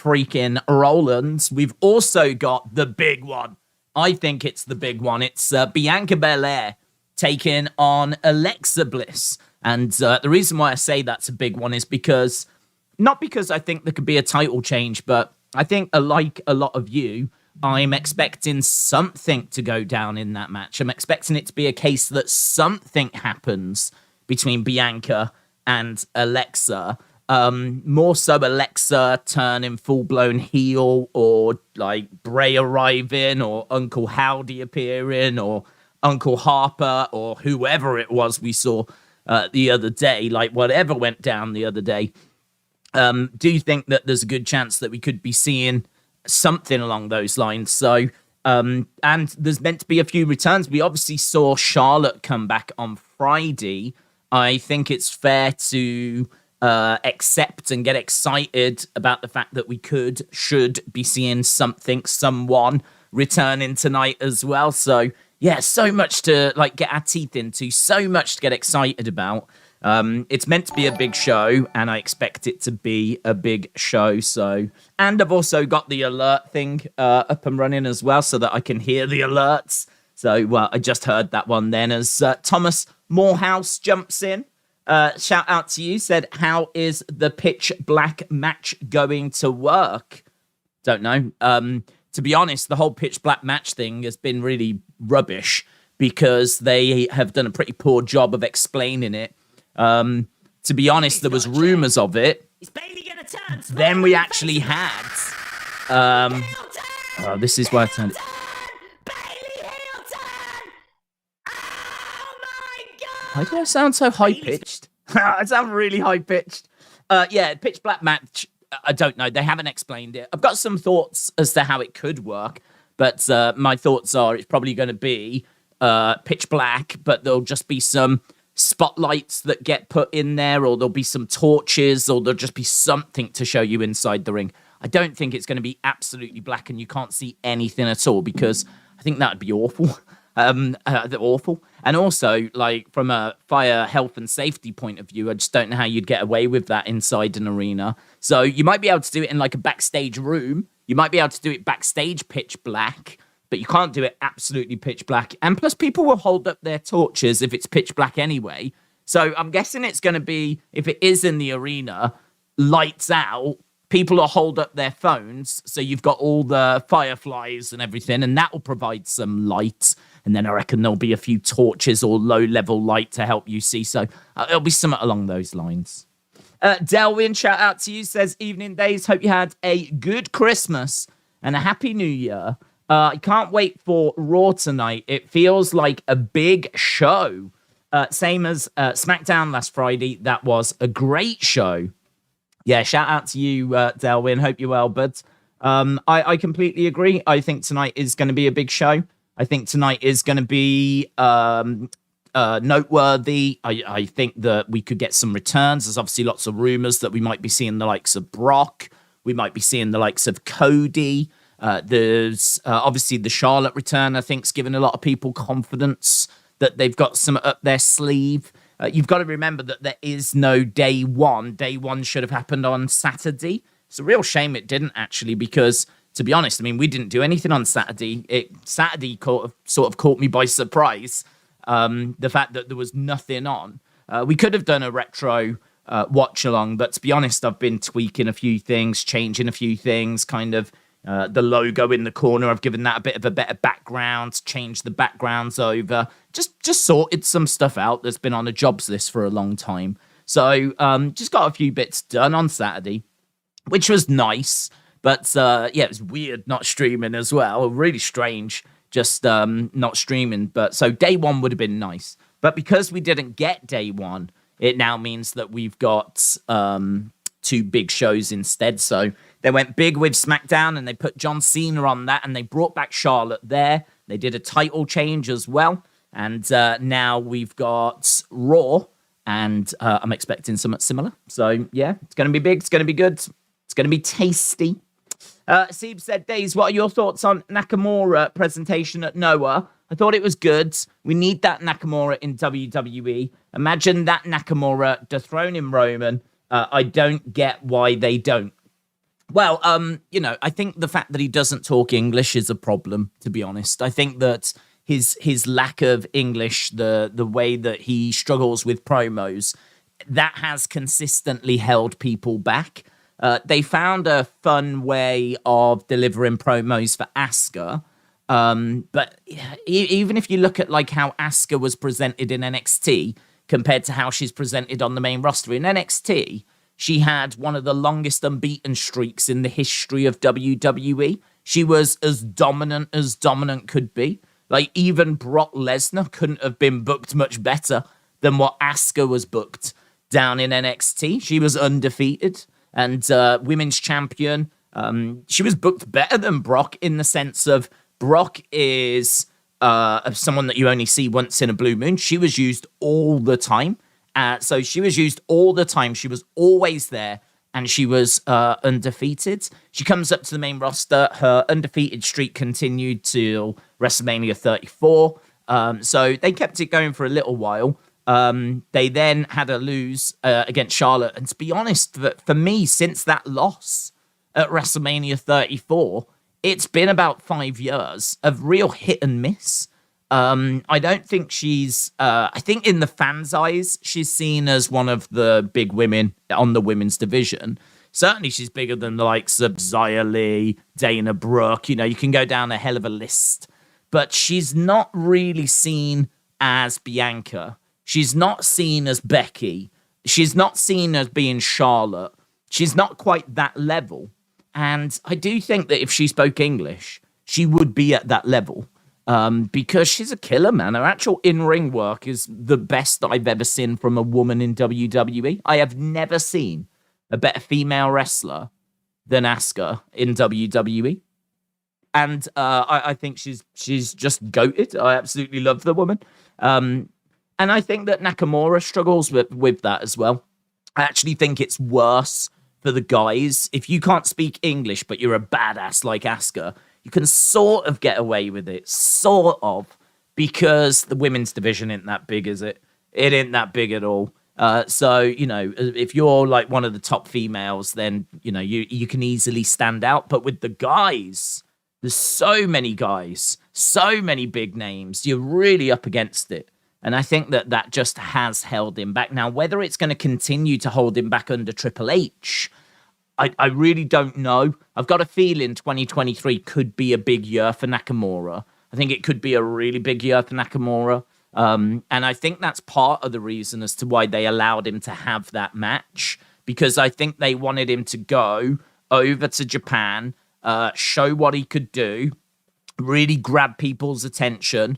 freaking Rollins, we've also got the big one. I think it's the big one. It's Bianca Belair taking on Alexa Bliss. And the reason why I say that's a big one is because, not because I think there could be a title change, but I think, like a lot of you, I'm expecting something to go down in that match. I'm expecting it to be a case that something happens between Bianca and Alexa. More so Alexa turning full-blown heel, or like Bray arriving, or Uncle Howdy appearing, or Uncle Harper, or whoever it was we saw the other day, like whatever went down the other day. Do you think that there's a good chance that we could be seeing something along those lines? So, and there's meant to be a few returns. We obviously saw Charlotte come back on Friday. I think it's fair to accept and get excited about the fact that we should be seeing someone returning tonight as well. So yeah, so much to like get our teeth into, so much to get excited about. It's meant to be a big show, and I expect it to be a big show. So, and I've also got the alert thing up and running as well, so that I can hear the alerts. So, well, I just heard that one then as Thomas Morehouse jumps in. Shout out to you, said, how is the pitch black match going to work? Don't know. To be honest, the whole pitch black match thing has been really rubbish because they have done a pretty poor job of explaining it. To be honest, there was rumors of it. Then we actually had. Oh, this is why I turned it. Why do I sound so high-pitched? I sound really high-pitched. Yeah, pitch black match, I don't know. They haven't explained it. I've got some thoughts as to how it could work, but my thoughts are it's probably going to be pitch black, but there'll just be some spotlights that get put in there, or there'll be some torches, or there'll just be something to show you inside the ring. I don't think it's going to be absolutely black and you can't see anything at all, because I think that would be awful. Awful. And also, like, from a fire health and safety point of view, I just don't know how you'd get away with that inside an arena. So you might be able to do it in like a backstage room. You might be able to do it backstage pitch black, but you can't do it absolutely pitch black. And plus, people will hold up their torches if it's pitch black anyway. So I'm guessing it's going to be, if it is in the arena, lights out, people will hold up their phones, so you've got all the fireflies and everything, and that will provide some light. And then I reckon there'll be a few torches or low-level light to help you see. So it'll be something along those lines. Delwyn, shout out to you, says, evening days, hope you had a good Christmas and a happy New Year. I can't wait for Raw tonight. It feels like a big show. Same as SmackDown last Friday. That was a great show. Yeah, shout out to you, Delwyn. Hope you're well, bud. I completely agree. I think tonight is going to be a big show. I think tonight is going to be noteworthy. I think that we could get some returns. There's obviously lots of rumors that we might be seeing the likes of Brock. We might be seeing the likes of Cody. There's obviously the Charlotte return, I think, is giving a lot of people confidence that they've got some up their sleeve. You've got to remember that there is no day one. Day one should have happened on Saturday. It's a real shame it didn't, actually, because, to be honest, I mean, we didn't do anything on Saturday. Saturday sort of caught me by surprise, the fact that there was nothing on. We could have done a retro watch-along, but to be honest, I've been tweaking a few things, changing a few things, kind of the logo in the corner. I've given that a bit of a better background, changed the backgrounds over, just sorted some stuff out that's been on a jobs list for a long time. So just got a few bits done on Saturday, which was nice. But yeah, it was weird not streaming as well. Really strange, just not streaming. But so day one would have been nice. But because we didn't get day one, it now means that we've got two big shows instead. So they went big with SmackDown and they put John Cena on that and they brought back Charlotte there. They did a title change as well. And now we've got Raw and I'm expecting something similar. So yeah, it's going to be big. It's going to be good. It's going to be tasty. Sieb said, Days, what are your thoughts on Nakamura presentation at Noah? I thought it was good. We need that Nakamura in WWE. Imagine that Nakamura dethroning Roman. I don't get why they don't. Well, I think the fact that he doesn't talk English is a problem, to be honest. I think that his lack of English, the way that he struggles with promos, that has consistently held people back. They found a fun way of delivering promos for Asuka. But even if you look at like how Asuka was presented in NXT compared to how she's presented on the main roster in NXT, she had one of the longest unbeaten streaks in the history of WWE. She was as dominant could be. Like, even Brock Lesnar couldn't have been booked much better than what Asuka was booked down in NXT. She was undefeated and women's champion. She was booked better than Brock in the sense of Brock is someone that you only see once in a blue moon. She was used all the time. So she was used all the time. She was always there, and she was undefeated. She comes up to the main roster. Her undefeated streak continued till WrestleMania 34. So they kept it going for a little while. They then had a lose against Charlotte. And to be honest, for me, since that loss at WrestleMania 34, it's been about 5 years of real hit and miss. I don't think I think in the fans' eyes, she's seen as one of the big women on the women's division. Certainly she's bigger than the likes of Xia Li, Dana Brooke. You can go down a hell of a list. But she's not really seen as Bianca. She's not seen as Becky. She's not seen as being Charlotte. She's not quite that level. And I do think that if she spoke English, she would be at that level. Because she's a killer, man. Her actual in-ring work is the best that I've ever seen from a woman in WWE. I have never seen a better female wrestler than Asuka in WWE. And I think she's just goated. I absolutely love the woman. And I think that Nakamura struggles with that as well. I actually think it's worse for the guys. If you can't speak English, but you're a badass like Asuka, you can sort of get away with it, because the women's division isn't that big, is it? It ain't that big at all. So, if you're like one of the top females, then, you can easily stand out. But with the guys, there's so many guys, so many big names. You're really up against it. And I think that just has held him back. Now, whether it's going to continue to hold him back under Triple H, I really don't know. I've got a feeling 2023 could be a big year for Nakamura. I think it could be a really big year for Nakamura. And I think that's part of the reason as to why they allowed him to have that match, because I think they wanted him to go over to Japan, show what he could do, really grab people's attention,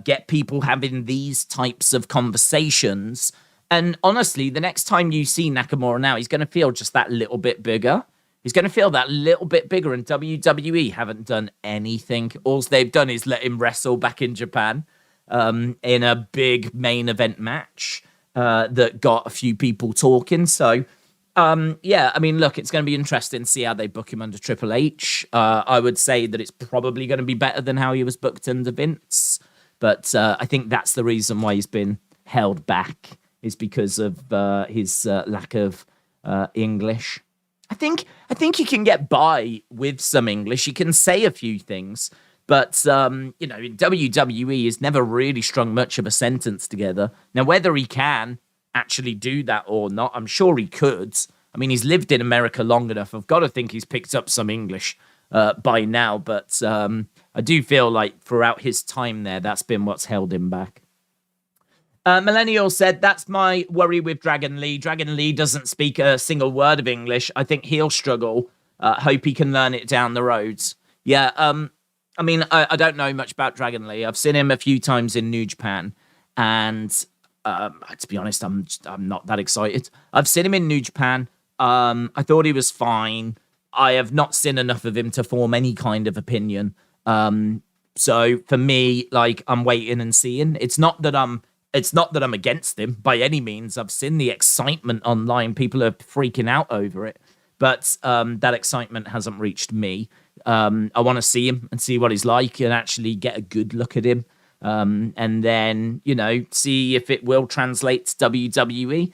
get people having these types of conversations. And honestly, the next time you see Nakamura now, he's going to feel just that little bit bigger. He's going to feel that little bit bigger, and WWE haven't done anything. All they've done is let him wrestle back in Japan in a big main event match that got a few people talking. So, look, it's going to be interesting to see how they book him under Triple H. I would say that it's probably going to be better than how he was booked under Vince. But I think that's the reason why he's been held back, is because of his lack of English. I think he can get by with some English. He can say a few things, but in WWE, he's never really strung much of a sentence together. Now, whether he can actually do that or not, I'm sure he could. I mean, he's lived in America long enough. I've got to think he's picked up some English by now, but I do feel like throughout his time there, that's been what's held him back. Millennial said, that's my worry with Dragon Lee. Dragon Lee doesn't speak a single word of English. I think he'll struggle. Hope he can learn it down the road. Yeah, I don't know much about Dragon Lee. I've seen him a few times in New Japan, and to be honest, I'm not that excited. I've seen him in New Japan. I thought he was fine. I have not seen enough of him to form any kind of opinion. So for me, like, I'm waiting and seeing. It's not that I'm against him by any means. I've seen the excitement online. People are freaking out over it. But that excitement hasn't reached me. I want to see him and see what he's like and actually get a good look at him. And then, see if it will translate to WWE.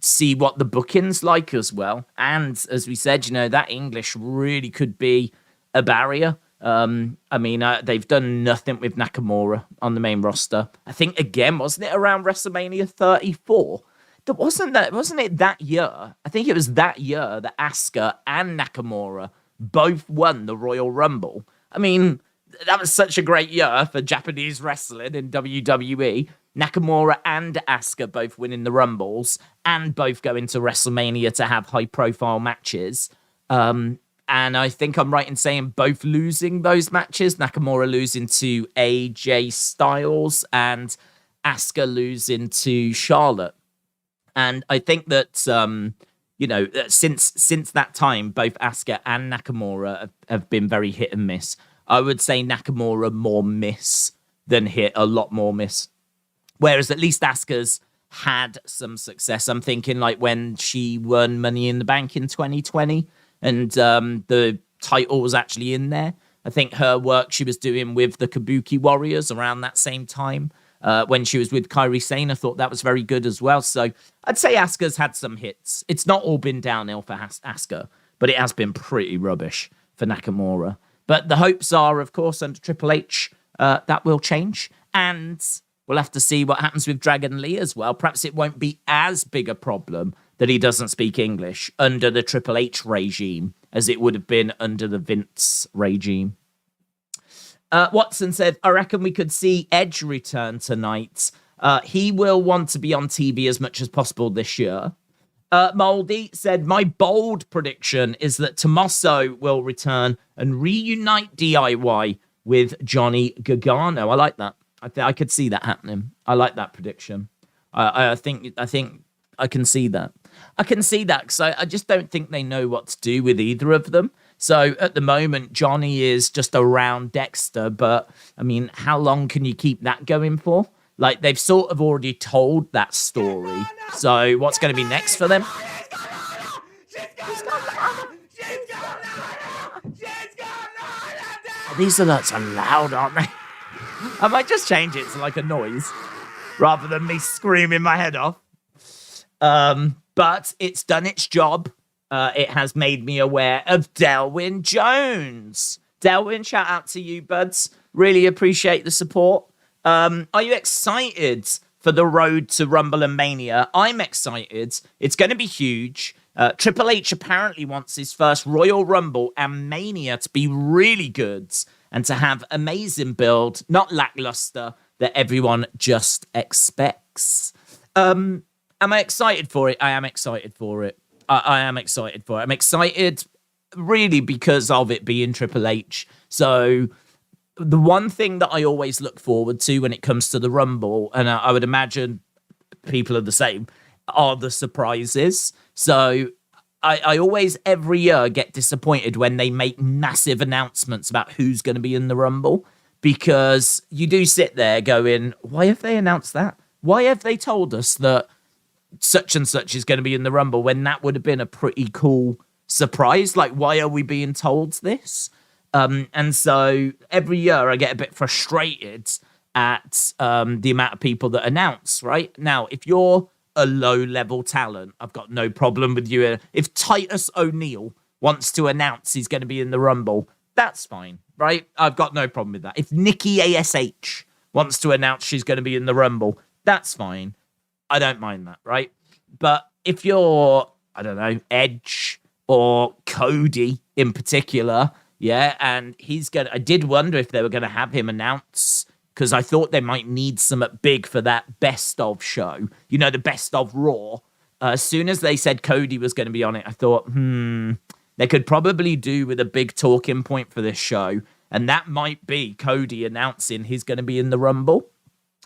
see what the booking's like as well. And as we said, that English really could be a barrier. They've done nothing with Nakamura on the main roster. I think, again, wasn't it around WrestleMania 34? Wasn't it that year? I think it was that year that Asuka and Nakamura both won the Royal Rumble. I mean, that was such a great year for Japanese wrestling in WWE. Nakamura and Asuka both winning the Rumbles and both going to WrestleMania to have high-profile matches. And I think I'm right in saying both losing those matches. Nakamura losing to AJ Styles and Asuka losing to Charlotte. And I think that, since that time, both Asuka and Nakamura have been very hit and miss. I would say Nakamura more miss than hit, a lot more miss. Whereas at least Asuka's had some success. I'm thinking like when she won Money in the Bank in 2020 and the title was actually in there. I think her work she was doing with the Kabuki Warriors around that same time. When she was with Kairi Sane, I thought that was very good as well. So I'd say Asuka's had some hits. It's not all been downhill for Asuka, but it has been pretty rubbish for Nakamura. But the hopes are, of course, under Triple H, that will change. And we'll have to see what happens with Dragon Lee as well. Perhaps it won't be as big a problem that he doesn't speak English under the Triple H regime as it would have been under the Vince regime. Watson said, I reckon we could see Edge return tonight. He will want to be on TV as much as possible this year. Moldy said, my bold prediction is that Tommaso will return and reunite DIY with Johnny Gargano. I like that. I could see that happening. I like that prediction. I think I can see that. I can see that because I just don't think they know what to do with either of them. So at the moment, Johnny is just around Dexter, but I mean, how long can you keep that going for? Like, they've sort of already told that story. So what's going to be next for them? These alerts are loud, aren't they? I might just change it to like a noise rather than me screaming my head off. But it's done its job. It has made me aware of Delwyn Jones. Delwyn, shout out to you, buds. Really appreciate the support. Are you excited for the road to Rumble and Mania? I'm excited. It's going to be huge. Triple H apparently wants his first Royal Rumble and Mania to be really good and to have amazing build, not lackluster, that everyone just expects. Am I excited for it? I am excited for it. I am excited for it. I'm excited really because of it being Triple H. So the one thing that I always look forward to when it comes to the Rumble, and I would imagine people are the same, are the surprises. So I always, every year, get disappointed when they make massive announcements about who's going to be in the Rumble, because you do sit there going, why have they announced that? Why have they told us that such and such is going to be in the Rumble when that would have been a pretty cool surprise? Like, why are we being told this? And so every year I get a bit frustrated at the amount of people that announce, right? Now, if you're a low-level talent, I've got no problem with you. If Titus O'Neil wants to announce he's going to be in the Rumble, that's fine, right? I've got no problem with that. If Nikki ASH wants to announce she's going to be in the Rumble, that's fine. I don't mind that, right? But if you're, I don't know, Edge or Cody in particular, yeah, and I did wonder if they were going to have him announce, because I thought they might need something big for that best of show, the best of Raw. As soon as they said Cody was going to be on it, I thought, they could probably do with a big talking point for this show, and that might be Cody announcing he's going to be in the Rumble.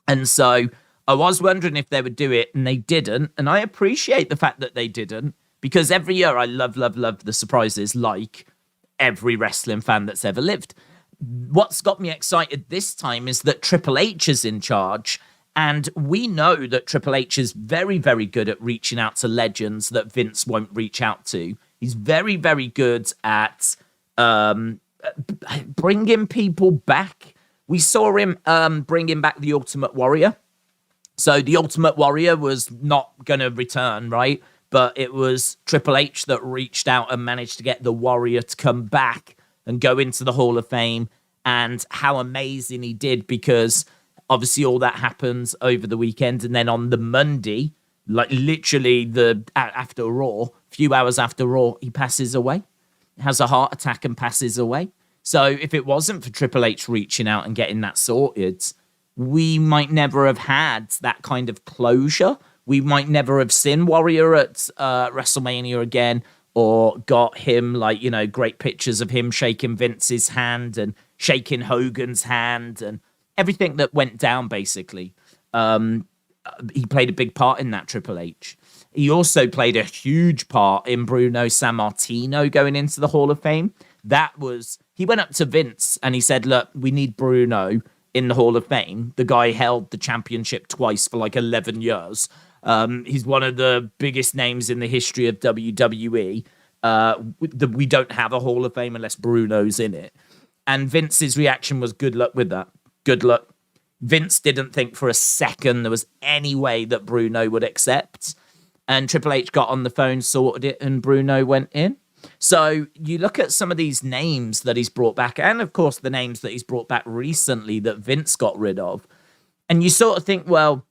And so I was wondering if they would do it, and they didn't. And I appreciate the fact that they didn't, because every year I love the surprises, like every wrestling fan that's ever lived. What's got me excited this time is that Triple H is in charge, and we know that Triple H is very, very good at reaching out to legends that Vince won't reach out to. He's very, very good at bringing people back. We saw him bringing back the Ultimate Warrior. So the Ultimate Warrior was not going to return, right? But it was Triple H that reached out and managed to get the Warrior to come back and go into the Hall of Fame. And how amazing he did, because obviously all that happens over the weekend. And then on the Monday, like literally after Raw, a few hours after Raw, he passes away, has a heart attack and passes away. So if it wasn't for Triple H reaching out and getting that sorted, we might never have had that kind of closure. We might never have seen Warrior at WrestleMania again, or got him, like, you know, great pictures of him shaking Vince's hand and shaking Hogan's hand and everything that went down, basically. He played a big part in that, Triple H. He also played a huge part in Bruno Sammartino going into the Hall of Fame. He went up to Vince and he said, look, we need Bruno in the Hall of Fame. The guy held the championship twice for like 11 years. He's one of the biggest names in the history of WWE. We don't have a Hall of Fame unless Bruno's in it. And Vince's reaction was, good luck with that. Good luck. Vince didn't think for a second there was any way that Bruno would accept. And Triple H got on the phone, sorted it, and Bruno went in. So you look at some of these names that he's brought back, and of course the names that he's brought back recently that Vince got rid of. And you sort of think, well,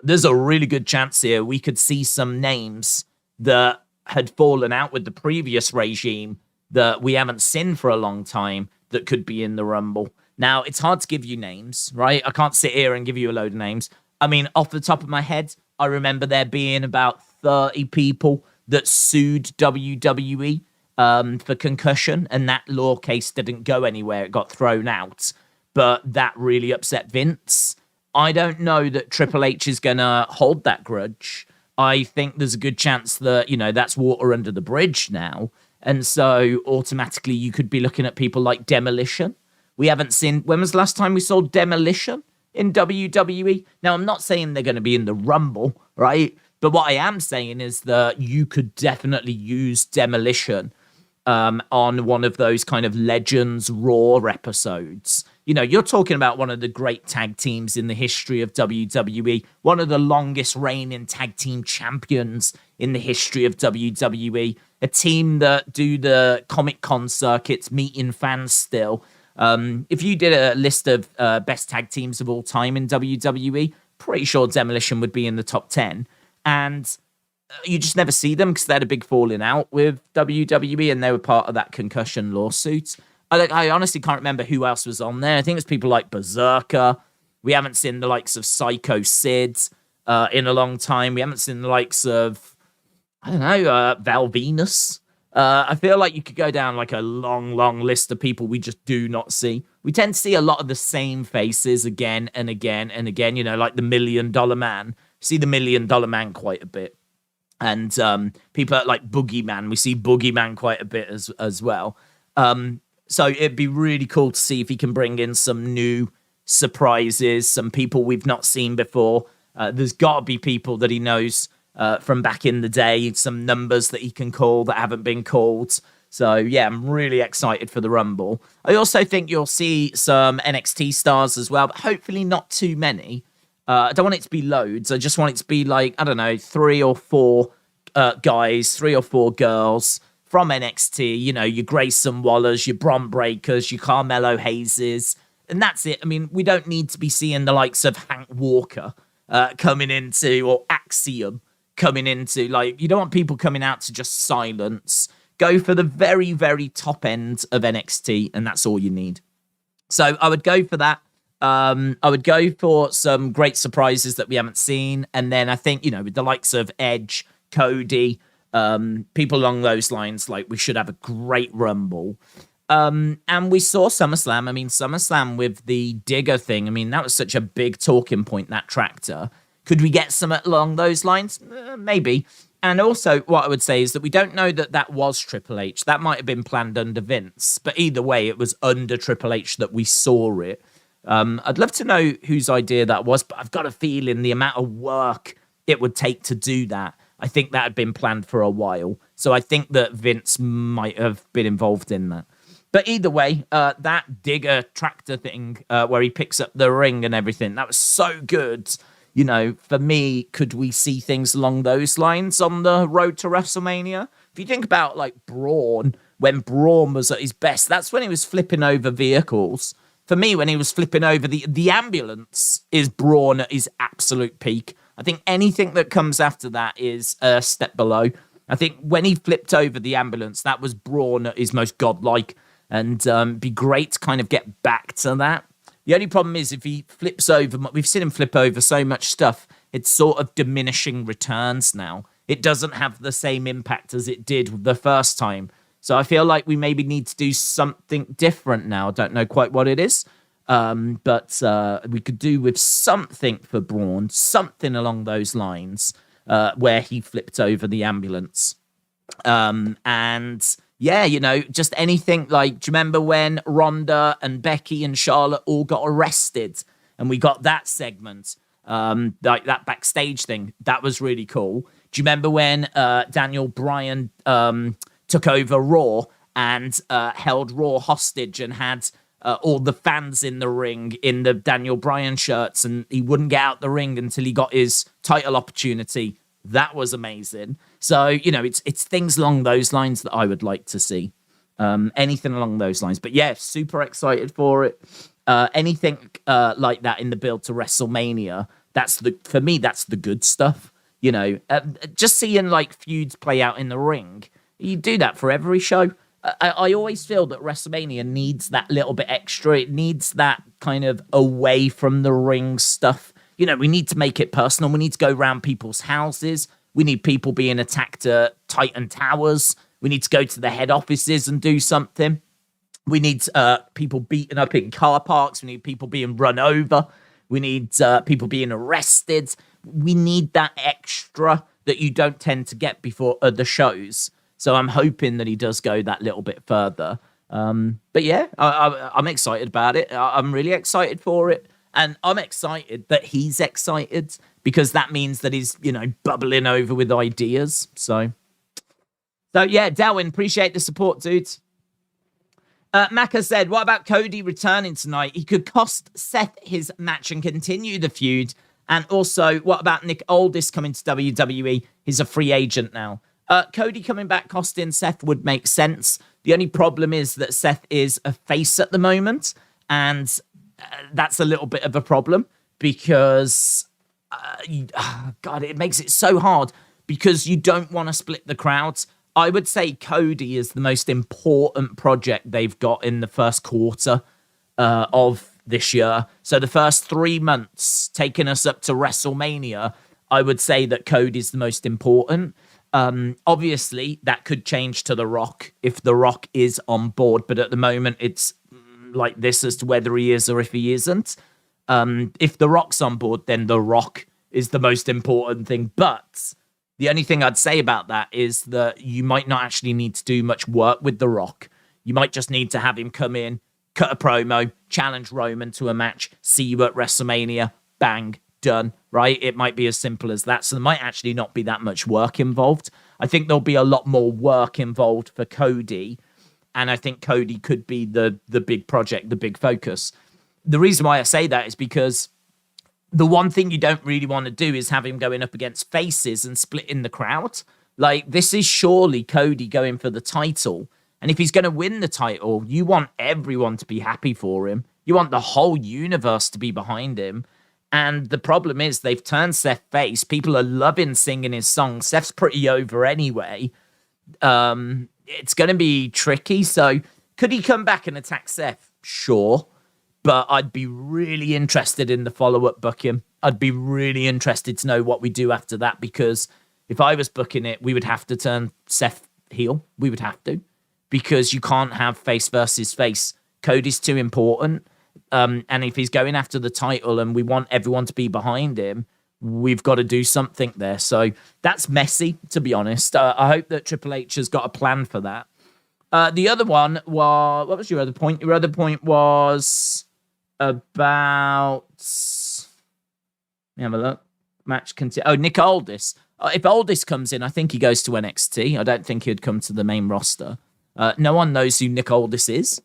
there's a really good chance here we could see some names that had fallen out with the previous regime that we haven't seen for a long time that could be in the Rumble. Now, it's hard to give you names, right? I can't sit here and give you a load of names. I mean, off the top of my head, I remember there being about 30 people that sued WWE for concussion, and that law case didn't go anywhere. It got thrown out. But that really upset Vince. I don't know that Triple H is going to hold that grudge. I think there's a good chance that, you know, that's water under the bridge now. And so automatically you could be looking at people like Demolition. We haven't seen... When was the last time we saw Demolition in WWE? Now, I'm not saying they're going to be in the Rumble, right? But what I am saying is that you could definitely use Demolition on one of those kind of Legends Raw episodes. You know, you're talking about one of the great tag teams in the history of WWE, one of the longest reigning tag team champions in the history of WWE, a team that do the Comic-Con circuits, meeting fans still. If you did a list of best tag teams of all time in WWE, pretty sure Demolition would be in the top 10. And you just never see them because they had a big falling out with WWE and they were part of that concussion lawsuit. I honestly can't remember who else was on there. I think it's people like Berserker. We haven't seen the likes of Psycho Sid in a long time. We haven't seen the likes of, I don't know, Val Venus. I feel like you could go down like a long, long list of people we just do not see. We tend to see a lot of the same faces again and again and again, you know, like the $1 Million Man. See the $1 Million Man quite a bit. And people like Boogeyman, we see Boogeyman quite a bit as well. So it'd be really cool to see if he can bring in some new surprises, some people we've not seen before. There's got to be people that he knows from back in the day, some numbers that he can call that haven't been called. So, yeah, I'm really excited for the Rumble. I also think you'll see some NXT stars as well, but hopefully not too many. I don't want it to be loads. I just want it to be like, I don't know, 3 or 4 guys, 3 or 4 girls from NXT. You know, your Grayson Wallers, your Bron Breakers, your Carmelo Hayes. And that's it. I mean, we don't need to be seeing the likes of Hank Walker coming into, or Axiom coming into. Like, you don't want people coming out to just silence. Go for the very, very top end of NXT, and that's all you need. So I would go for that. I would go for some great surprises that we haven't seen. And then I think, you know, with the likes of Edge, Cody, people along those lines, like, we should have a great Rumble. And we saw SummerSlam. I mean, SummerSlam with the digger thing, I mean, that was such a big talking point, that tractor. Could we get some along those lines? Maybe. And also, what I would say is that we don't know that that was Triple H. That might have been planned under Vince. But either way, it was under Triple H that we saw it. I'd love to know whose idea that was, but I've got a feeling the amount of work it would take to do that, I think that had been planned for a while. So I think that Vince might have been involved in that. But either way, that digger tractor thing where he picks up the ring and everything, that was so good. For me, could we see things along those lines on the road to WrestleMania? If you think about like Braun, when Braun was at his best, that's when he was flipping over vehicles. For me, when he was flipping over the ambulance, is Braun at his absolute peak. I think anything that comes after that is a step below. I think when he flipped over the ambulance, that was Braun at his most godlike, and be great to kind of get back to that. The only problem is if he flips over, we've seen him flip over so much stuff, it's sort of diminishing returns now. It doesn't have the same impact as it did the first time. So I feel like we maybe need to do something different now. I don't know quite what it is, but we could do with something for Braun, something along those lines, where he flipped over the ambulance. And yeah, just anything like, do you remember when Ronda and Becky and Charlotte all got arrested and we got that segment, like that backstage thing? That was really cool. Do you remember when Daniel Bryan took over Raw and held Raw hostage and had all the fans in the ring in the Daniel Bryan shirts, and he wouldn't get out the ring until he got his title opportunity? That was amazing. So, it's things along those lines that I would like to see. Anything along those lines. But yeah, super excited for it. Anything like that in the build to WrestleMania, for me, that's the good stuff. Just seeing like feuds play out in the ring. You do that for every show. I always feel that WrestleMania needs that little bit extra. It needs that kind of away from the ring stuff. We need to make it personal. We need to go around people's houses. We need people being attacked at Titan Towers. We need to go to the head offices and do something. We need people beaten up in car parks. We need people being run over. We need people being arrested. We need that extra that you don't tend to get before the shows. So I'm hoping that he does go that little bit further. But yeah, I'm excited about it. I'm really excited for it. And I'm excited that he's excited, because that means that he's, bubbling over with ideas. So yeah, Darwin, appreciate the support, dudes. Maka said, what about Cody returning tonight? He could cost Seth his match and continue the feud. And also, what about Nick Aldis coming to WWE? He's a free agent now. Cody coming back costing Seth would make sense. The only problem is that Seth is a face at the moment, and that's a little bit of a problem, because God, it makes it so hard, because you don't want to split the crowds. I would say Cody is the most important project they've got in the first quarter of this year. So the first 3 months taking us up to WrestleMania, I would say that Cody's the most important. Obviously, that could change to The Rock if The Rock is on board, but at the moment it's like this as to whether he is or if he isn't. If The Rock's on board, then The Rock is the most important thing. But the only thing I'd say about that is that you might not actually need to do much work with The Rock. You might just need to have him come in, cut a promo, challenge Roman to a match, see you at WrestleMania, bang, done, right? It might be as simple as that. So there might actually not be that much work involved. I think there'll be a lot more work involved for Cody, and I think Cody could be the big project, the big focus. The reason why I say that is because the one thing you don't really want to do is have him going up against faces and splitting the crowd. Like, this is surely Cody going for the title. And if he's going to win the title, you want everyone to be happy for him. You want the whole universe to be behind him. And the problem is they've turned Seth face. People are loving singing his song. Seth's pretty over anyway. It's going to be tricky. So could he come back and attack Seth? Sure. But I'd be really interested in the follow-up booking. I'd be really interested to know what we do after that, because if I was booking it, we would have to turn Seth heel. We would have to, because you can't have face versus face. Cody's too important. And if he's going after the title and we want everyone to be behind him, we've got to do something there. So that's messy, to be honest. I hope that Triple H has got a plan for that. The other one was... What was your other point? Your other point was about... Let me have a look. Match continue. Oh, Nick Aldis. If Aldis comes in, I think he goes to NXT. I don't think he'd come to the main roster. No one knows who Nick Aldis is.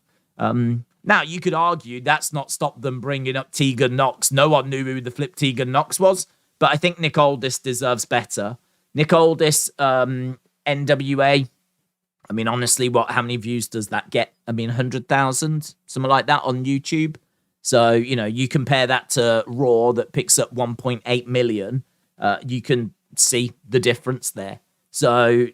Now, you could argue that's not stopped them bringing up Tegan Nox. No one knew who the flip Tegan Nox was. But I think Nick Aldis deserves better. Nick Aldis, NWA. I mean, honestly, how many views does that get? I mean, 100,000, something like that on YouTube. So, you compare that to Raw that picks up 1.8 million. You can see the difference there. So,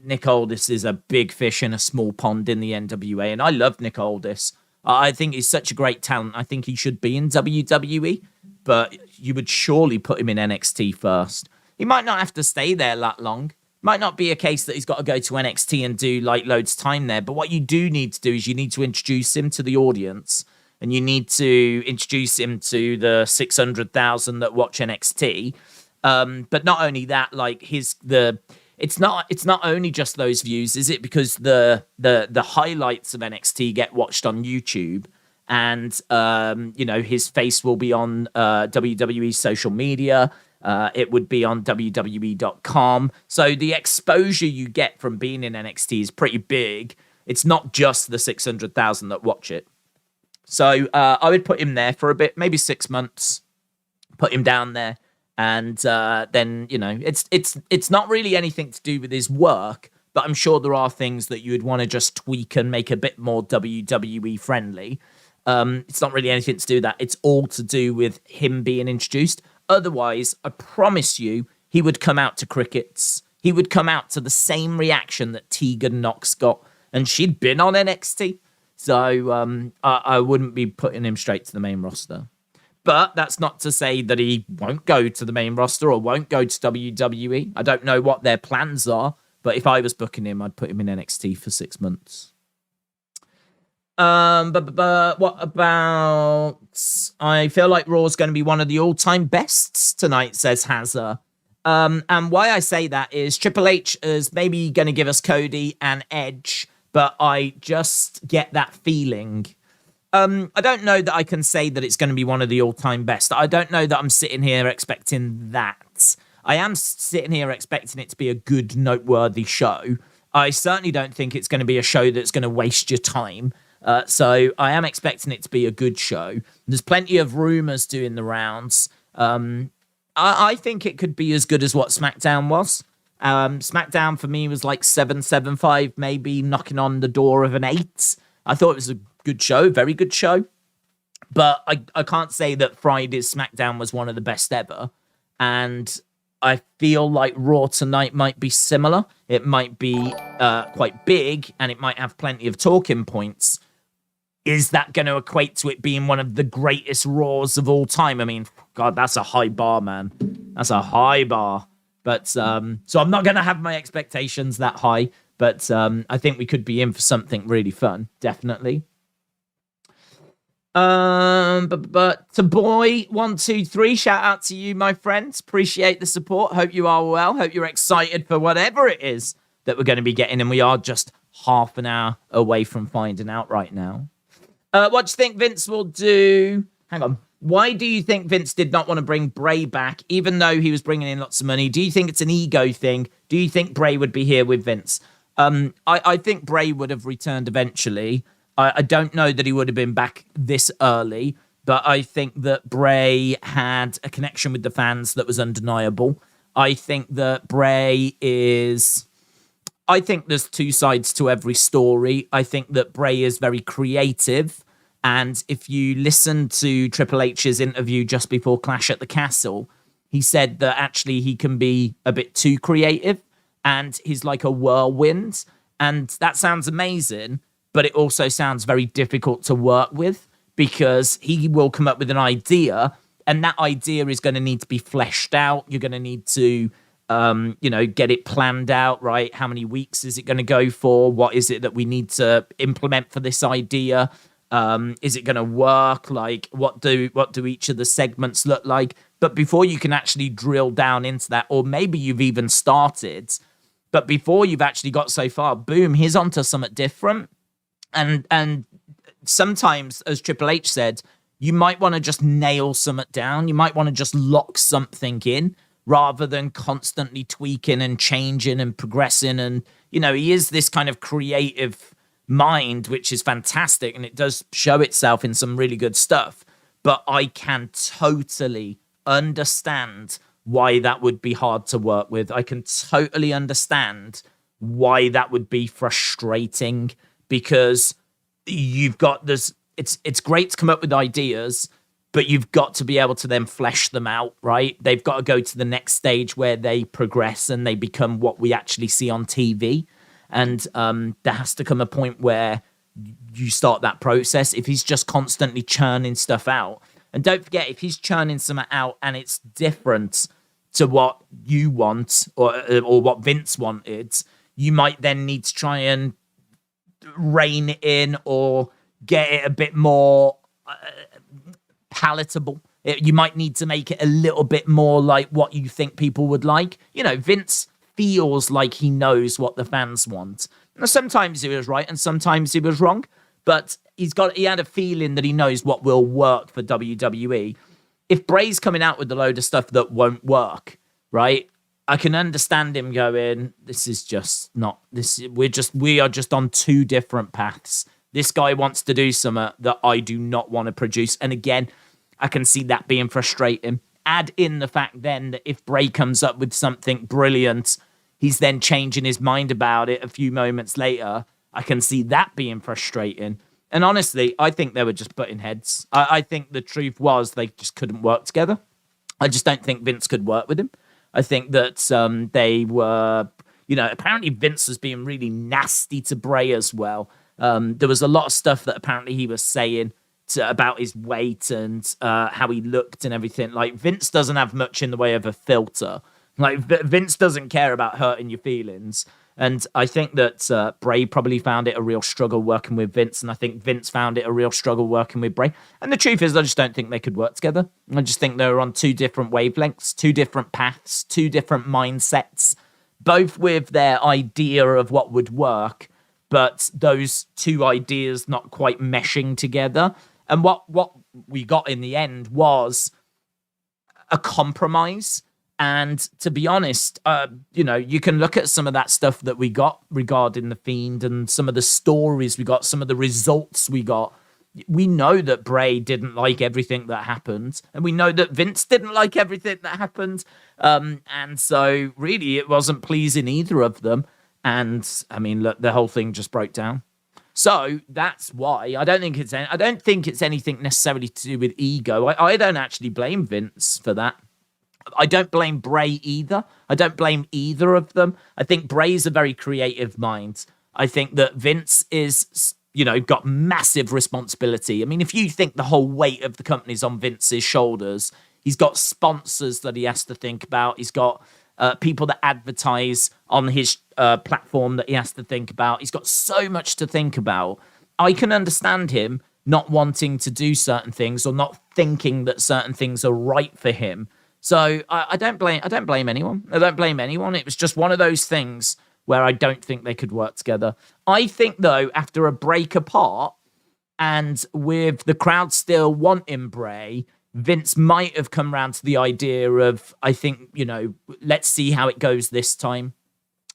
Nick Aldis is a big fish in a small pond in the NWA. And I love Nick Aldis. I think he's such a great talent. I think he should be in WWE. But you would surely put him in NXT first. He might not have to stay there that long. Might not be a case that he's got to go to NXT and do loads of time there. But what you do need to do is you need to introduce him to the audience. And you need to introduce him to the 600,000 that watch NXT. But not only that, it's not only just those views, is it? Because the highlights of NXT get watched on YouTube. And, his face will be on WWE's social media. It would be on WWE.com. So the exposure you get from being in NXT is pretty big. It's not just the 600,000 that watch it. So I would put him there for a bit, maybe 6 months, put him down there. And then, it's not really anything to do with his work, but I'm sure there are things that you would want to just tweak and make a bit more WWE friendly. It's not really anything to do with that. It's all to do with him being introduced. Otherwise, I promise you, he would come out to crickets. He would come out to the same reaction that Tegan Nox got. And she'd been on NXT. So I wouldn't be putting him straight to the main roster. But that's not to say that he won't go to the main roster or won't go to WWE. I don't know what their plans are. But if I was booking him, I'd put him in NXT for 6 months. But what about... I feel like Raw's going to be one of the all-time bests tonight, says Hazza. And why I say that is Triple H is maybe going to give us Cody and Edge, but I just get that feeling. I don't know that I can say that it's going to be one of the all-time best. I don't know that I'm sitting here expecting that. I am sitting here expecting it to be a good, noteworthy show. I certainly don't think it's going to be a show that's going to waste your time. So I am expecting it to be a good show. There's plenty of rumours doing the rounds. I think it could be as good as what SmackDown was. SmackDown for me was like 7.75, maybe knocking on the door of an 8. I thought it was a good show, very good show. But I can't say that Friday's SmackDown was one of the best ever. And I feel like Raw tonight might be similar. It might be quite big, and it might have plenty of talking points. Is that going to equate to it being one of the greatest Raws of all time? I mean, God, that's a high bar, man. That's a high bar. But so I'm not going to have my expectations that high. But I think we could be in for something really fun, definitely. But to boy 123, shout out to you, my friends. Appreciate the support. Hope you are well. Hope you're excited for whatever it is that we're going to be getting, and we are just half an hour away from finding out right now. What do you think Vince will do? Hang on. Why do you think Vince did not want to bring Bray back, even though he was bringing in lots of money? Do you think it's an ego thing? Do you think Bray would be here with Vince? I think Bray would have returned eventually. I don't know that he would have been back this early, but I think that Bray had a connection with the fans that was undeniable. I think that Bray is... I think there's two sides to every story. I think that Bray is very creative. And if you listen to Triple H's interview just before Clash at the Castle, he said that actually he can be a bit too creative and he's like a whirlwind. And that sounds amazing, but it also sounds very difficult to work with because he will come up with an idea and that idea is going to need to be fleshed out. You're going to need to... get it planned out, right? How many weeks is it going to go for? What is it that we need to implement for this idea? Is it going to work? Like, what do each of the segments look like? But before you can actually drill down into that, or maybe you've even started, but before you've actually got so far, boom, he's onto something different. And sometimes, as Triple H said, you might want to just nail something down. You might want to just lock something in, rather than constantly tweaking and changing and progressing. And, he is this kind of creative mind, which is fantastic. And it does show itself in some really good stuff. But I can totally understand why that would be hard to work with. I can totally understand why that would be frustrating, because you've got this. It's great to come up with ideas, but you've got to be able to then flesh them out, right? They've got to go to the next stage where they progress and they become what we actually see on TV. And there has to come a point where you start that process. If he's just constantly churning stuff out, and don't forget, if he's churning something out and it's different to what you want or what Vince wanted, you might then need to try and rein it in or get it a bit more palatable. You might need to make it a little bit more like what you think people would like. You know, Vince feels like he knows what the fans want. Now, sometimes he was right and sometimes he was wrong, but he had a feeling that he knows what will work for WWE. If Bray's coming out with a load of stuff that won't work, right? I can understand him going, this is just not this. We are just on two different paths. This guy wants to do something that I do not want to produce. And again, I can see that being frustrating. Add in the fact then that if Bray comes up with something brilliant, he's then changing his mind about it a few moments later. I can see that being frustrating. And honestly, I think they were just butting heads. I think the truth was they just couldn't work together. I just don't think Vince could work with him. I think that they were, apparently Vince was being really nasty to Bray as well. There was a lot of stuff that apparently he was saying about his weight and how he looked and everything. Like, Vince doesn't have much in the way of a filter. Like, Vince doesn't care about hurting your feelings. And I think that Bray probably found it a real struggle working with Vince. And I think Vince found it a real struggle working with Bray. And the truth is, I just don't think they could work together. I just think they were on two different wavelengths, two different paths, two different mindsets, both with their idea of what would work, but those two ideas not quite meshing together. And what we got in the end was a compromise. And to be honest, you can look at some of that stuff that we got regarding The Fiend and some of the stories we got, some of the results we got. We know that Bray didn't like everything that happened. And we know that Vince didn't like everything that happened. And so really it wasn't pleasing either of them. And I mean, look, the whole thing just broke down. So that's why I don't think it's anything necessarily to do with ego. I don't actually blame Vince for that. I don't blame Bray either. I don't blame either of them. I think Bray's a very creative mind. I think that Vince is, got massive responsibility. I mean, if you think the whole weight of the company's on Vince's shoulders, he's got sponsors that he has to think about. He's got people that advertise on his platform that he has to think about. He's got so much to think about. I can understand him not wanting to do certain things or not thinking that certain things are right for him. So I don't blame anyone. I don't blame anyone. It was just one of those things where I don't think they could work together. I think, though, after a break apart and with the crowd still wanting Bray, Vince might have come around to the idea of, I think, let's see how it goes this time.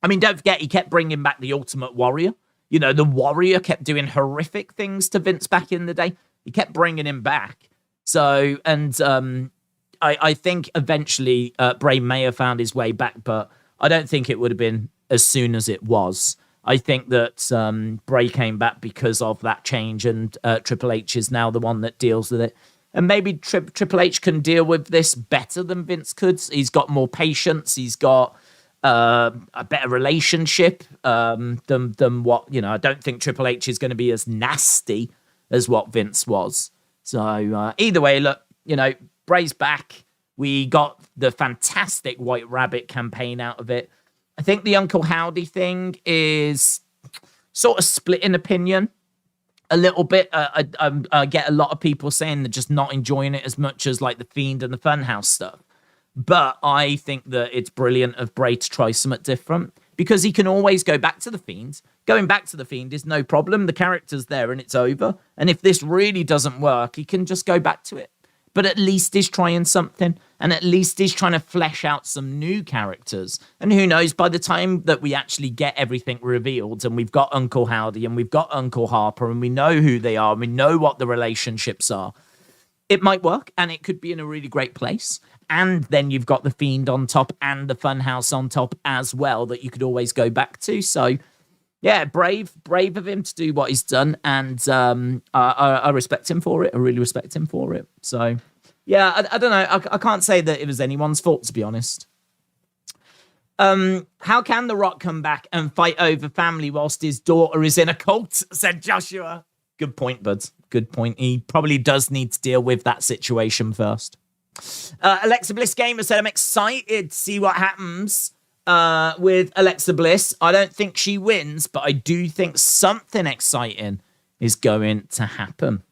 I mean, don't forget, he kept bringing back the Ultimate Warrior. The Warrior kept doing horrific things to Vince back in the day. He kept bringing him back. So, and I think eventually Bray may have found his way back, but I don't think it would have been as soon as it was. I think that Bray came back because of that change, and Triple H is now the one that deals with it. And maybe Triple H can deal with this better than Vince could. He's got more patience. He's got a better relationship than what, I don't think Triple H is going to be as nasty as what Vince was. So either way, look, Bray's back. We got the fantastic White Rabbit campaign out of it. I think the Uncle Howdy thing is sort of split in opinion a little bit. I get a lot of people saying they're just not enjoying it as much as like the Fiend and the Funhouse stuff. But I think that it's brilliant of Bray to try something different because he can always go back to the Fiend. Going back to the Fiend is no problem. The character's there and it's over. And if this really doesn't work, he can just go back to it. But at least he's trying something, and at least he's trying to flesh out some new characters. And who knows, by the time that we actually get everything revealed, and we've got Uncle Howdy, and we've got Uncle Harper, and we know who they are, and we know what the relationships are, it might work, and it could be in a really great place. And then you've got the Fiend on top and the Funhouse on top as well that you could always go back to. So, yeah, brave of him to do what he's done, and I respect him for it. I really respect him for it. So, yeah, I don't know. I can't say that it was anyone's fault, to be honest. How can The Rock come back and fight over family whilst his daughter is in a cult? Said Joshua. Good point, bud. Good point. He probably does need to deal with that situation first. Alexa Bliss Gamer said, I'm excited to see what happens with Alexa Bliss. I don't think she wins, but I do think something exciting is going to happen.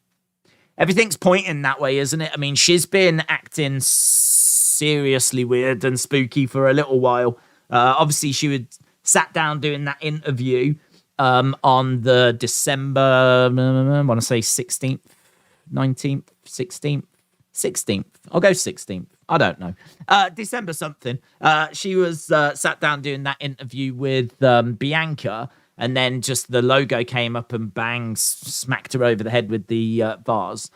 Everything's pointing that way, isn't it? I mean, she's been acting seriously weird and spooky for a little while. Obviously, she would sat down doing that interview on the December, I want to say 16th, 19th, 16th. I'll go 16th. I don't know. December something. She was sat down doing that interview with Bianca, and then just the logo came up and bang, smacked her over the head with the vase.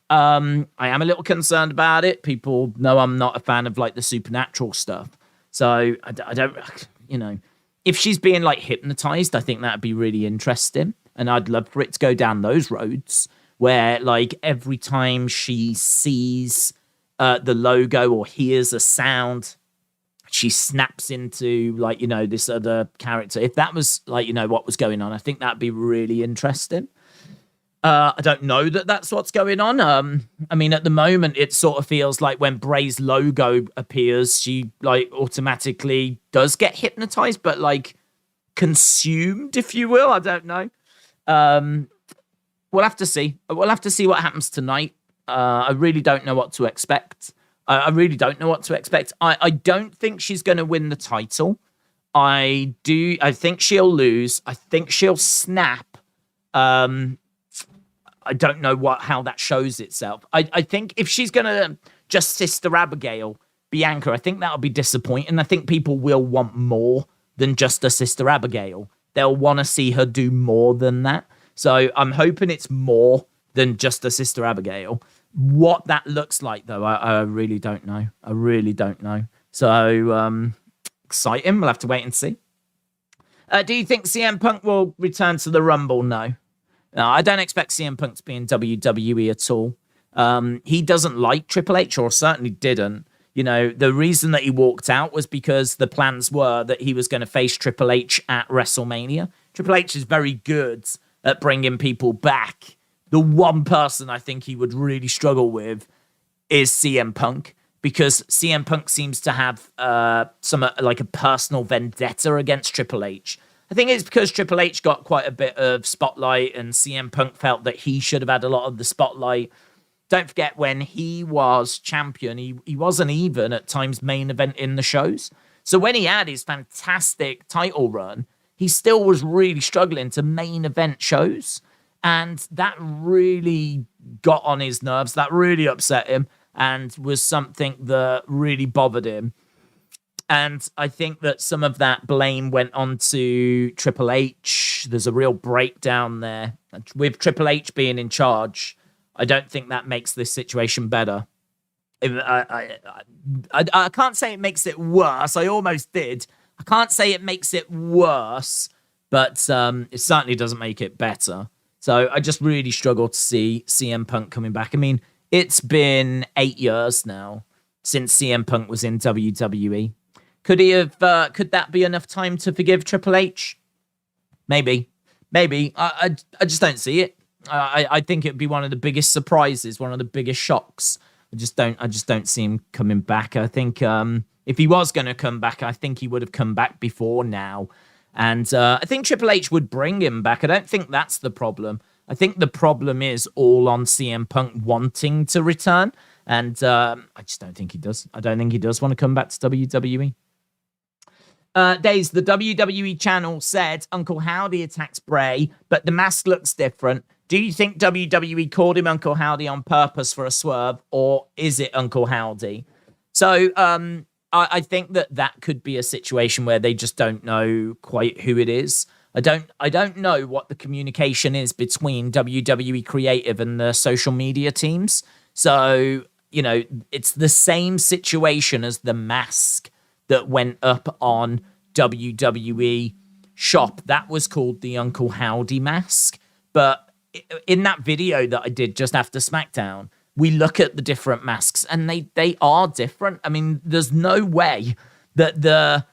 I am a little concerned about it. People know I'm not a fan of like the supernatural stuff. So I don't, if she's being like hypnotized, I think that'd be really interesting. And I'd love for it to go down those roads where like every time she sees the logo or hears a sound, she snaps into like, this other character. If that was like, what was going on, I think that'd be really interesting. I don't know that that's what's going on. I mean, at the moment, it sort of feels like when Bray's logo appears, she like automatically does get hypnotized, but like consumed, if you will. I don't know. We'll have to see. We'll have to see what happens tonight. I really don't know what to expect. I really don't know what to expect. I don't think she's going to win the title. I think she'll lose. I think she'll snap. I don't know how that shows itself. I think if she's going to just Sister Abigail Bianca, I think that'll be disappointing. I think people will want more than just a Sister Abigail. They'll want to see her do more than that. So I'm hoping it's more than just a Sister Abigail. What that looks like, though, I really don't know. I really don't know. So exciting. We'll have to wait and see. Do you think CM Punk will return to the Rumble? No. No, I don't expect CM Punk to be in WWE at all. He doesn't like Triple H, or certainly didn't. The reason that he walked out was because the plans were that he was going to face Triple H at WrestleMania. Triple H is very good at bringing people back. The one person I think he would really struggle with is CM Punk, because CM Punk seems to have like a personal vendetta against Triple H. I think it's because Triple H got quite a bit of spotlight and CM Punk felt that he should have had a lot of the spotlight. Don't forget, when he was champion, he wasn't even at times main event in the shows. So when he had his fantastic title run, he still was really struggling to main event shows. And that really got on his nerves. That really upset him and was something that really bothered him. And I think that some of that blame went on to Triple H. There's a real breakdown there. With Triple H being in charge, I don't think that makes this situation better. I can't say it makes it worse. I almost did. I can't say it makes it worse, but it certainly doesn't make it better. So I just really struggle to see CM Punk coming back. I mean, it's been 8 years now since CM Punk was in WWE. Could that be enough time to forgive Triple H? Maybe. I just don't see it. I think it'd be one of the biggest surprises, one of the biggest shocks. I just don't see him coming back. I think if he was going to come back, I think he would have come back before now. And I think Triple H would bring him back. I don't think that's the problem. I think the problem is all on CM Punk wanting to return. And I just don't think he does. I don't think he does want to come back to WWE. Days, the WWE channel said Uncle Howdy attacks Bray, but the mask looks different. Do you think WWE called him Uncle Howdy on purpose for a swerve, or is it Uncle Howdy? So I think that could be a situation where they just don't know quite who it is. I don't know what the communication is between WWE Creative and the social media teams. So, it's the same situation as the mask that went up on WWE Shop. That was called the Uncle Howdy mask. But in that video that I did just after SmackDown, we look at the different masks and they are different. I mean, there's no way that the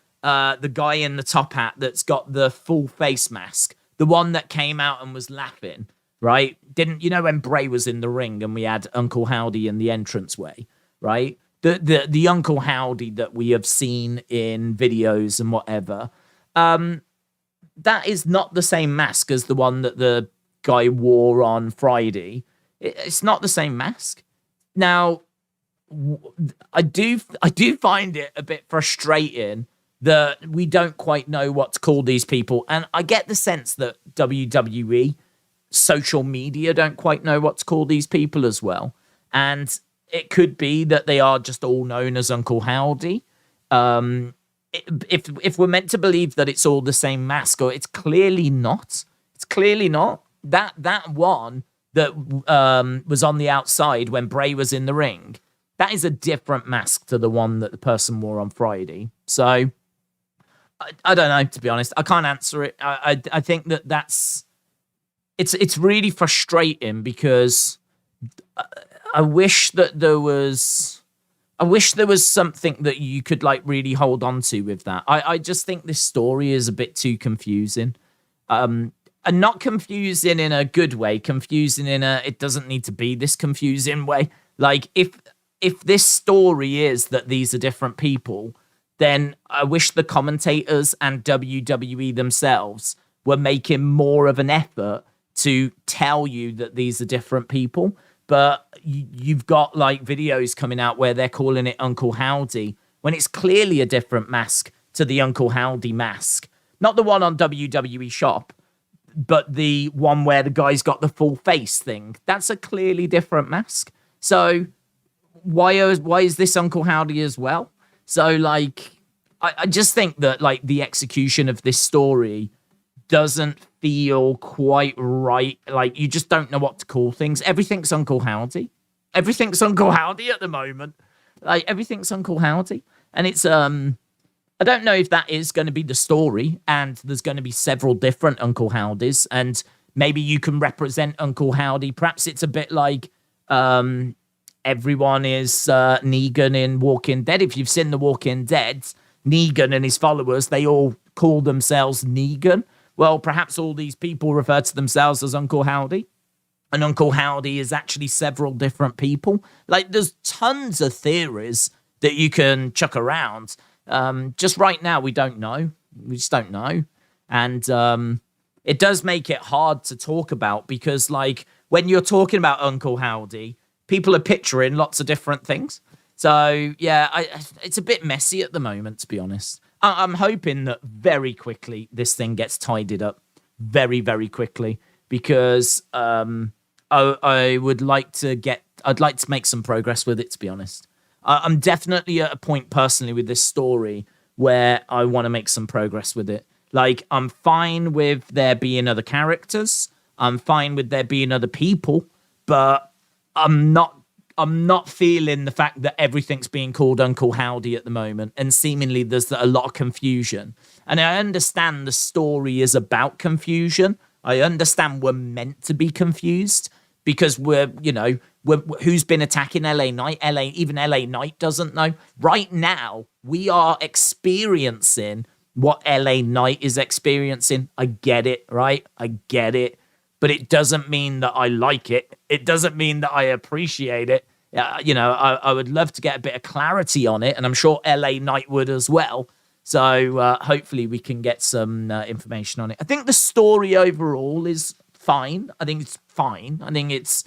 guy in the top hat that's got the full face mask, the one that came out and was laughing, right? Didn't when Bray was in the ring and we had Uncle Howdy in the entranceway, right? The Uncle Howdy that we have seen in videos and whatever, that is not the same mask as the one that the guy wore on Friday. It's not the same mask. Now, I do find it a bit frustrating that we don't quite know what to call these people, and I get the sense that WWE social media don't quite know what to call these people as well, and it could be that they are just all known as Uncle Howdy. If we're meant to believe that it's all the same mask, or it's clearly not. It's clearly not. That one that was on the outside when Bray was in the ring, that is a different mask to the one that the person wore on Friday. So I don't know, to be honest. I can't answer it. I think that's it's really frustrating because I wish there was something that you could like really hold on to with that. I just think this story is a bit too confusing. And not confusing in a good way, confusing in a it doesn't need to be this confusing way. Like if this story is that these are different people, then I wish the commentators and WWE themselves were making more of an effort to tell you that these are different people. But you've got like videos coming out where they're calling it Uncle Howdy when it's clearly a different mask to the Uncle Howdy mask. Not the one on WWE Shop, but the one where the guy's got the full face thing. That's a clearly different mask. So why is this Uncle Howdy as well? So like, I just think that like the execution of this story doesn't feel quite right. Like you just don't know what to call things. Everything's Uncle Howdy. Everything's Uncle Howdy at the moment. Like everything's Uncle Howdy. And it's I don't know if that is going to be the story, and there's going to be several different Uncle Howdys, and maybe you can represent Uncle Howdy. Perhaps it's a bit like everyone is Negan in Walking Dead. If you've seen The Walking Dead, Negan and his followers, they all call themselves Negan. Well, perhaps all these people refer to themselves as Uncle Howdy, and Uncle Howdy is actually several different people. Like, there's tons of theories that you can chuck around. Just right now, we don't know. We just don't know. And it does make it hard to talk about because, like, when you're talking about Uncle Howdy, people are picturing lots of different things. So, yeah, it's a bit messy at the moment, to be honest. I'm hoping that very quickly this thing gets tidied up very, very quickly because I'd like to make some progress with it, to be honest. I'm definitely at a point personally with this story where I want to make some progress with it. Like, I'm fine with there being other characters. I'm fine with there being other people, but I'm not feeling the fact that everything's being called Uncle Howdy at the moment, and seemingly there's a lot of confusion. And I understand the story is about confusion. I understand we're meant to be confused because who's been attacking LA Knight? Even LA Knight doesn't know. Right now, we are experiencing what LA Knight is experiencing. I get it, right? I get it. But it doesn't mean that I like it. It doesn't mean that I appreciate it. I would love to get a bit of clarity on it, and I'm sure LA Knight would as well. So hopefully we can get some information on it. I think the story overall is fine. I think it's fine. I think it's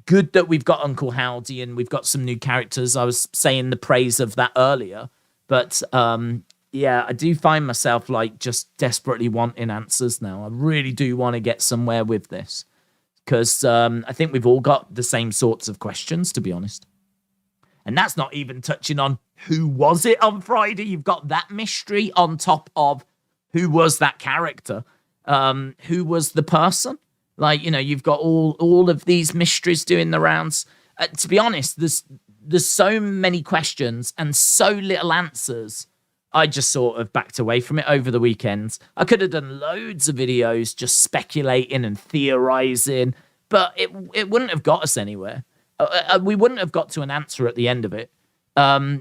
good that we've got Uncle Howdy and we've got some new characters. I was saying the praise of that earlier. But yeah, I do find myself like just desperately wanting answers now. I really do want to get somewhere with this because I think we've all got the same sorts of questions, to be honest. And that's not even touching on who was it on Friday. You've got that mystery on top of who was that character, who was the person. Like, you've got all of these mysteries doing the rounds. To be honest, there's so many questions and so little answers. I just sort of backed away from it over the weekend. I could have done loads of videos just speculating and theorizing, but it wouldn't have got us anywhere. We wouldn't have got to an answer at the end of it.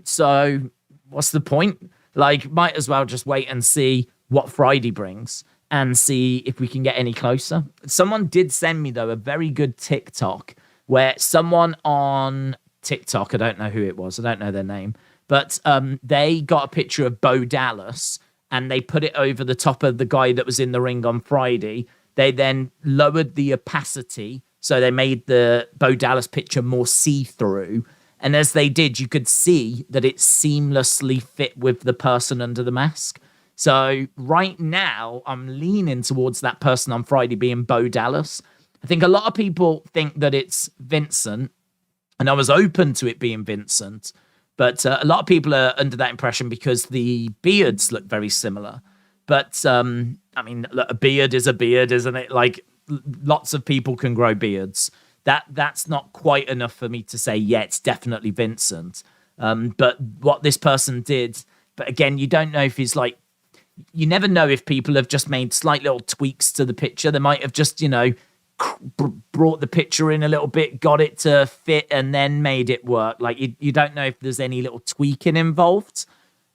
So what's the point? Like, might as well just wait and see what Friday brings and see if we can get any closer. Someone did send me, though, a very good TikTok where someone on TikTok, I don't know who it was, I don't know their name, but they got a picture of Bo Dallas and they put it over the top of the guy that was in the ring on Friday. They then lowered the opacity, so they made the Bo Dallas picture more see-through. And as they did, you could see that it seamlessly fit with the person under the mask. So right now, I'm leaning towards that person on Friday being Bo Dallas. I think a lot of people think that it's Vincent, and I was open to it being Vincent. But a lot of people are under that impression because the beards look very similar. But, I mean, look, a beard is a beard, isn't it? Like, lots of people can grow beards. That's not quite enough for me to say, yeah, it's definitely Vincent. But what this person did, but again, you don't know if he's like, you never know if people have just made slight little tweaks to the picture. They might have just, brought the picture in a little bit, got it to fit, and then made it work. Like, you don't know if there's any little tweaking involved.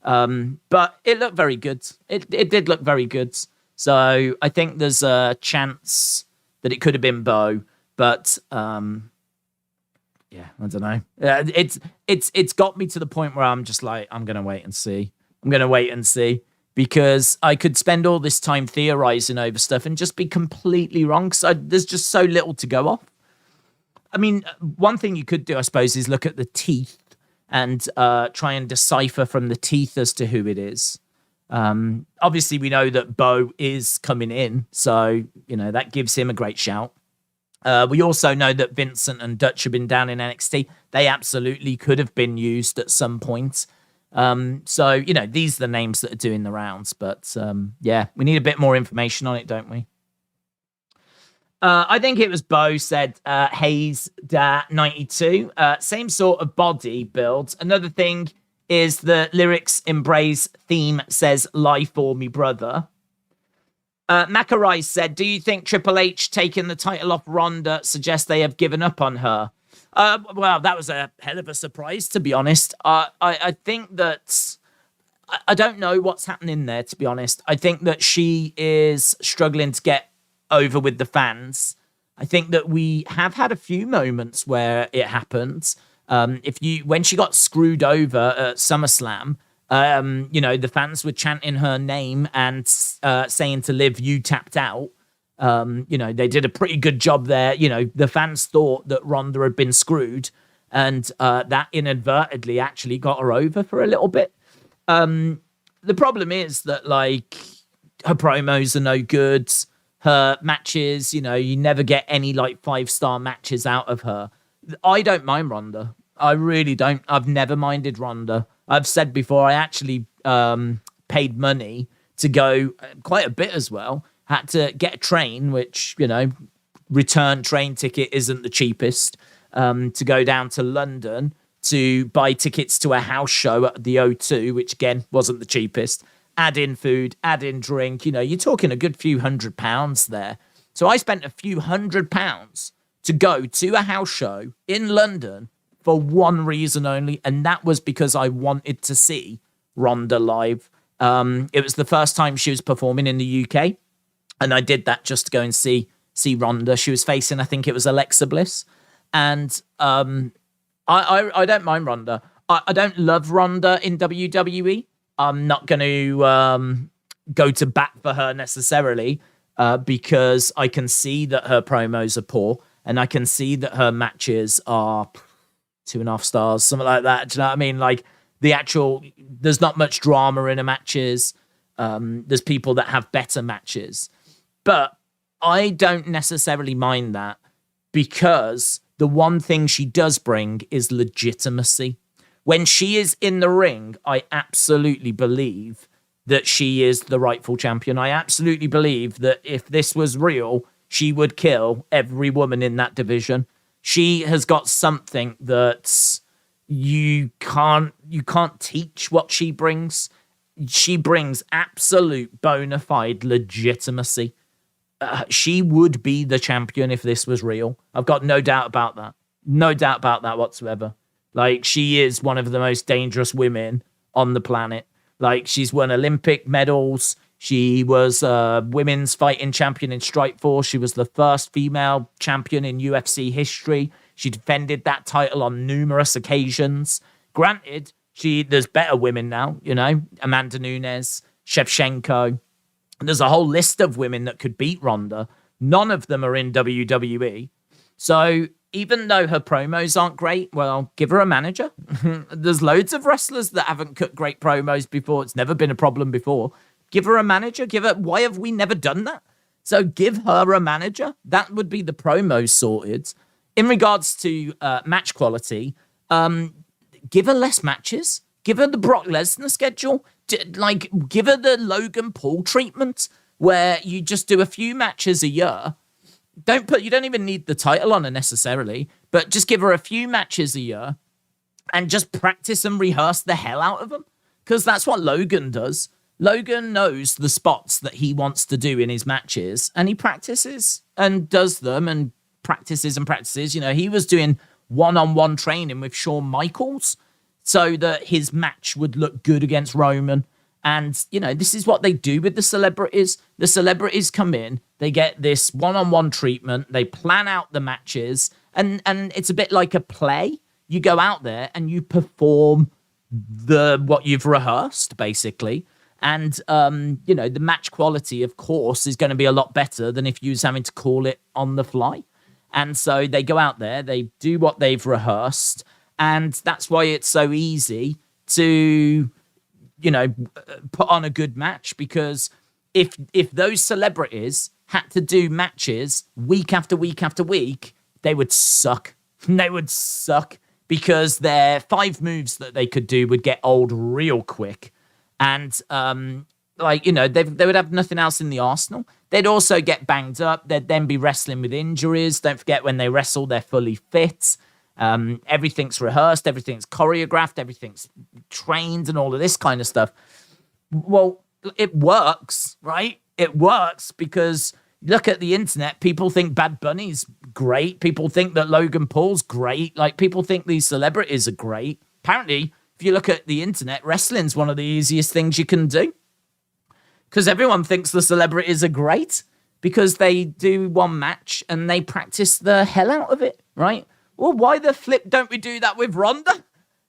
But it looked very good. It did look very good. So I think there's a chance that it could have been Bo. But yeah, I don't know. It's got me to the point where I'm just like, I'm gonna wait and see. Because I could spend all this time theorizing over stuff and just be completely wrong. Because there's just so little to go off. I mean, one thing you could do, I suppose, is look at the teeth and try and decipher from the teeth as to who it is. Obviously, we know that Bo is coming in, so that gives him a great shout. We also know that Vincent and Dutch have been down in NXT. They absolutely could have been used at some point. So, these are the names that are doing the rounds. But, yeah, we need a bit more information on it, don't we? I think it was Bo said, Hayes Da 92. Same sort of body build. Another thing is the lyrics in Bray's theme says, "Lie for me, brother." Macarai said, do you think Triple H taking the title off Ronda suggests they have given up on her? Well, that was a hell of a surprise, to be honest. I think that... I don't know what's happening there, to be honest. I think that she is struggling to get over with the fans. I think that we have had a few moments where it happens. When she got screwed over at SummerSlam, the fans were chanting her name and saying to Liv, "You tapped out." They did a pretty good job there. The fans thought that Ronda had been screwed, and that inadvertently actually got her over for a little bit. The problem is that, her promos are no good. Her matches, you never get any, 5-star matches out of her. I don't mind Ronda. I really don't. I've never minded Ronda. I've said before, I actually paid money to go quite a bit as well. Had to get a train, which, return train ticket isn't the cheapest, to go down to London to buy tickets to a house show at the O2, which, again, wasn't the cheapest. Add in food, add in drink. You're talking a good few £100 there. So I spent a few £100 to go to a house show in London for one reason only, and that was because I wanted to see Ronda live. It was the first time she was performing in the UK, and I did that just to go and see Ronda. She was facing, I think it was Alexa Bliss, and I don't mind Ronda. I don't love Ronda in WWE. I'm not going to go to bat for her necessarily because I can see that her promos are poor, and I can see that her matches are 2.5 stars, something like that. Do you know what I mean? There's not much drama in her matches. There's people that have better matches. But I don't necessarily mind that because the one thing she does bring is legitimacy. When she is in the ring, I absolutely believe that she is the rightful champion. I absolutely believe that if this was real, she would kill every woman in that division. She has got something that you can't teach what she brings. She brings absolute bona fide legitimacy. She would be the champion if this was real. I've got no doubt about that. No doubt about that whatsoever. Like, she is one of the most dangerous women on the planet. Like, she's won Olympic medals. She was women's fighting champion in Strikeforce. She was the first female champion in UFC history. She defended that title on numerous occasions. Granted, there's better women now, you know, Amanda Nunes, Shevchenko. There's a whole list of women that could beat Ronda. None of them are in WWE. So even though her promos aren't great, well, give her a manager. There's loads of wrestlers that haven't cut great promos before. It's never been a problem before. Give her a manager. Why have we never done that? So give her a manager. That would be the promos sorted. In regards to match quality, give her less matches. Give her the Brock Lesnar schedule. Give her the Logan Paul treatment, where you just do a few matches a year. You don't even need the title on her necessarily, but just give her a few matches a year and just practice and rehearse the hell out of them. Because that's what Logan does. Logan knows the spots that he wants to do in his matches, and he practices and does them and practices and practices. You know, he was doing one-on-one training with Shawn Michaels so that his match would look good against Roman. And, you know, this is what they do with the celebrities. The celebrities come in, they get this one-on-one treatment, they plan out the matches, and it's a bit like a play. You go out there and you perform what you've rehearsed, basically. And, you know, the match quality, of course, is going to be a lot better than if you was having to call it on the fly. And so they go out there, they do what they've rehearsed, and that's why it's so easy to, you know, put on a good match. Because if those celebrities had to do matches week after week after week, they would suck. They would suck because their 5 moves that they could do would get old real quick. And, like, you know, they would have nothing else in the arsenal. They'd also get banged up. They'd then be wrestling with injuries. Don't forget, when they wrestle, they're fully fit. Everything's rehearsed. Everything's choreographed. Everything's trained and all of this kind of stuff. Well, it works, right? It works because look at the internet. People think Bad Bunny's great. People think that Logan Paul's great. Like, people think these celebrities are great. Apparently, if you look at the internet, wrestling's one of the easiest things you can do. Because everyone thinks the celebrities are great because they do one match and they practice the hell out of it, right? Well, why the flip don't we do that with Ronda?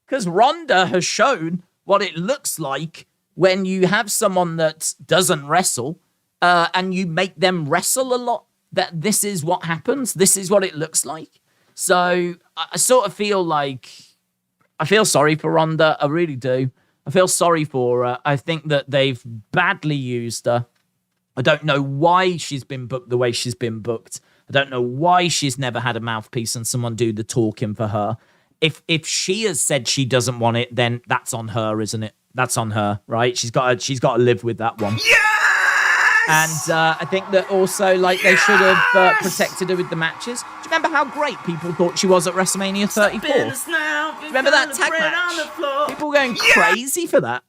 Because Ronda has shown what it looks like when you have someone that doesn't wrestle and you make them wrestle a lot. That this is what happens. This is what it looks like. So I sort of feel like I feel sorry for Ronda. I really do. I feel sorry for her. I think that they've badly used her. I don't know why she's been booked the way she's been booked. I don't know why she's never had a mouthpiece and someone do the talking for her. If she has said she doesn't want it, then that's on her, isn't it? That's on her, right? She's got to live with that one. Yes! And I think that also, like, they should have protected her with the matches. Do you remember how great people thought she was at WrestleMania 34? Do you remember that tag match? People were going crazy for that.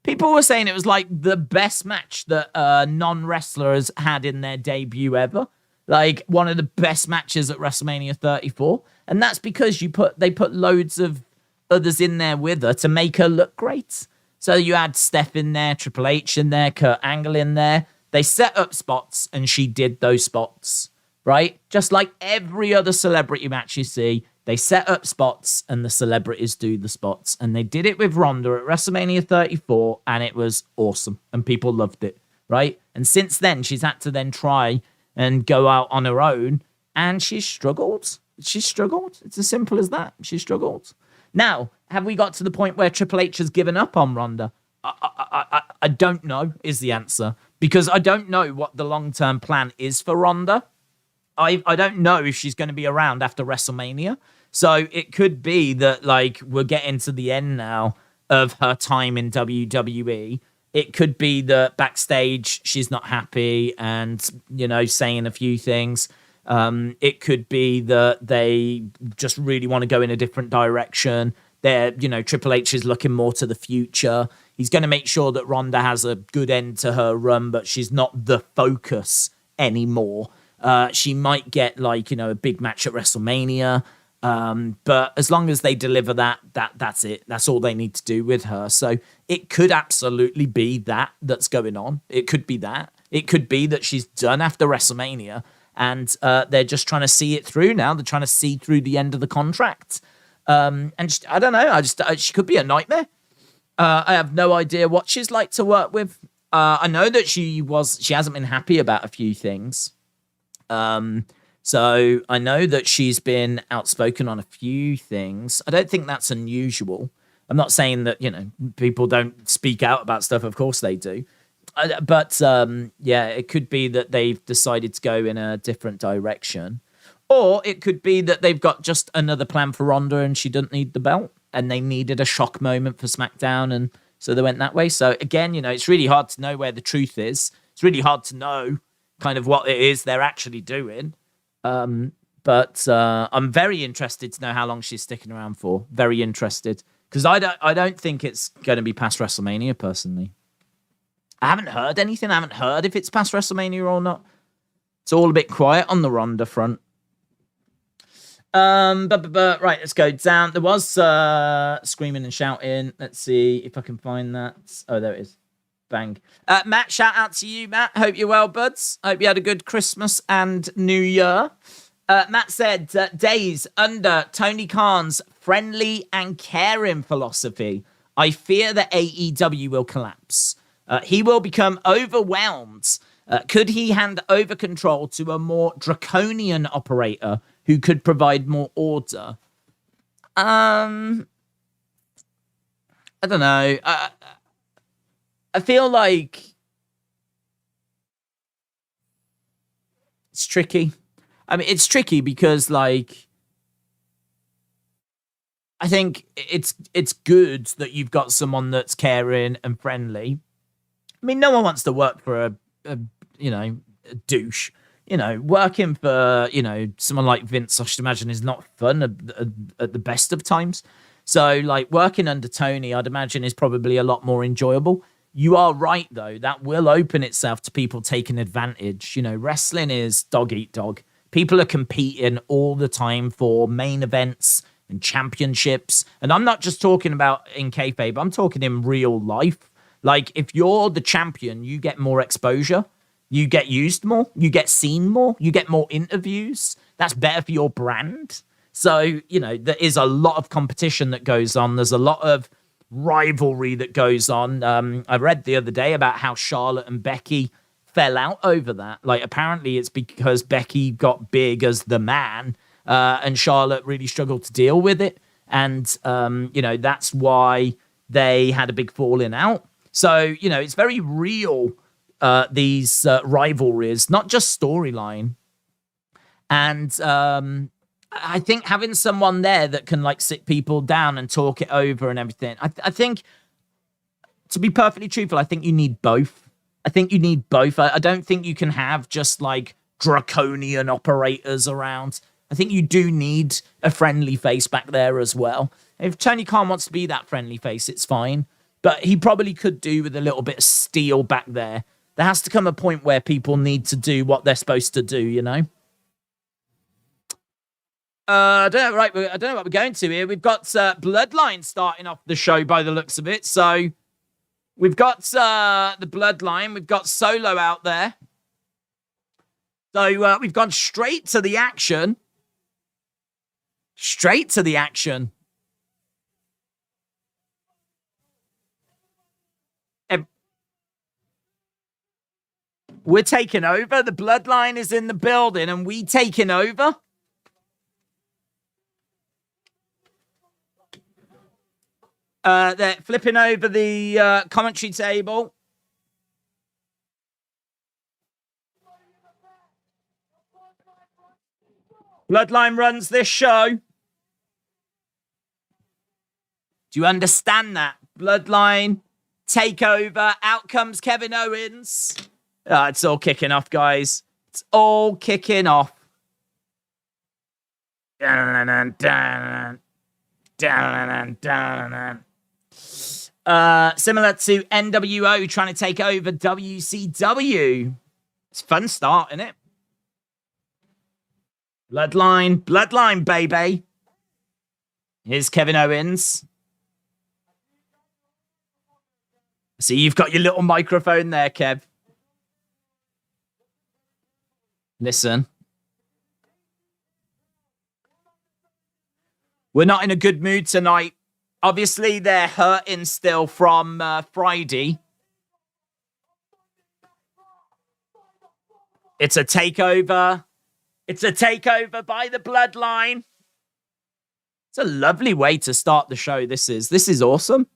People were saying it was like the best match that a non-wrestler has had in their debut ever. Like, one of the best matches at WrestleMania 34. And that's because they put loads of others in there with her to make her look great. So you had Steph in there, Triple H in there, Kurt Angle in there. They set up spots and she did those spots, right? Just like every other celebrity match you see, they set up spots and the celebrities do the spots. And they did it with Ronda at WrestleMania 34 and it was awesome. And people loved it, right? And since then, she's had to then try and go out on her own and she's struggled. She's struggled. It's as simple as that. She struggled. Now, have we got to the point where Triple H has given up on Ronda? I don't know is the answer, because I don't know what the long-term plan is for Ronda. I don't know if she's going to be around after WrestleMania. So it could be that, like, we're getting to the end now of her time in WWE. It could be that backstage she's not happy and, you know, saying a few things. It could be that they just really want to go in a different direction. Triple H is looking more to the future. He's going to make sure that Ronda has a good end to her run, but she's not the focus anymore. She might get a big match at WrestleMania. But as long as they deliver that's it. That's all they need to do with her. So it could absolutely be that's going on. It could be that. It could be that she's done after WrestleMania and they're just trying to see it through now. They're trying to see through the end of the contract. I don't know. She could be a nightmare. I have no idea what she's like to work with. I know that she hasn't been happy about a few things. So I know that she's been outspoken on a few things. I don't think that's unusual. I'm not saying that, people don't speak out about stuff. Of course they do. But it could be that they've decided to go in a different direction. Or it could be that they've got just another plan for Ronda and she doesn't need the belt and they needed a shock moment for SmackDown and so they went that way. So again, it's really hard to know where the truth is. It's really hard to know kind of what it is they're actually doing. But I'm very interested to know how long she's sticking around for. Very interested. Because I don't think it's going to be past WrestleMania, personally. I haven't heard anything. I haven't heard if it's past WrestleMania or not. It's all a bit quiet on the Ronda front. Right, let's go down. There was screaming and shouting. Let's see if I can find that. Oh, there it is. Bang. Matt, shout out to you, Matt. Hope you're well, buds. Hope you had a good Christmas and New Year. Matt said, days under Tony Khan's friendly and caring philosophy, I fear that AEW will collapse. He will become overwhelmed. Could he hand over control to a more draconian operator who could provide more order? I don't know. I feel like it's tricky. I mean, it's tricky because, I think it's good that you've got someone that's caring and friendly. I mean, no one wants to work for a douche. Working for, someone like Vince, I should imagine, is not fun at the best of times. So, working under Tony, I'd imagine, is probably a lot more enjoyable. You are right, though. That will open itself to people taking advantage. Wrestling is dog eat dog. People are competing all the time for main events and championships. And I'm not just talking about in kayfabe. I'm talking in real life. If you're the champion, you get more exposure. You get used more. You get seen more. You get more interviews. That's better for your brand. So, there is a lot of competition that goes on. There's a lot of rivalry that goes on. I read the other day about how Charlotte and Becky fell out over that. Apparently it's because Becky got big as the man, and Charlotte really struggled to deal with it. And, that's why they had a big falling out. So, it's very real, these rivalries, not just storyline. And I think having someone there that can sit people down and talk it over and everything, I think, to be perfectly truthful, I think you need both. I don't think you can have just draconian operators around. I think you do need a friendly face back there as well. If Tony Khan wants to be that friendly face, it's fine. But he probably could do with a little bit of steel back there. There has to come a point where people need to do what they're supposed to do, I don't know what we're going to here. We've got Bloodline starting off the show by the looks of it. So we've got the Bloodline. We've got Solo out there. So we've gone straight to the action. Straight to the action. We're taking over. The Bloodline is in the building and we taking over. They're flipping over the commentary table. Bloodline runs this show. Do you understand that? Bloodline, takeover, out comes Kevin Owens. It's all kicking off, guys. It's all kicking off. Similar to NWO trying to take over WCW. It's a fun start, isn't it? Bloodline, baby. Here's Kevin Owens. See, you've got your little microphone there, Kev. Listen. We're not in a good mood tonight. Obviously, they're hurting still from Friday. It's a takeover. It's a takeover by the Bloodline. It's a lovely way to start the show, this is. This is awesome.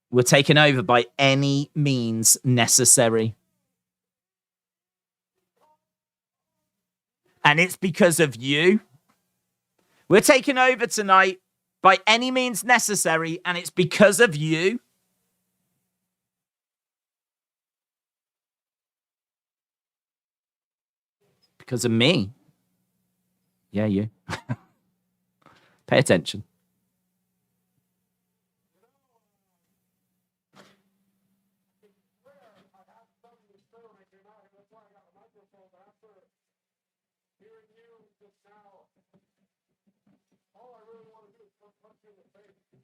We're taken over by any means necessary. And it's because of you. We're taken over tonight by any means necessary, and it's because of you. Because of me. Yeah, you. Pay attention.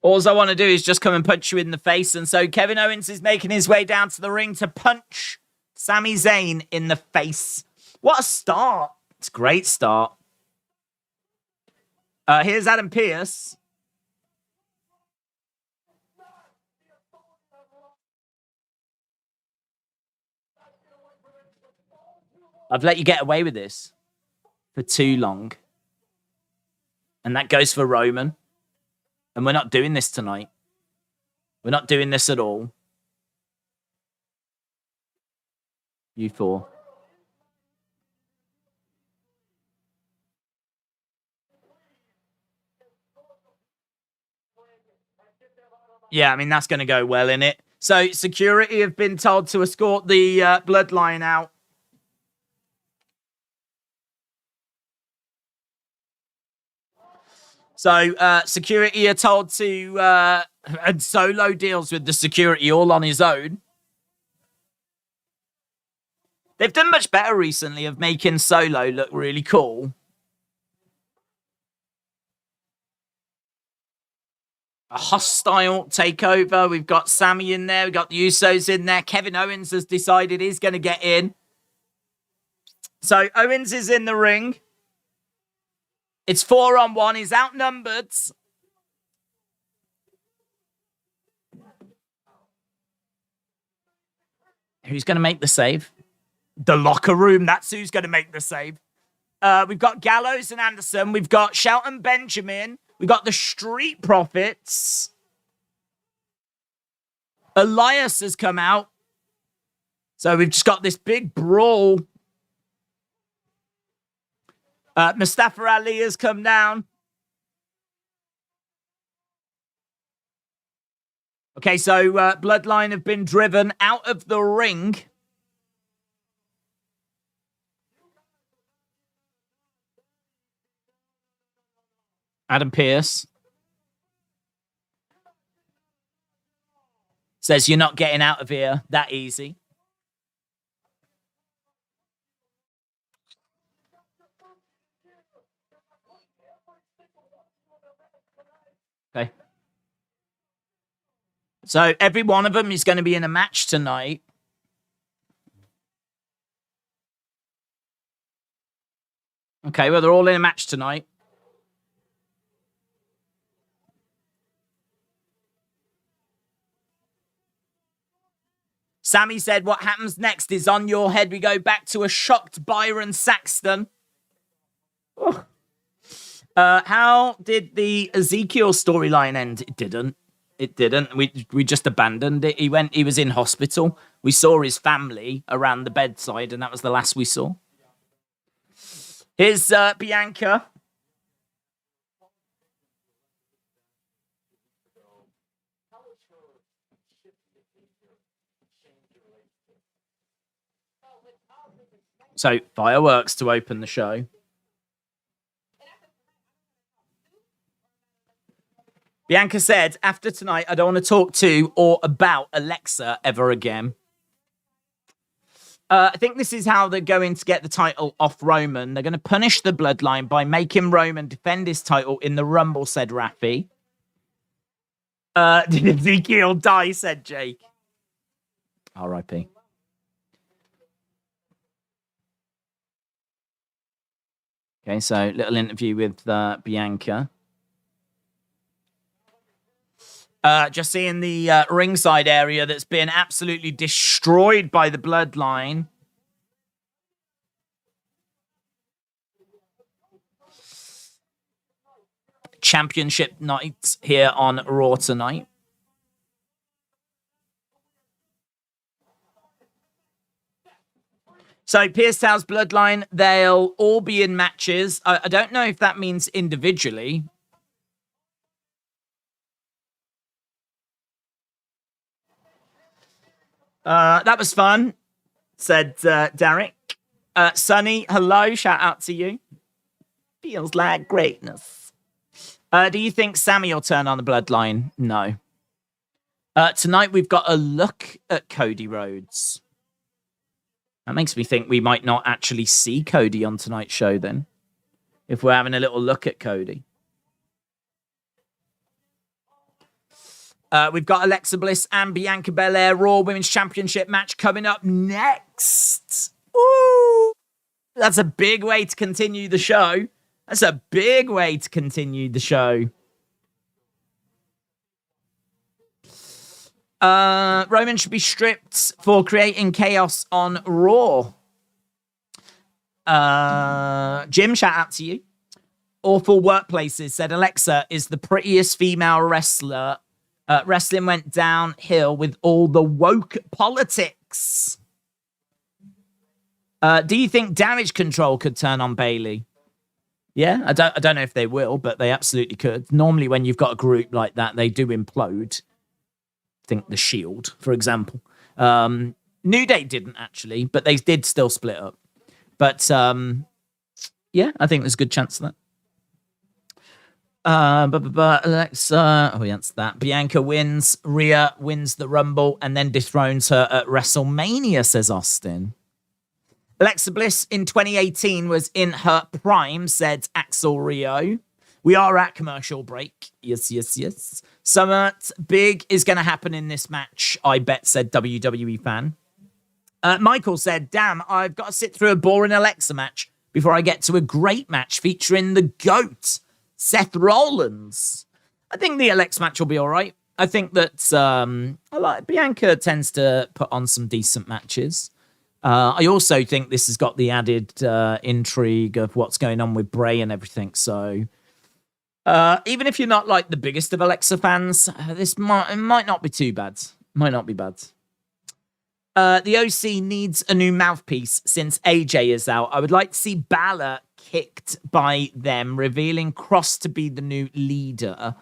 All I want to do is just come and punch you in the face. And so Kevin Owens is making his way down to the ring to punch Sami Zayn in the face. What a start. It's a great start. Here's Adam Pearce. I've let you get away with this for too long. And that goes for Roman. And we're not doing this tonight. We're not doing this at all. You four. Yeah, I mean, that's going to go well, innit? So, security have been told to escort the Bloodline out. So, security are told to... and Solo deals with the security all on his own. They've done much better recently of making Solo look really cool. A hostile takeover. We've got Sami in there. We've got the Usos in there. Kevin Owens has decided he's going to get in. So Owens is in the ring. It's 4-on-1. He's outnumbered. Who's going to make the save? The locker room. That's who's going to make the save. We've got Gallows and Anderson. We've got Shelton Benjamin. We've got the Street Profits. Elias has come out. So we've just got this big brawl. Mustafa Ali has come down. Okay, so Bloodline have been driven out of the ring. Adam Pearce says you're not getting out of here that easy. Okay. So every one of them is going to be in a match tonight. Okay, well, they're all in a match tonight. Sami said, what happens next is on your head. We go back to a shocked Byron Saxton. Oh. How did the Ezekiel storyline end? It didn't. It didn't. We just abandoned it. He was in hospital. We saw his family around the bedside, and that was the last we saw. Here's Bianca. So, fireworks to open the show. Bianca said, after tonight, I don't want to talk to or about Alexa ever again. I think this is how they're going to get the title off Roman. They're going to punish the Bloodline by making Roman defend his title in the Rumble, said Rafi. Did Ezekiel die, said Jake. R.I.P. Okay, so little interview with Bianca. Just seeing the ringside area that's been absolutely destroyed by the Bloodline. Championship night here on Raw tonight. So Pierce's Bloodline, they'll all be in matches. I don't know if that means individually. That was fun, said Derek. Sonny, hello, shout out to you. Feels like greatness. Do you think Sammy will turn on the Bloodline? No. Tonight we've got a look at Cody Rhodes. That makes me think we might not actually see Cody on tonight's show then, if we're having a little look at Cody. We've got Alexa Bliss and Bianca Belair Raw Women's Championship match coming up next. Ooh, that's a big way to continue the show. That's a big way to continue the show. Roman should be stripped for creating chaos on Raw. Jim, shout out to you. Awful Workplaces said Alexa is the prettiest female wrestler. Wrestling went downhill with all the woke politics. Do you think Damage Control could turn on Bayley? Yeah, I don't know if they will, but they absolutely could. Normally, when you've got a group like that, they do implode. Think the Shield, for example. New Day didn't actually, but they did still split up. But yeah, I think there's a good chance of that. Alexa, we answered that. Bianca wins. Rhea wins the Rumble and then dethrones her at WrestleMania, says Austin. Alexa Bliss in 2018 was in her prime, said Axel Rio. We are at commercial break. Yes. Something big is going to happen in this match, I bet, said WWE fan. Michael said, damn, I've got to sit through a boring Alexa match before I get to a great match featuring the GOAT, Seth Rollins. I think the Alexa match will be all right. I think that Bianca tends to put on some decent matches. I also think this has got the added intrigue of what's going on with Bray and everything. So even if you're not like the biggest of Alexa fans, this might not be too bad. Might not be bad. The OC needs a new mouthpiece since AJ is out. I would like to see Balor kicked by them, revealing Cross to be the new leader.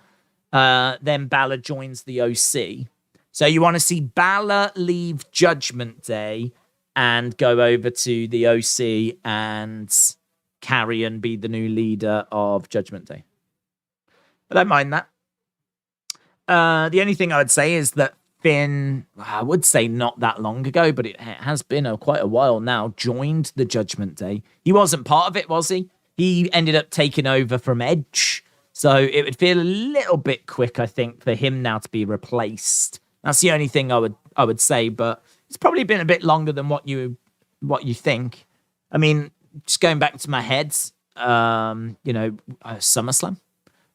Then Balor joins the OC. So you want to see Balor leave Judgment Day and go over to the OC and Carrion be the new leader of Judgment Day. I don't mind that. The only thing I would say is that Finn, I would say not that long ago, but it has been quite a while now, joined the Judgment Day. He wasn't part of it, was he? He ended up taking over from Edge. So it would feel a little bit quick, I think, for him now to be replaced. That's the only thing I would say, but it's probably been a bit longer than what you think. I mean, just going back to my head, SummerSlam.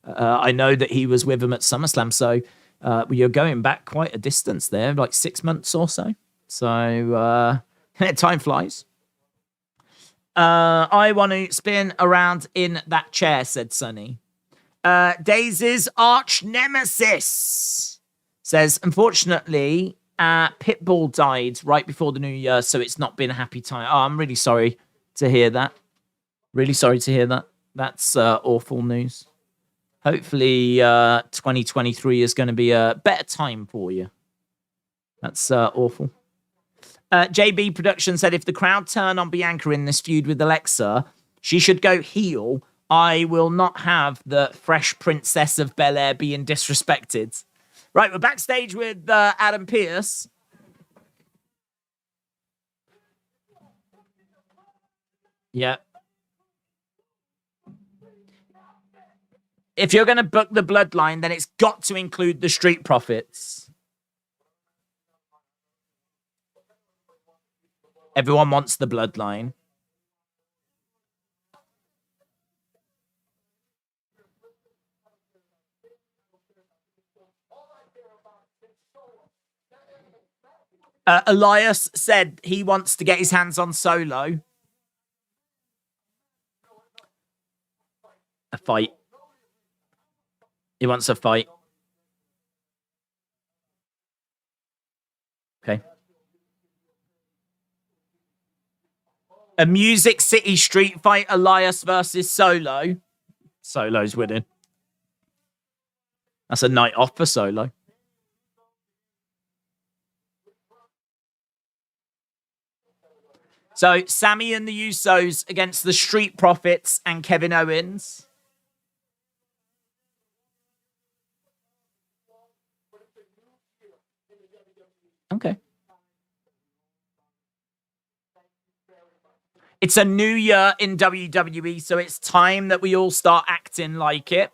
I know that he was with him at SummerSlam, so you're going back quite a distance there, like 6 months or so. So time flies. I want to spin around in that chair, said Sonny. Daisy's arch nemesis says, unfortunately, Pitbull died right before the new year, so it's not been a happy time. Oh, I'm really sorry to hear that. Really sorry to hear that. That's awful news. Hopefully, 2023 is going to be a better time for you. That's awful. JB Production said, if the crowd turn on Bianca in this feud with Alexa, she should go heel. I will not have the fresh princess of Belair being disrespected. Right, we're backstage with Adam Pearce. Yeah. If you're going to book the Bloodline, then it's got to include the Street Profits. Everyone wants the Bloodline. Elias said he wants to get his hands on Solo. A fight. He wants a fight. Okay. A Music City street fight, Elias versus Solo. Solo's winning. That's a night off for Solo. So, Sammy and the Usos against the Street Profits and Kevin Owens. Okay. It's a new year in WWE, so it's time that we all start acting like it.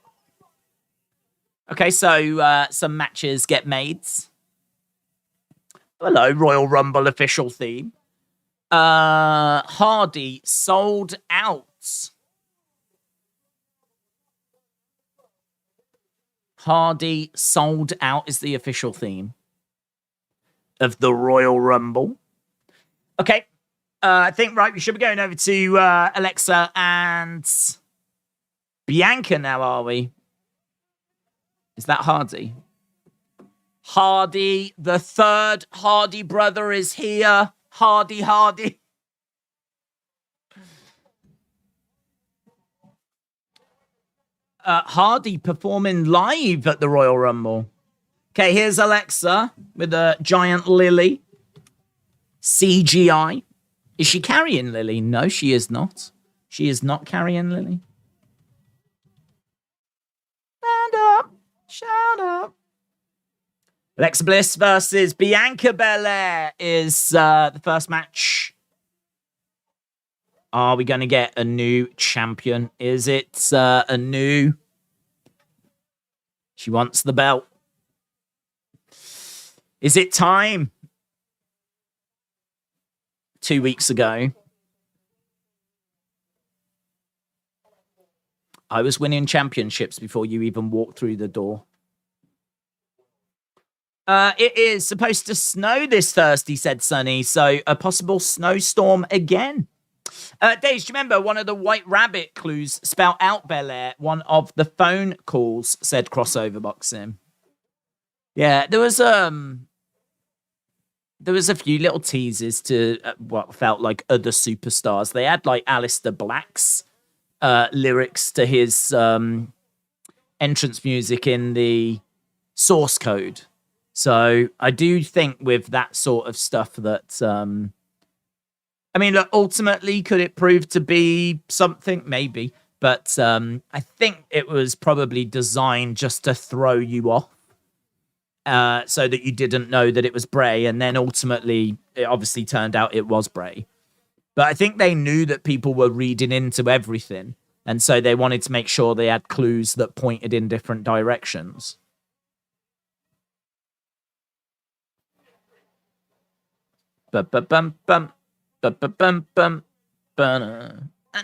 Okay, so some matches get made. Hello, Royal Rumble official theme. Hardy sold out. Hardy sold out is the official theme of the Royal Rumble. Okay. I think, right, we should be going over to Alexa and Bianca now, are we? Is that Hardy? Hardy, the third Hardy brother is here. Hardy. Hardy performing live at the Royal Rumble. Okay, here's Alexa with a giant Lily. CGI. Is she carrying Lily? No, she is not. She is not carrying Lily. Stand up. Shout up. Alexa Bliss versus Bianca Belair is the first match. Are we going to get a new champion? Is it a new... She wants the belt. Is it time? 2 weeks ago, I was winning championships before you even walked through the door. It is supposed to snow this Thursday, said Sunny, so a possible snowstorm again. Days, do you remember one of the White Rabbit clues spelled out Belair? One of the phone calls said crossover boxing. Yeah, there was a few little teases to what felt like other superstars. They had like Aleister Black's lyrics to his entrance music in the source code. So I do think with that sort of stuff that, I mean, look, ultimately, could it prove to be something? Maybe. But I think it was probably designed just to throw you off. So that you didn't know that it was Bray, and then ultimately it obviously turned out it was Bray. But I think they knew that people were reading into everything, and so they wanted to make sure they had clues that pointed in different directions. Bum. I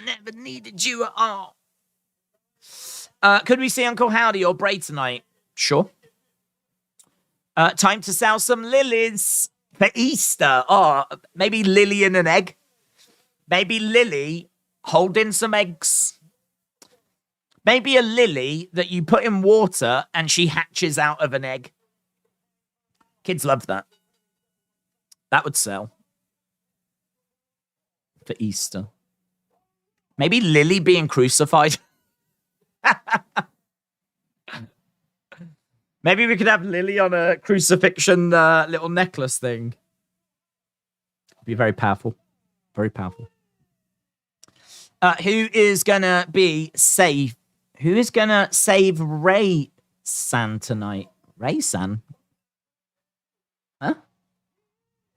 never needed you at all. Could we see Uncle Howdy or Bray tonight? Sure. Time to sell some lilies for Easter. Oh, maybe Lily in an egg. Maybe Lily holding some eggs. Maybe a lily that you put in water and she hatches out of an egg. Kids love that. That would sell. For Easter. Maybe Lily being crucified. Maybe we could have Lily on a crucifixion little necklace thing. Be very powerful. Very powerful. Who is gonna be safe? Who is gonna save Ray San tonight? Ray San? Huh?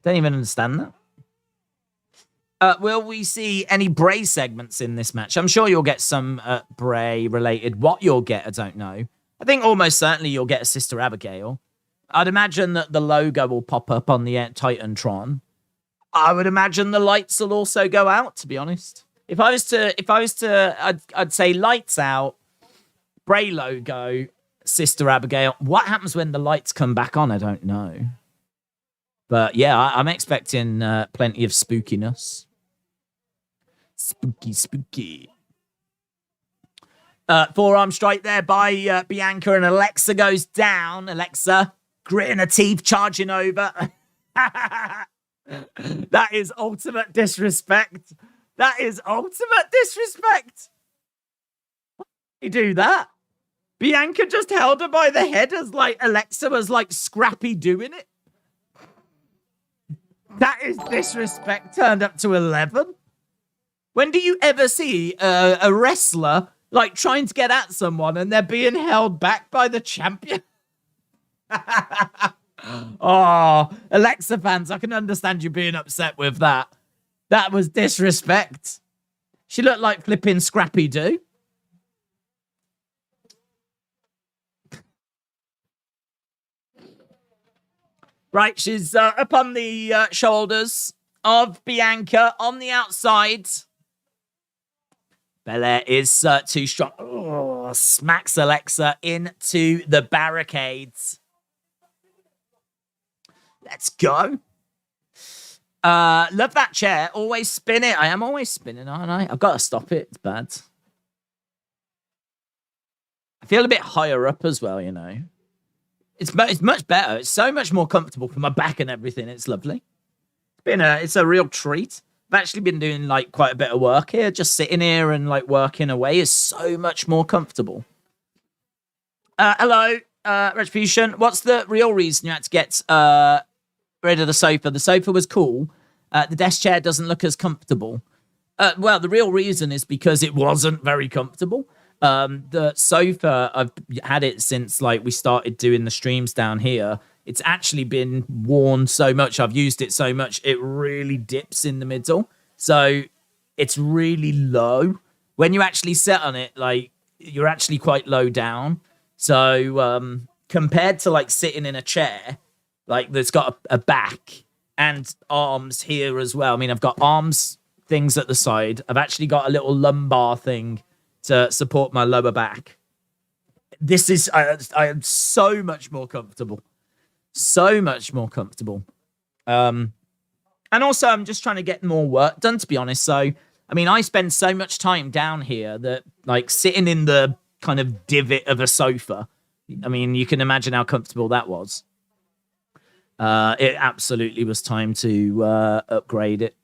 Don't even understand that. Will we see any Bray segments in this match? I'm sure you'll get some Bray related. What you'll get, I don't know. I think almost certainly you'll get a Sister Abigail. I'd imagine that the logo will pop up on the Titantron. I would imagine the lights will also go out, to be honest. If I was to, I'd say lights out, Bray logo, Sister Abigail. What happens when the lights come back on? I don't know. But yeah, I'm expecting plenty of spookiness. Spooky. Forearm strike there by Bianca, and Alexa goes down. Alexa, gritting her teeth, charging over. That is ultimate disrespect. That is ultimate disrespect. Why did you do that? Bianca just held her by the head as like Alexa was like Scrappy doing it. That is disrespect turned up to 11. When do you ever see a wrestler like trying to get at someone and they're being held back by the champion? Oh, Alexa fans, I can understand you being upset with that. That was disrespect. She looked like flipping Scrappy-Doo. Right, she's up on the shoulders of Bianca on the outside. Belair is too strong. Oh, smacks Alexa into the barricades. Let's go. Love that chair. Always spin it. I am always spinning, aren't I? I've got to stop it. It's bad. I feel a bit higher up as well, you know. It's much better. It's so much more comfortable for my back and everything. It's lovely. It's a real treat. I've actually been doing like quite a bit of work here. Just sitting here and like working away is so much more comfortable. Hello, Retribution. What's the real reason you had to get rid of the sofa? The sofa was cool. The desk chair doesn't look as comfortable. Well, the real reason is because it wasn't very comfortable. The sofa, I've had it since like we started doing the streams down here. It's actually been worn so much. I've used it so much. It really dips in the middle. So it's really low. When you actually sit on it, like you're actually quite low down. So compared to like sitting in a chair, like that's got a back and arms here as well. I mean, I've got arms things at the side. I've actually got a little lumbar thing to support my lower back. This is, I am so much more comfortable. So much more comfortable. And also, I'm just trying to get more work done, to be honest. So, I mean, I spend so much time down here that, like, sitting in the kind of divot of a sofa, I mean, you can imagine how comfortable that was. It absolutely was time to upgrade it.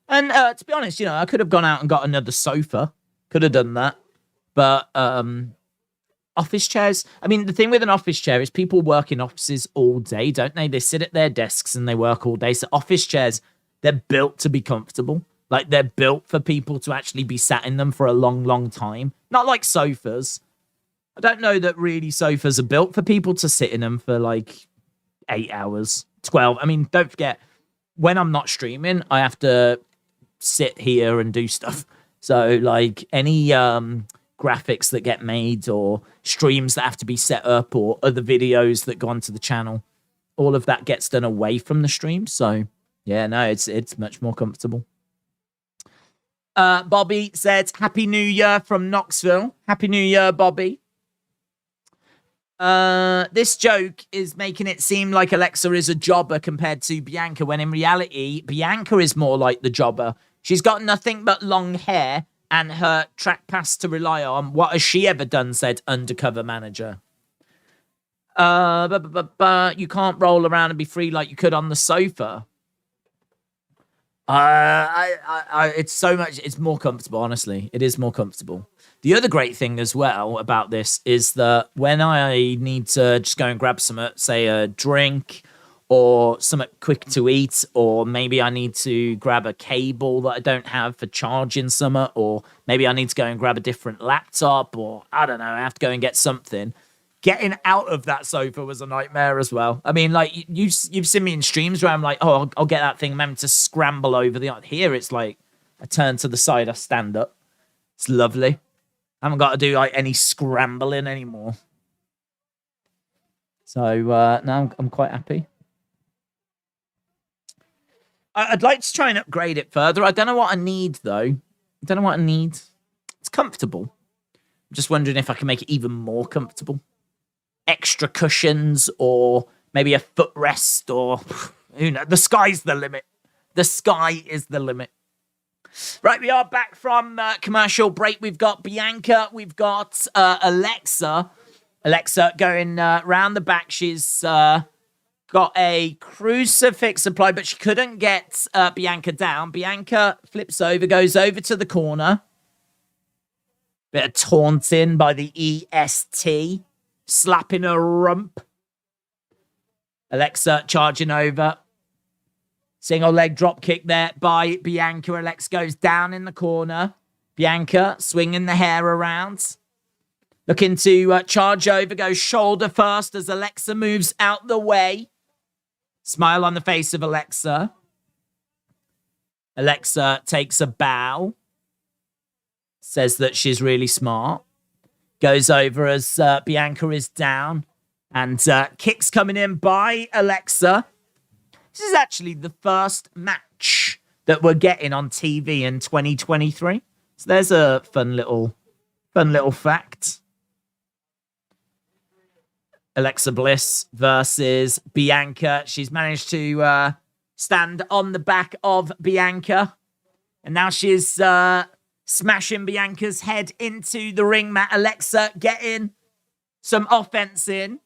And to be honest, you know, I could have gone out and got another sofa. Could have done that. But office chairs, I mean, the thing with an office chair is people work in offices all day, don't they? They sit at their desks and they work all day. So office chairs, they're built to be comfortable. Like, they're built for people to actually be sat in them for a long, long time. Not like sofas. I don't know that really sofas are built for people to sit in them for like 8 hours, 12. I mean, don't forget, when I'm not streaming, I have to sit here and do stuff. So, like, any graphics that get made or streams that have to be set up or other videos that go onto the channel, all of that gets done away from the stream. So, yeah, no, it's much more comfortable. Bobby said, Happy New Year from Knoxville. Happy New Year, Bobby. This joke is making it seem like Alexa is a jobber compared to Bianca, when in reality, Bianca is more like the jobber. She's got nothing but long hair and her track pass to rely on. What has she ever done, said Undercover Manager. You can't roll around and be free like you could on the sofa. It's so much, it's more comfortable, honestly. It is more comfortable. The other great thing as well about this is that when I need to just go and grab some, say, a drink or something quick to eat, or maybe I need to grab a cable that I don't have for charging something, or maybe I need to go and grab a different laptop, or I don't know, I have to go and get something. Getting out of that sofa was a nightmare as well. I mean, like, you've seen me in streams where I'm like, oh, I'll get that thing. I'm having to scramble over the... Here, it's like, I turn to the side, I stand up. It's lovely. I haven't got to do, like, any scrambling anymore. So, now I'm quite happy. I'd like to try and upgrade it further. I don't know what I need, though. I don't know what I need. It's comfortable. I'm just wondering if I can make it even more comfortable. Extra cushions, or maybe a footrest, or who knows? The sky's the limit. The sky is the limit. Right, we are back from commercial break. We've got Bianca. We've got Alexa. Alexa going round the back. She's got a crucifix applied, but she couldn't get Bianca down. Bianca flips over, goes over to the corner. Bit of taunting by the EST. Slapping her rump. Alexa charging over. Single leg drop kick there by Bianca. Alexa goes down in the corner. Bianca swinging the hair around. Looking to charge over. Goes shoulder first as Alexa moves out the way. Smile on the face of Alexa. Alexa takes a bow. Says that she's really smart. Goes over as Bianca is down. And kicks coming in by Alexa. This is actually the first match that we're getting on TV in 2023. So there's a fun little fact. Alexa Bliss versus Bianca. She's managed to stand on the back of Bianca. And now she's... smashing Bianca's head into the ring mat. Alexa getting some offense in.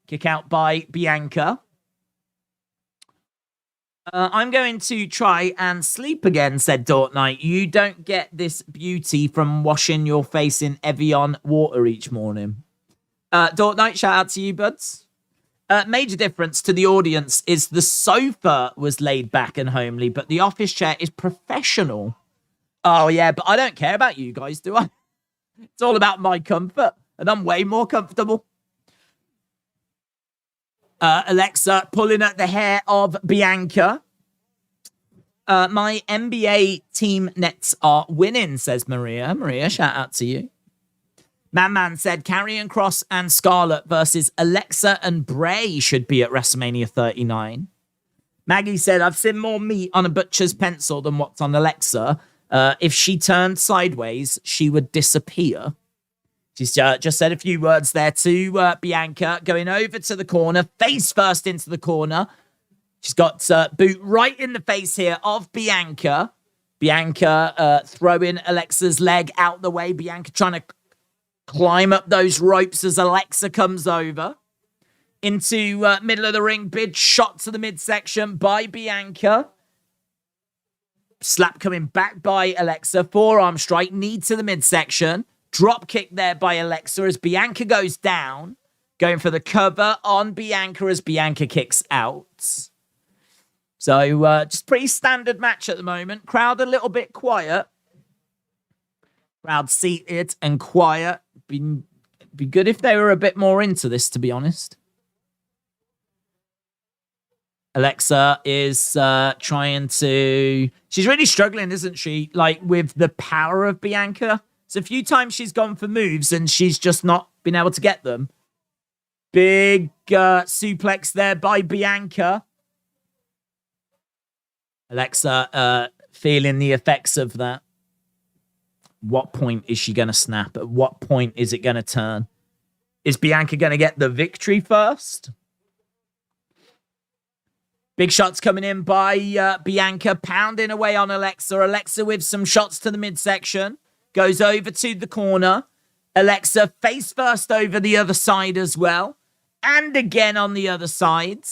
Kick out by Bianca. I'm going to try and sleep again, said Dortnight. You don't get this beauty from washing your face in Evian water each morning. Dortnight, shout out to you, buds. Major difference to the audience is the sofa was laid back and homely, but the office chair is professional. Oh, yeah, but I don't care about you guys, do I? It's all about my comfort, and I'm way more comfortable. Alexa pulling at the hair of Bianca. My NBA team Nets are winning, says Maria. Maria, shout out to you. Man said Karrion Kross and Scarlett versus Alexa and Bray should be at WrestleMania 39. Maggie said, I've seen more meat on a butcher's pencil than what's on Alexa. If she turned sideways, she would disappear. She's just said a few words there to Bianca. Going over to the corner, face first into the corner. She's got boot right in the face here of Bianca. Bianca throwing Alexa's leg out the way. Bianca trying to climb up those ropes as Alexa comes over. Into middle of the ring. Big shot to the midsection by Bianca. Slap coming back by Alexa. Forearm strike. Knee to the midsection. Drop kick there by Alexa as Bianca goes down. Going for the cover on Bianca as Bianca kicks out. So just pretty standard match at the moment. Crowd a little bit quiet. Crowd seated and quiet. Be good if they were a bit more into this, to be honest. Alexa is trying to... She's really struggling, isn't she? Like, with the power of Bianca. It's a few times she's gone for moves and she's just not been able to get them. Big suplex there by Bianca. Alexa feeling the effects of that. What point is she going to snap? At what point is it going to turn? Is Bianca going to get the victory first? Big shots coming in by Bianca, pounding away on Alexa. Alexa with some shots to the midsection. Goes over to the corner. Alexa face first over the other side as well. And again on the other side.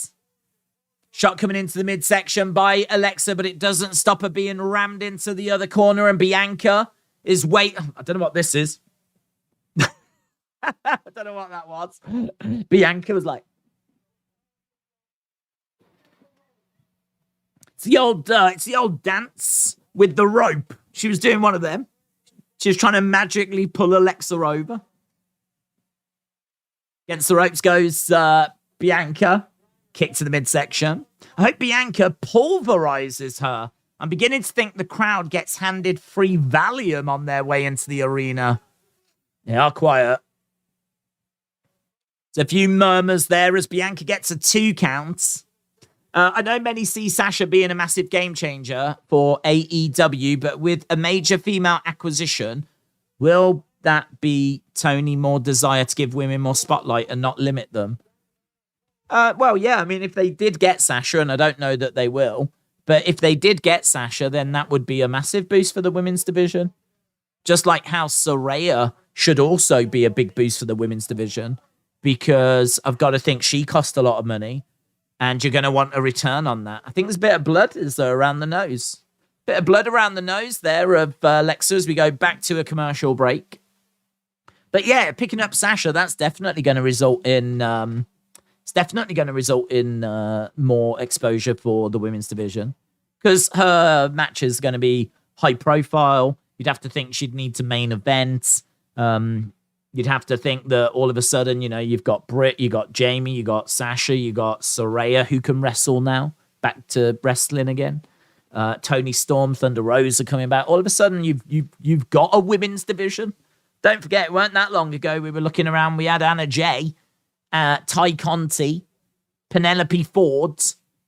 Shot coming into the midsection by Alexa, but it doesn't stop her being rammed into the other corner. And Bianca is I don't know what this is. I don't know what that was. Bianca was like... It's the old dance with the rope. She was doing one of them. She was trying to magically pull Alexa over. Against the ropes goes Bianca. Kick to the midsection. I hope Bianca pulverizes her. I'm beginning to think the crowd gets handed free Valium on their way into the arena. They are quiet. There's a few murmurs there as Bianca gets a 2 count. I know many see Sasha being a massive game changer for AEW, but with a major female acquisition, will that be Tony more desire to give women more spotlight and not limit them? Well, yeah, I mean, if they did get Sasha, and I don't know that they will, but if they did get Sasha, then that would be a massive boost for the women's division. Just like how Saraya should also be a big boost for the women's division, because I've got to think she cost a lot of money, and you're going to want a return on that. I think there's a bit of blood, is there, around the nose? Bit of blood around the nose there of Alexa as we go back to a commercial break. But yeah, picking up Sasha, that's definitely going to result in... more exposure for the women's division, because her match is going to be high profile. You'd have to think she'd need to main event. You'd have to think that all of a sudden, you know, you've got Britt, you got Jamie, you got Sasha, you got Saraya, who can wrestle now, back to wrestling again. Tony Storm, Thunder Rose are coming back. All of a sudden, you've got a women's division. Don't forget, it weren't that long ago we were looking around. We had Anna Jay, Ty Conti, Penelope Ford,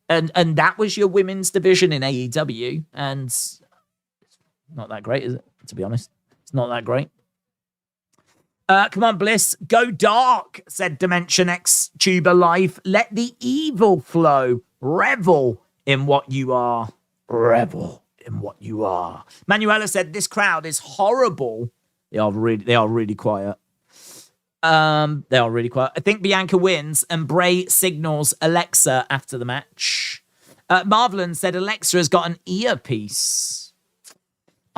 and that was your women's division in AEW. And it's not that great, is it? To be honest, it's not that great. Come on, Bliss. Go dark, said Dimension X Tuber Life. Let the evil flow. Revel in what you are. Revel in what you are. Manuela said, this crowd is horrible. They are really quiet. They are really quiet. I think Bianca wins and Bray signals Alexa after the match. Marvelin said Alexa has got an earpiece.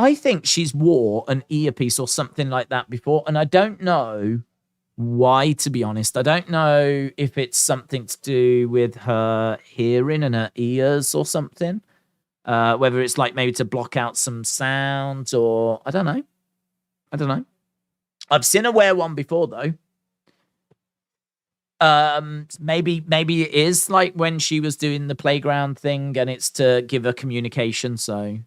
I think she's wore an earpiece or something like that before, and I don't know why, to be honest. I don't know if it's something to do with her hearing and her ears or something. Whether it's like maybe to block out some sound or... I don't know. I've seen her wear one before, though. Maybe it is like when she was doing the playground thing and it's to give her communication, so...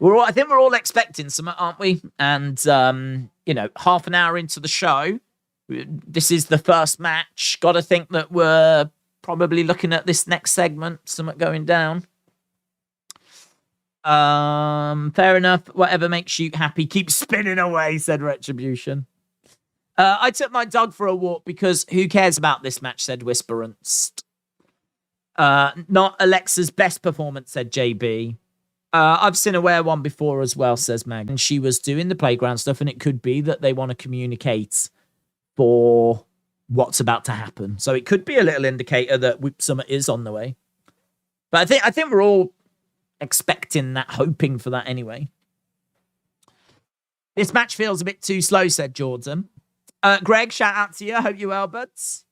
I think we're all expecting something, aren't we? And, half an hour into the show, this is the first match. Got to think that we're probably looking at this next segment, something going down. Fair enough. Whatever makes you happy. Keep spinning away, said Retribution. I took my dog for a walk because who cares about this match, said Whisperance. Not Alexa's best performance, said JB. I've seen her wear one before as well, says Mag. And she was doing the playground stuff, and it could be that they want to communicate for what's about to happen. So it could be a little indicator that summer is on the way. But I think we're all expecting that, hoping for that anyway. This match feels a bit too slow, said Jordan. Greg, shout out to you. Hope you're well, buds.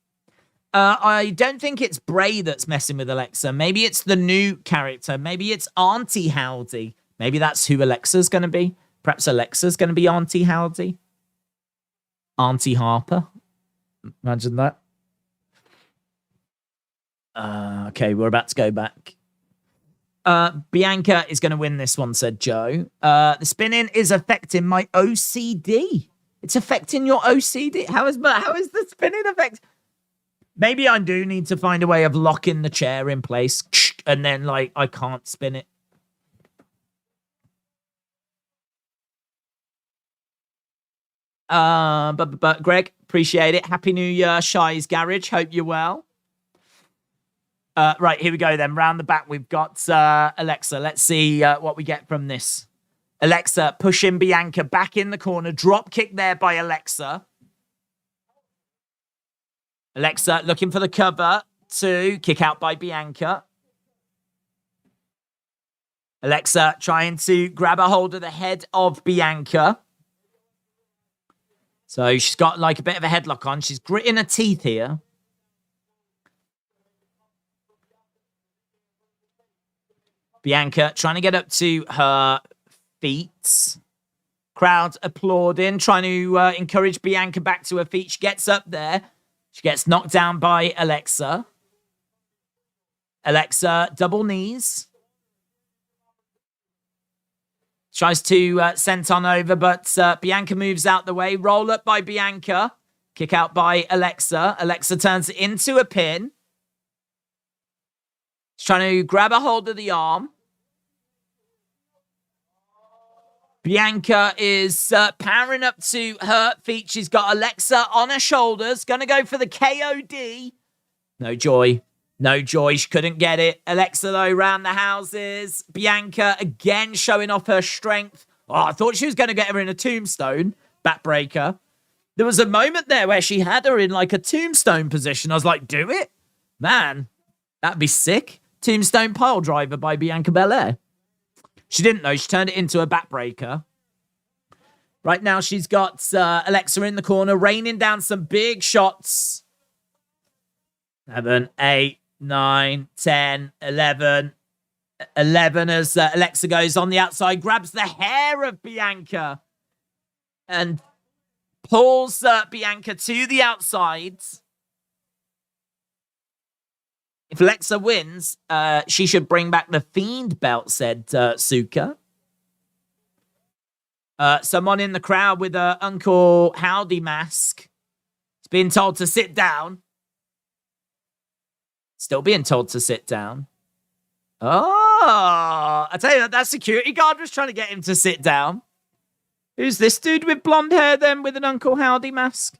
I don't think it's Bray that's messing with Alexa. Maybe it's the new character. Maybe it's Auntie Howdy. Maybe that's who Alexa's going to be. Perhaps Alexa's going to be Auntie Howdy. Auntie Harper. Imagine that. Okay, we're about to go back. Bianca is going to win this one, said Joe. The spinning is affecting my OCD. It's affecting your OCD. How is the spinning affect? Maybe I do need to find a way of locking the chair in place, and then I can't spin it. But Greg, appreciate it. Happy New Year, Shy's Garage. Hope you're well. Right, here we go then. Round the back, we've got Alexa. Let's see what we get from this. Alexa pushing Bianca back in the corner. Drop kick there by Alexa. Alexa looking for the cover. 2. Kick out by Bianca. Alexa trying to grab a hold of the head of Bianca. So she's got a bit of a headlock on. She's gritting her teeth here. Bianca trying to get up to her feet. Crowd applauding, trying to encourage Bianca back to her feet. She gets up there. She gets knocked down by Alexa. Alexa, double knees. Tries to senton over, but Bianca moves out the way. Roll up by Bianca. Kick out by Alexa. Alexa turns it into a pin. She's trying to grab a hold of the arm. Bianca is powering up to her feet. She's got Alexa on her shoulders. Gonna go for the KOD. No joy. No joy. She couldn't get it. Alexa, though, round the houses. Bianca again showing off her strength. Oh, I thought she was going to get her in a tombstone. Backbreaker. There was a moment there where she had her in like a tombstone position. I was like, do it? Man, that'd be sick. Tombstone pile driver by Bianca Belair. She didn't know. She turned it into a backbreaker. Right now, she's got Alexa in the corner, raining down some big shots. 7, 8, 9, 10, 11. 11 as Alexa goes on the outside, grabs the hair of Bianca and pulls Bianca to the outside. If Alexa wins, she should bring back the Fiend belt, said Suka. Someone in the crowd with a Uncle Howdy mask is being told to sit down. Still being told to sit down. Oh, I tell you that security guard was trying to get him to sit down. Who's this dude with blonde hair then with an Uncle Howdy mask?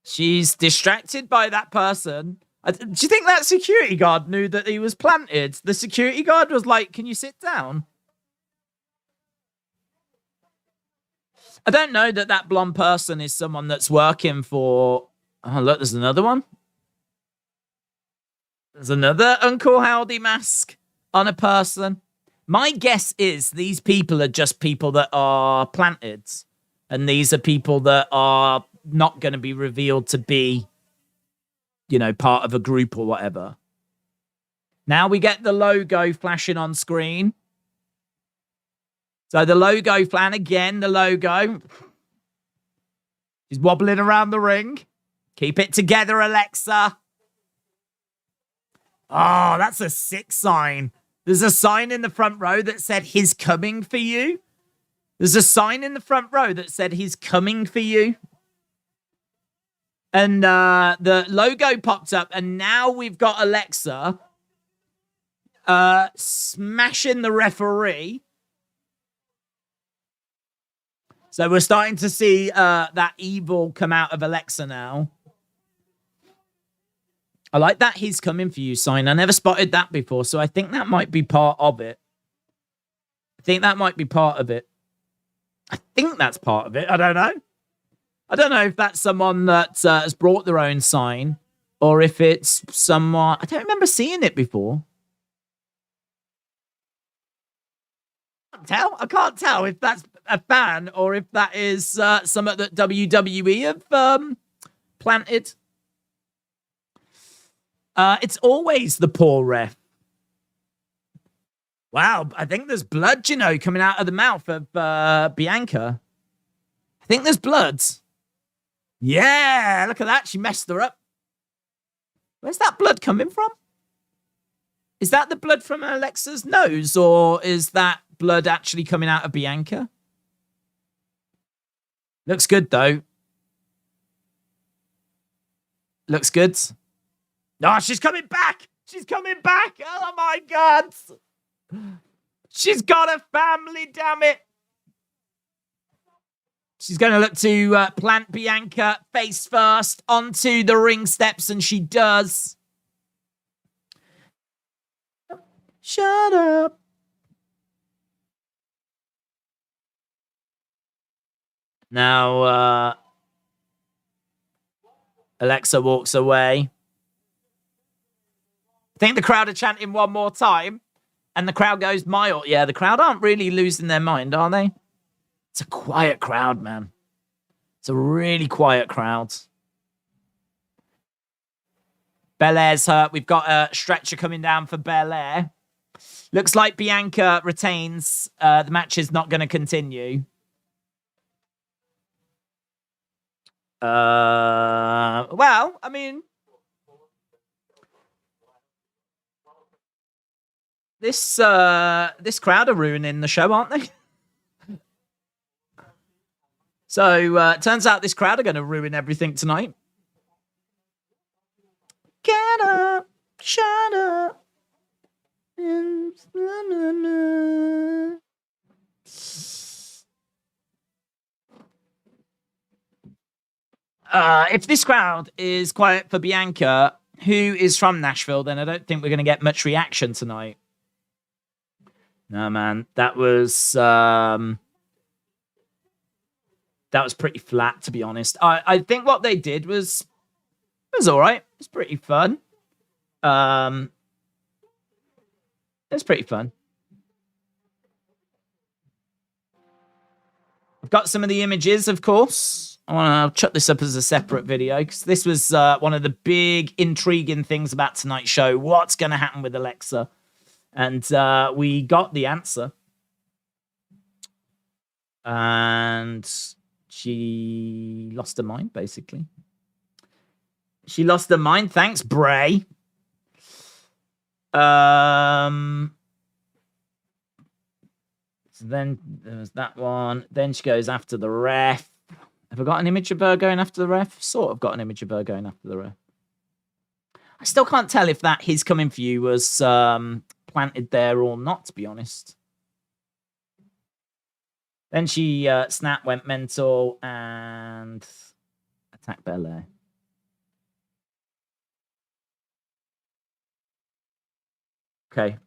She's distracted by that person. Do you think that security guard knew that he was planted? The security guard was like, can you sit down? I don't know that blonde person is someone that's working for... Oh, look, there's another one. There's another Uncle Howdy mask on a person. My guess is these people are just people that are planted. And these are people that are not going to be revealed to be, you know, part of a group or whatever. Now we get the logo flashing on screen. So the logo flan again, the logo. She's wobbling around the ring. Keep it together, Alexa. Oh, that's a sick sign. There's a sign in the front row that said, he's coming for you. There's a sign in the front row that said, he's coming for you. And the logo popped up, and now we've got Alexa smashing the referee. So we're starting to see that evil come out of Alexa now. I like that he's coming for you sign. I never spotted that before, so I think that might be part of it. I think that might be part of it. I think that's part of it. I don't know. I don't know if that's someone that has brought their own sign or if it's someone... I don't remember seeing it before. I can't tell if that's a fan or if that is something that WWE have planted. It's always the poor ref. Wow, I think there's blood, you know, coming out of the mouth of Bianca. I think there's blood. Yeah, look at that. She messed her up. Where's that blood coming from? Is that the blood from Alexa's nose, or is that blood actually coming out of Bianca? Looks good, though. Looks good. Oh, she's coming back. She's coming back. Oh, my God. She's got a family, damn it. She's going to look to plant Bianca face first onto the ring steps, and she does. Shut up. Now, Alexa walks away. I think the crowd are chanting one more time, and the crowd goes mild. Yeah, the crowd aren't really losing their mind, are they? It's a quiet crowd, man. It's a really quiet crowd. Belair's hurt. We've got a stretcher coming down for Belair. Looks like Bianca retains. The match is not going to continue. Well, I mean, this crowd are ruining the show, aren't they? So, turns out this crowd are going to ruin everything tonight. Get up, shut up. If this crowd is quiet for Bianca, who is from Nashville, then I don't think we're going to get much reaction tonight. No, man, that was pretty flat, to be honest. I think what they did was all right. It's pretty fun. It's pretty fun. I've got some of the images, of course. I'll chuck this up as a separate video because this was one of the big intriguing things about tonight's show. What's going to happen with Alexa? And we got the answer. And she lost her mind, basically. She lost her mind. Thanks, Bray. So then there's that one. Then she goes after the ref. Have I got an image of her going after the ref? Sort of got an image of her going after the ref. I still can't tell if that "He's Coming For You" was planted there or not, to be honest. Then she snapped, went mental, and attacked Belair. Okay.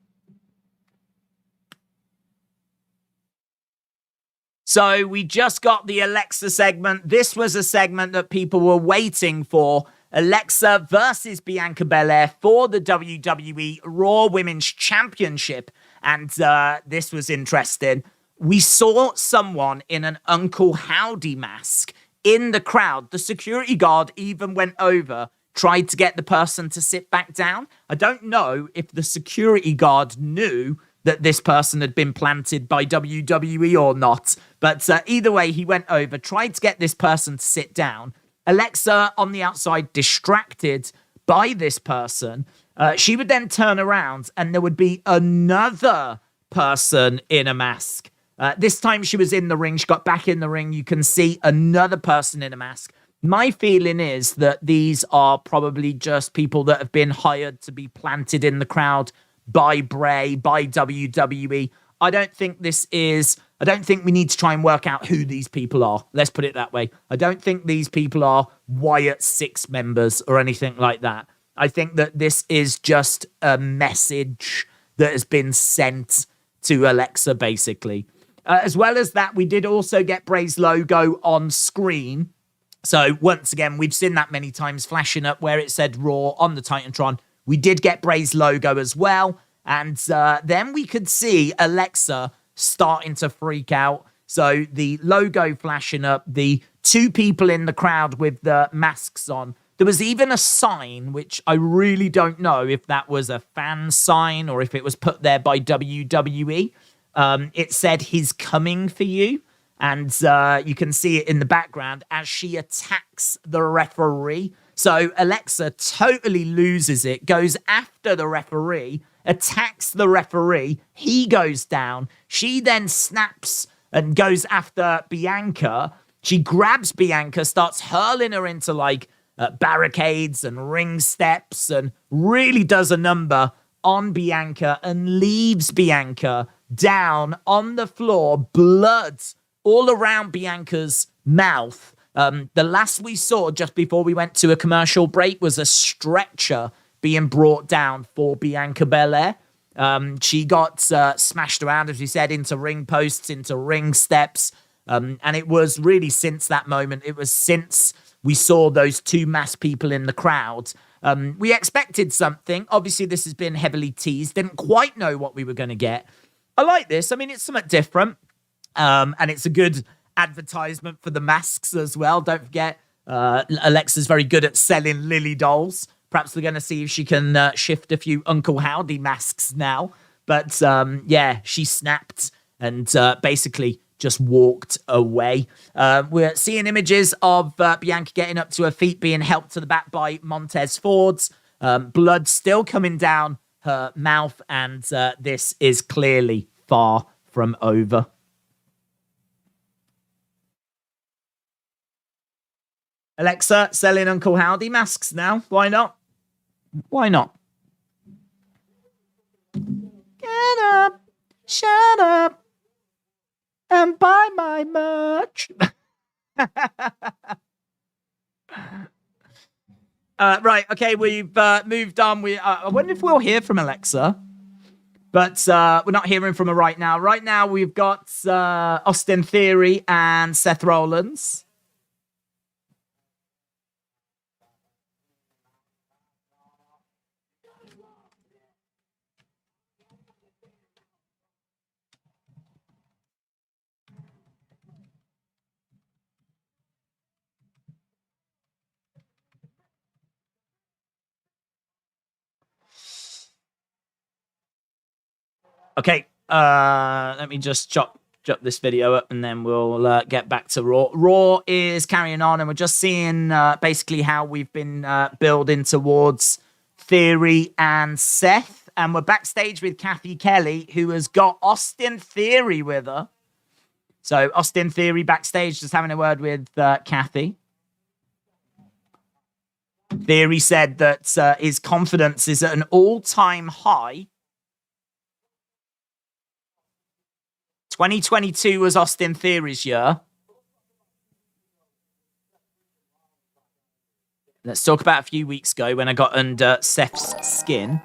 So we just got the Alexa segment. This was a segment that people were waiting for. Alexa versus Bianca Belair for the WWE Raw Women's Championship. And this was interesting. We saw someone in an Uncle Howdy mask in the crowd. The security guard even went over, tried to get the person to sit back down. I don't know if the security guard knew that this person had been planted by WWE or not. But either way, he went over, tried to get this person to sit down. Alexa on the outside, distracted by this person. She would then turn around and there would be another person in a mask. This time she was in the ring. She got back in the ring. You can see another person in a mask. My feeling is that these are probably just people that have been hired to be planted in the crowd by Bray, by WWE. I don't think we need to try and work out who these people are. Let's put it that way. I don't think these people are Wyatt's 6 members or anything like that. I think that this is just a message that has been sent to Alexa, basically. As well as that, we did also get Bray's logo on screen. So once again, we've seen that many times flashing up where it said Raw on the Titantron. We did get Bray's logo as well. And then we could see Alexa starting to freak out. So the logo flashing up, the 2 people in the crowd with the masks on. There was even a sign, which I really don't know if that was a fan sign or if it was put there by WWE. It said, "He's coming for you." And you can see it in the background as she attacks the referee. So Alexa totally loses it, goes after the referee, attacks the referee. He goes down. She then snaps and goes after Bianca. She grabs Bianca, starts hurling her into barricades and ring steps and really does a number on Bianca and leaves Bianca down on the floor, blood all around Bianca's mouth. The last we saw just before we went to a commercial break was a stretcher being brought down for Bianca Belair. She got smashed around, as we said, into ring posts, into ring steps. And it was really since that moment, it was since we saw those 2 masked people in the crowd. We expected something. Obviously, this has been heavily teased. Didn't quite know what we were going to get. I like this. I mean, it's somewhat different. And it's a good advertisement for the masks as well. Don't forget, Alexa's very good at selling Lily dolls. Perhaps we're going to see if she can shift a few Uncle Howdy masks now. But yeah, she snapped and basically just walked away. We're seeing images of Bianca getting up to her feet, being helped to the back by Montez Ford's. Blood still coming down her mouth, and this is clearly far from over. Alexa, selling Uncle Howdy masks now. Why not? Why not? Get up, shut up, and buy my merch. Right, okay, we've moved on. I wonder if we'll hear from Alexa, but we're not hearing from her right now. Right now, we've got Austin Theory and Seth Rollins. Okay, let me just chop this video up and then we'll get back to Raw. Raw is carrying on, and we're just seeing basically how we've been building towards Theory and Seth. And we're backstage with Kathy Kelly, who has got Austin Theory with her. So Austin Theory backstage just having a word with Kathy. Theory said that his confidence is at an all-time high. 2022 was Austin Theory's year. Let's talk about a few weeks ago when I got under Seth's skin.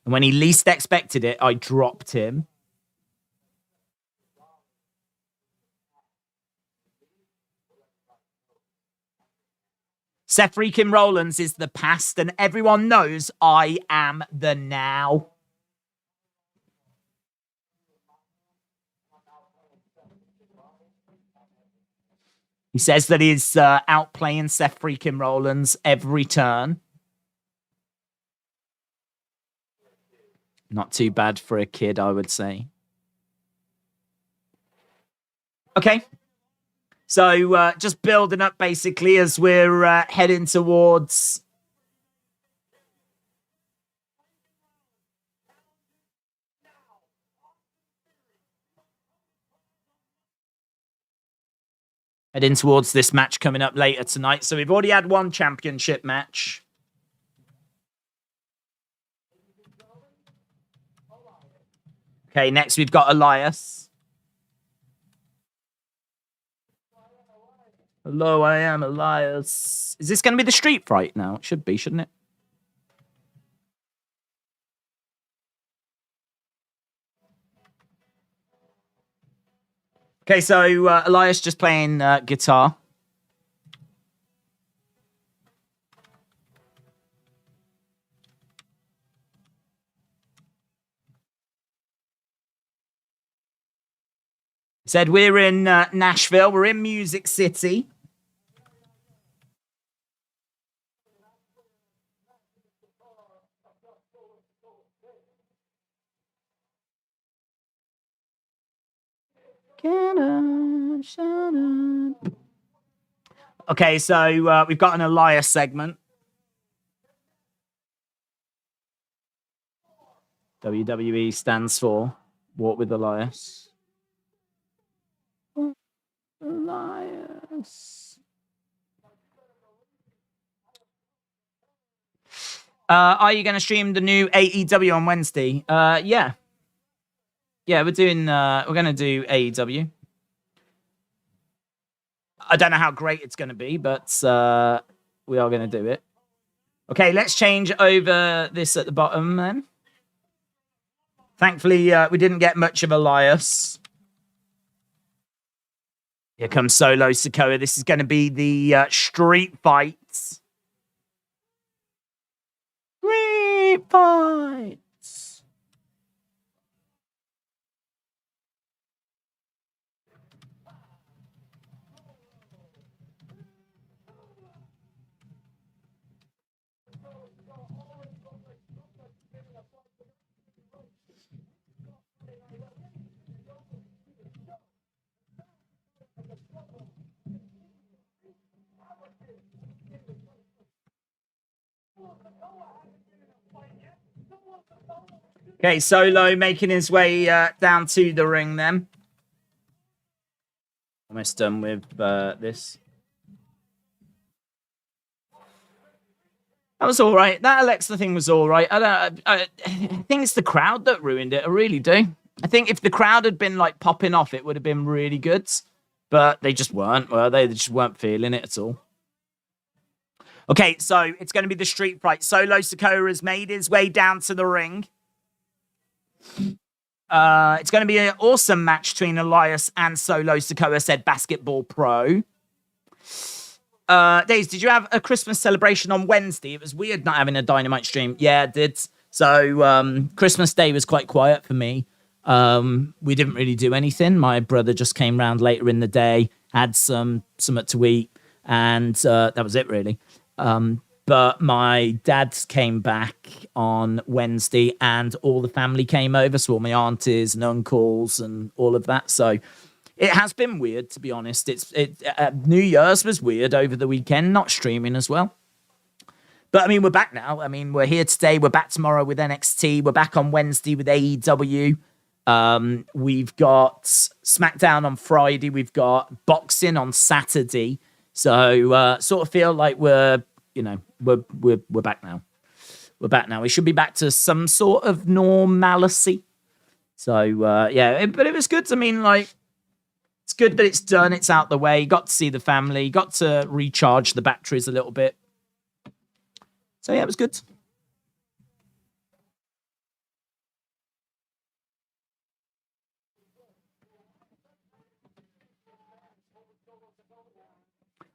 And when he least expected it, I dropped him. Seth freaking Rollins is the past, and everyone knows I am the now. He says that he's outplaying Seth freaking Rollins every turn. Not too bad for a kid, I would say. Okay. So just building up basically as we're heading towards... Heading towards this match coming up later tonight. So we've already had one championship match. Okay, next we've got Elias. Hello, I am Elias. Is this going to be the street fight now? It should be, shouldn't it? Okay, so Elias just playing guitar. Said we're in Nashville. We're in Music City. Okay, so we've got an Elias segment. WWE stands for Walk with Elias. Elias. Are you going to stream the new AEW on Wednesday? Yeah. Yeah, we're going to do AEW. I don't know how great it's going to be, but we are going to do it. Okay, let's change over this at the bottom then. Thankfully, we didn't get much of Elias. Here comes Solo Sikoa. This is going to be the street fights. Street fights. Okay, Solo making his way down to the ring then. Almost done with this. That was all right. That Alexa thing was all right. I think it's the crowd that ruined it. I really do. I think if the crowd had been like popping off, it would have been really good. But they just weren't, were they? They just weren't feeling it at all. Okay, so it's going to be the street fight. Solo Sikoa has made his way down to the ring. It's going to be an awesome match between Elias and Solo Sikoa, said Basketball Pro. Days, did you have a Christmas celebration on Wednesday? It was weird not having a Dynamite stream. Yeah, I did. So Christmas Day was quite quiet for me. We didn't really do anything. My brother just came round later in the day, had something to eat, and that was it really. But my dad came back on Wednesday and all the family came over. So all my aunties and uncles and all of that. So it has been weird, to be honest. New Year's was weird over the weekend, not streaming as well. But I mean, we're back now. I mean, we're here today. We're back tomorrow with NXT. We're back on Wednesday with AEW. We've got SmackDown on Friday. We've got boxing on Saturday. So sort of feel like we're back now. We're back now. We should be back to some sort of normalcy. So yeah, but it was good. I mean, like, it's good that it's done. It's out the way. Got to see the family. Got to recharge the batteries a little bit. So yeah, it was good.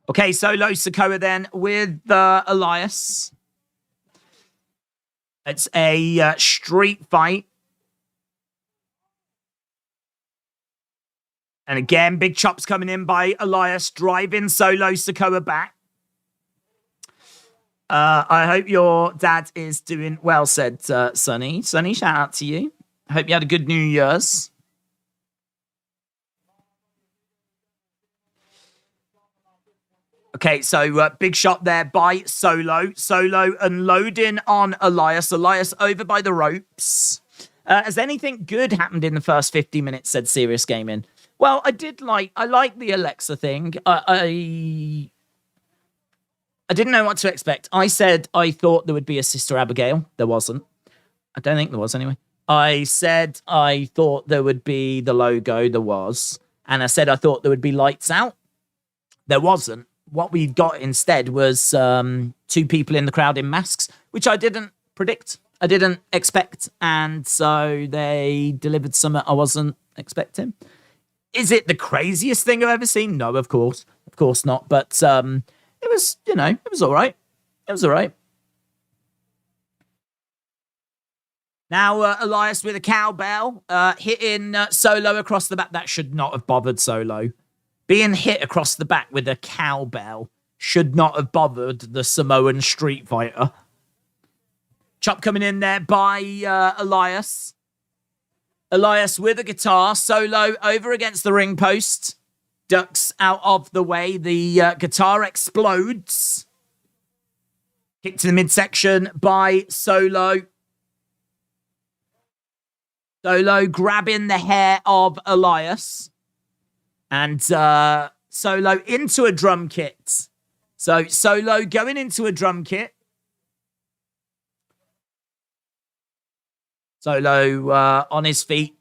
Okay, Solo Sikoa then with Elias. It's a street fight. And again, big chops coming in by Elias, driving Solo Sikoa back. I hope your dad is doing well, said Sonny. Sonny, shout out to you. I hope you had a good New Year's. Okay, so big shot there by Solo. Solo unloading on Elias. Elias over by the ropes. Has anything good happened in the first 50 minutes, said Serious Gaming? Well, I like the Alexa thing. I didn't know what to expect. I said I thought there would be a Sister Abigail. There wasn't. I don't think there was anyway. I said I thought there would be the logo. There was. And I said I thought there would be Lights Out. There wasn't. What we got instead was two people in the crowd in masks, which I didn't predict. I didn't expect. And so they delivered something I wasn't expecting. Is it the craziest thing I've ever seen? No, of course. Of course not. But it was, it was all right. It was all right. Now, Elias with a cowbell, hitting Solo across the back. That should not have bothered Solo. Being hit across the back with a cowbell should not have bothered the Samoan Street Fighter. Chop coming in there by Elias. Elias with a guitar. Solo over against the ring post. Ducks out of the way. The guitar explodes. Kick to the midsection by Solo. Solo grabbing the hair of Elias. And Solo into a drum kit. So Solo going into a drum kit. Solo on his feet.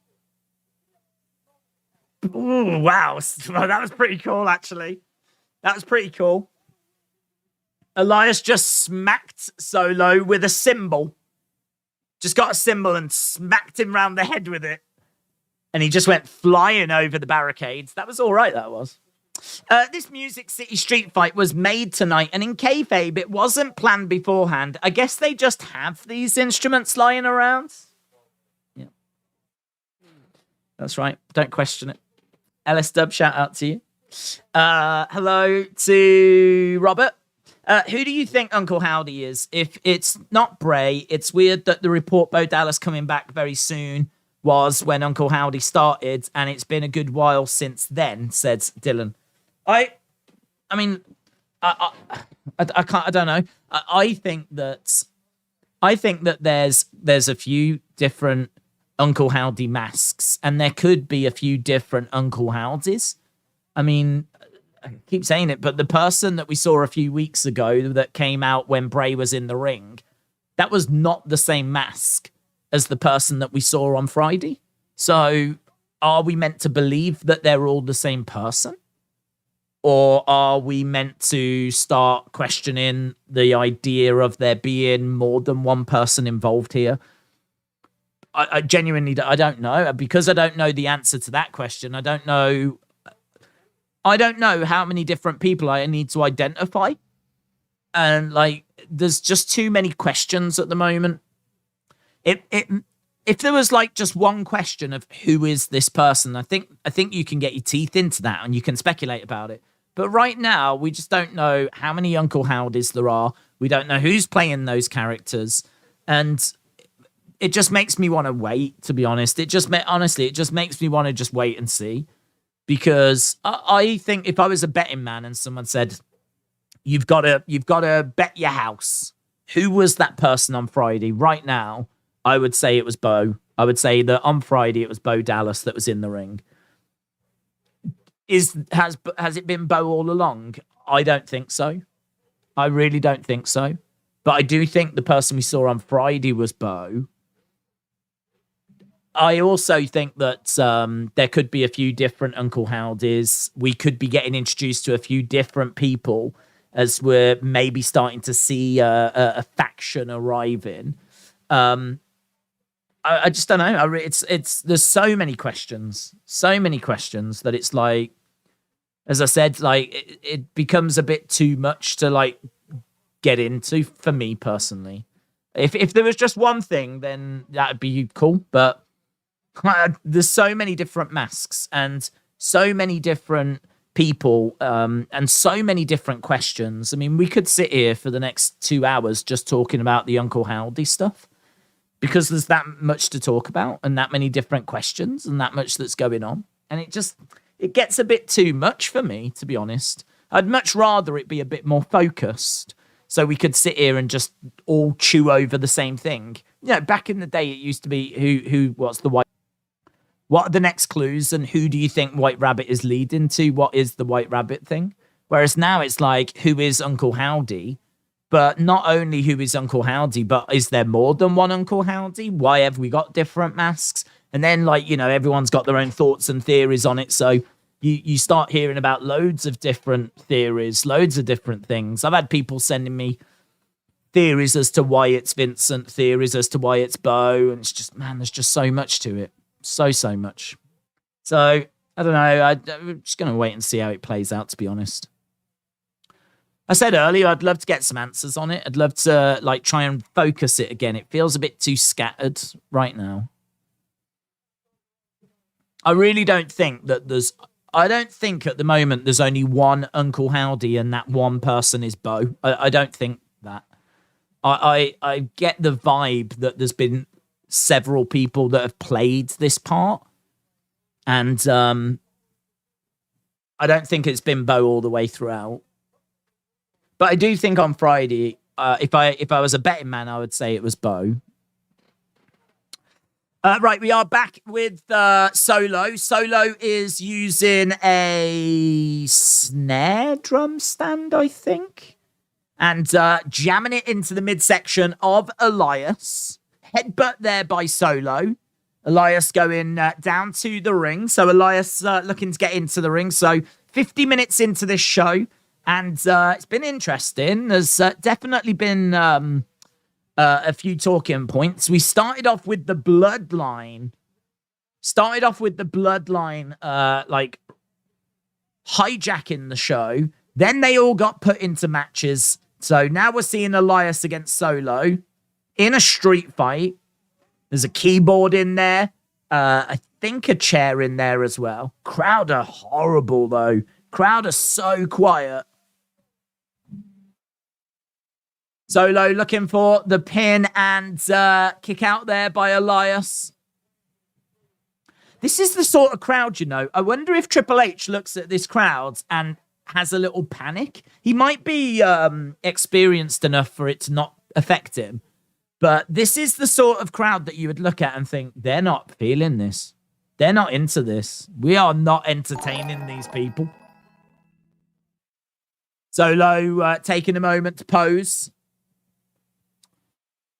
Ooh, wow. That was pretty cool, actually. That was pretty cool. Elias just smacked Solo with a cymbal. Just got a cymbal and smacked him round the head with it. And he just went flying over the barricades. That was all right, that was. This Music City street fight was made tonight, and in kayfabe, it wasn't planned beforehand. I guess they just have these instruments lying around. Yeah. That's right. Don't question it. LS Dub, shout out to you. Hello to Robert. Who do you think Uncle Howdy is? If it's not Bray, it's weird that the report Bo Dallas coming back very soon was when Uncle Howdy started, and it's been a good while since then, said Dylan. I mean, I can't. I don't know. I think that there's a few different Uncle Howdy masks, and there could be a few different Uncle Howdies. I mean, I keep saying it, but the person that we saw a few weeks ago that came out when Bray was in the ring, that was not the same mask as the person that we saw on Friday. So are we meant to believe that they're all the same person? Or are we meant to start questioning the idea of there being more than one person involved here? I genuinely, I don't know. Because I don't know the answer to that question, I don't know how many different people I need to identify. And, like, there's just too many questions at the moment. If there was, like, just one question of who is this person, I think you can get your teeth into that and you can speculate about it. But right now, we just don't know how many Uncle Howdies there are. We don't know who's playing those characters. And it just makes me want to wait, to be honest. It just makes me want to just wait and see. Because I think if I was a betting man and someone said, you've got to bet your house, who was that person on Friday? Right now, I would say it was Bo. I would say that on Friday, it was Bo Dallas that was in the ring. Has it been Bo all along? I don't think so. I really don't think so. But I do think the person we saw on Friday was Bo. I also think that there could be a few different Uncle Howdies. We could be getting introduced to a few different people as we're maybe starting to see a faction arriving. I just don't know. There's so many questions that it's like, as I said, like it becomes a bit too much to like get into for me personally. If there was just one thing, then that'd be cool. But there's so many different masks and so many different people and so many different questions. I mean, we could sit here for the next 2 hours just talking about the Uncle Howdy stuff because there's that much to talk about and that many different questions and that much that's going on. And it gets a bit too much for me, to be honest. I'd much rather it be a bit more focused so we could sit here and just all chew over the same thing. You know, back in the day, it used to be what's the white... What are the next clues and who do you think White Rabbit is leading to? What is the White Rabbit thing? Whereas now it's like, who is Uncle Howdy? But not only who is Uncle Howdy, but is there more than one Uncle Howdy? Why have we got different masks? And then, like, you know, everyone's got their own thoughts and theories on it. So you start hearing about loads of different theories, loads of different things. I've had people sending me theories as to why it's Vincent, theories as to why it's Bo. And it's just, man, there's just so much to it. So much. So, I don't know. I'm just going to wait and see how it plays out, to be honest. I said earlier, I'd love to get some answers on it. I'd love to, like, try and focus it again. It feels a bit too scattered right now. I really don't think that I don't think at the moment there's only one Uncle Howdy and that one person is Bo. I don't think that. I get the vibe that there's been several people that have played this part. And I don't think it's been Bo all the way throughout. But I do think on Friday, if I was a betting man, I would say it was Bo. Right, we are back with Solo. Solo is using a snare drum stand, I think. And jamming it into the midsection of Elias. Headbutt there by Solo. Elias going down to the ring. So Elias looking to get into the ring. So 50 minutes into this show. And it's been interesting. There's definitely been a few talking points. We started off with the Bloodline. Like, hijacking the show. Then they all got put into matches. So now we're seeing Elias against Solo in a street fight. There's a keyboard in there. I think a chair in there as well. Crowd are horrible, though. Crowd are so quiet. Solo looking for the pin and kick out there by Elias. This is the sort of crowd, you know. I wonder if Triple H looks at this crowd and has a little panic. He might be experienced enough for it to not affect him. But this is the sort of crowd that you would look at and think, they're not feeling this. They're not into this. We are not entertaining these people. Solo taking a moment to pose.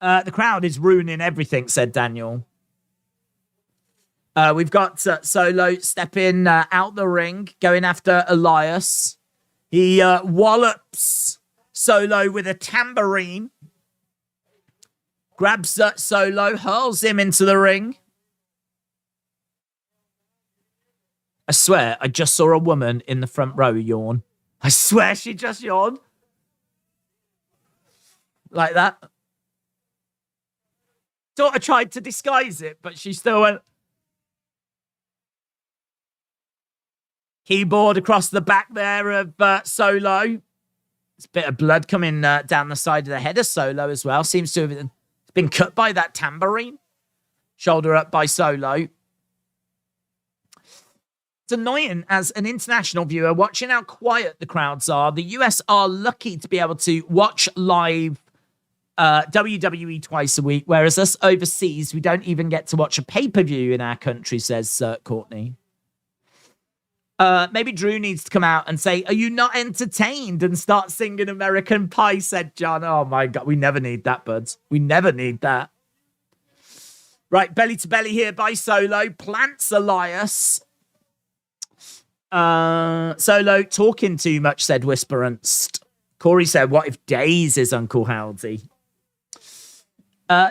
The crowd is ruining everything, said Daniel. We've got Solo stepping out the ring, going after Elias. He wallops Solo with a tambourine. Grabs Solo, hurls him into the ring. I swear, I just saw a woman in the front row yawn. I swear she just yawned. Like that. Sort of tried to disguise it, but she still went. Keyboard across the back there of Solo. There's a bit of blood coming down the side of the head of Solo as well. Seems to have been cut by that tambourine. Shoulder up by Solo. It's annoying as an international viewer watching how quiet the crowds are. The US are lucky to be able to watch live WWE twice a week, whereas us overseas, we don't even get to watch a pay-per-view in our country, says Courtney. Maybe Drew needs to come out and say, are you not entertained? And start singing American Pie, said John. Oh my God, we never need that, buds. We never need that. Right, belly to belly here by Solo. Plants Elias. Solo talking too much, said Whisperance. Corey said, what if Days is Uncle Howdy?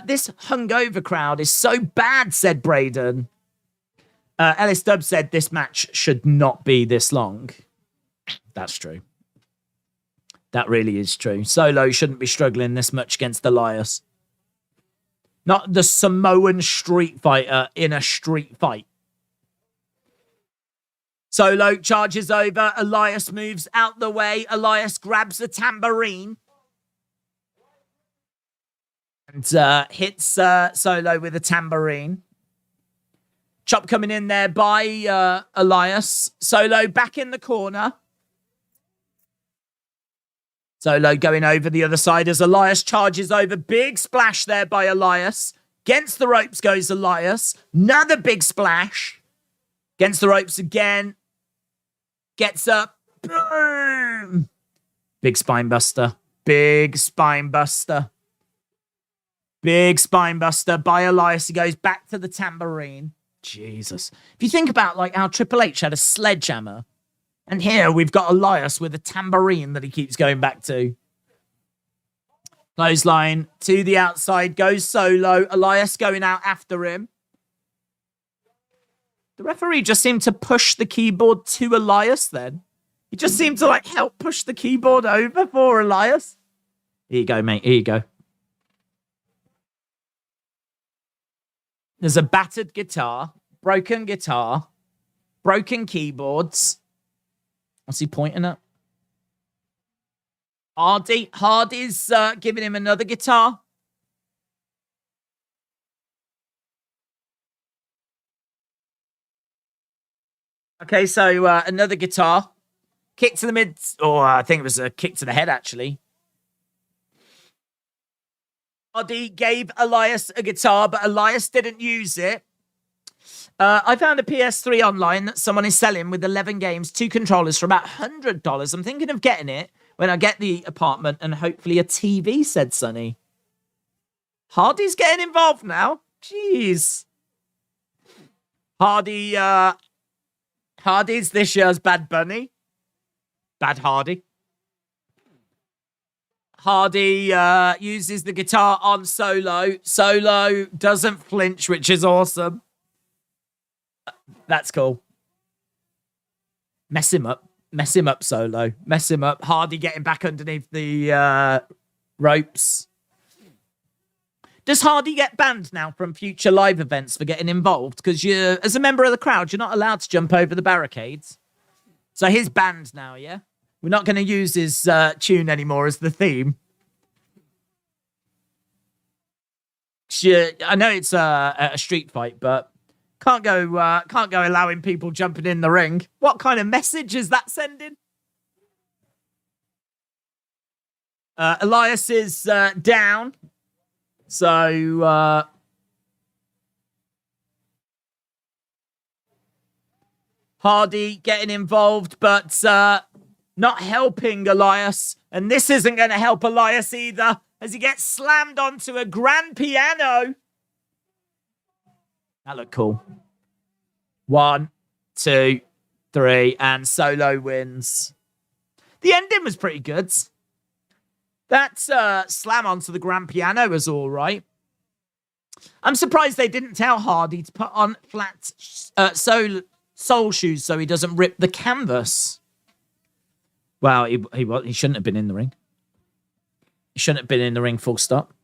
This hungover crowd is so bad, said Braden. Ellis Dubb said this match should not be this long. That's true. That really is true. Solo shouldn't be struggling this much against Elias. Not the Samoan street fighter in a street fight. Solo charges over. Elias moves out the way. Elias grabs a tambourine. And hits Solo with a tambourine. Chop coming in there by Elias. Solo back in the corner. Solo going over the other side as Elias charges over. Big splash there by Elias. Against the ropes goes Elias. Another big splash. Against the ropes again. Gets up. Boom. Big spine buster. Big spine buster. Big spine buster by Elias. He goes back to the tambourine. Jesus. If you think about like how Triple H had a sledgehammer, and here we've got Elias with a tambourine that he keeps going back to. Clothesline to the outside goes Solo. Elias going out after him. The referee just seemed to push the keyboard to Elias then. He just seemed to like help push the keyboard over for Elias. Here you go, mate. Here you go. There's a battered guitar, broken keyboards. What's he pointing at? Hardy's giving him another guitar. Okay, so another guitar. Kick to the mid, or I think it was a kick to the head, actually. Hardy gave Elias a guitar, but Elias didn't use it. I found a PS3 online that someone is selling with 11 games, 2 controllers for about $100. I'm thinking of getting it when I get the apartment and hopefully a TV, said Sonny. Hardy's getting involved now. Jeez. Hardy's this year's Bad Bunny. Bad Hardy. Hardy uses the guitar on Solo. Solo doesn't flinch, which is awesome. That's cool. Mess him up. Mess him up, Solo. Mess him up. Hardy getting back underneath the ropes. Does Hardy get banned now from future live events for getting involved? Because you're, as a member of the crowd, you're not allowed to jump over the barricades. So he's banned now, yeah? We're not going to use his tune anymore as the theme. I know it's a street fight, but can't go allowing people jumping in the ring. What kind of message is that sending? Elias is down. So, Hardy getting involved, but not helping Elias. And this isn't going to help Elias either, as he gets slammed onto a grand piano. That looked cool. 1, 2, 3, and Solo wins. The ending was pretty good. That slam onto the grand piano was all right. I'm surprised they didn't tell Hardy to put on flat sole shoes so he doesn't rip the canvas. Well, he shouldn't have been in the ring. He shouldn't have been in the ring, full stop.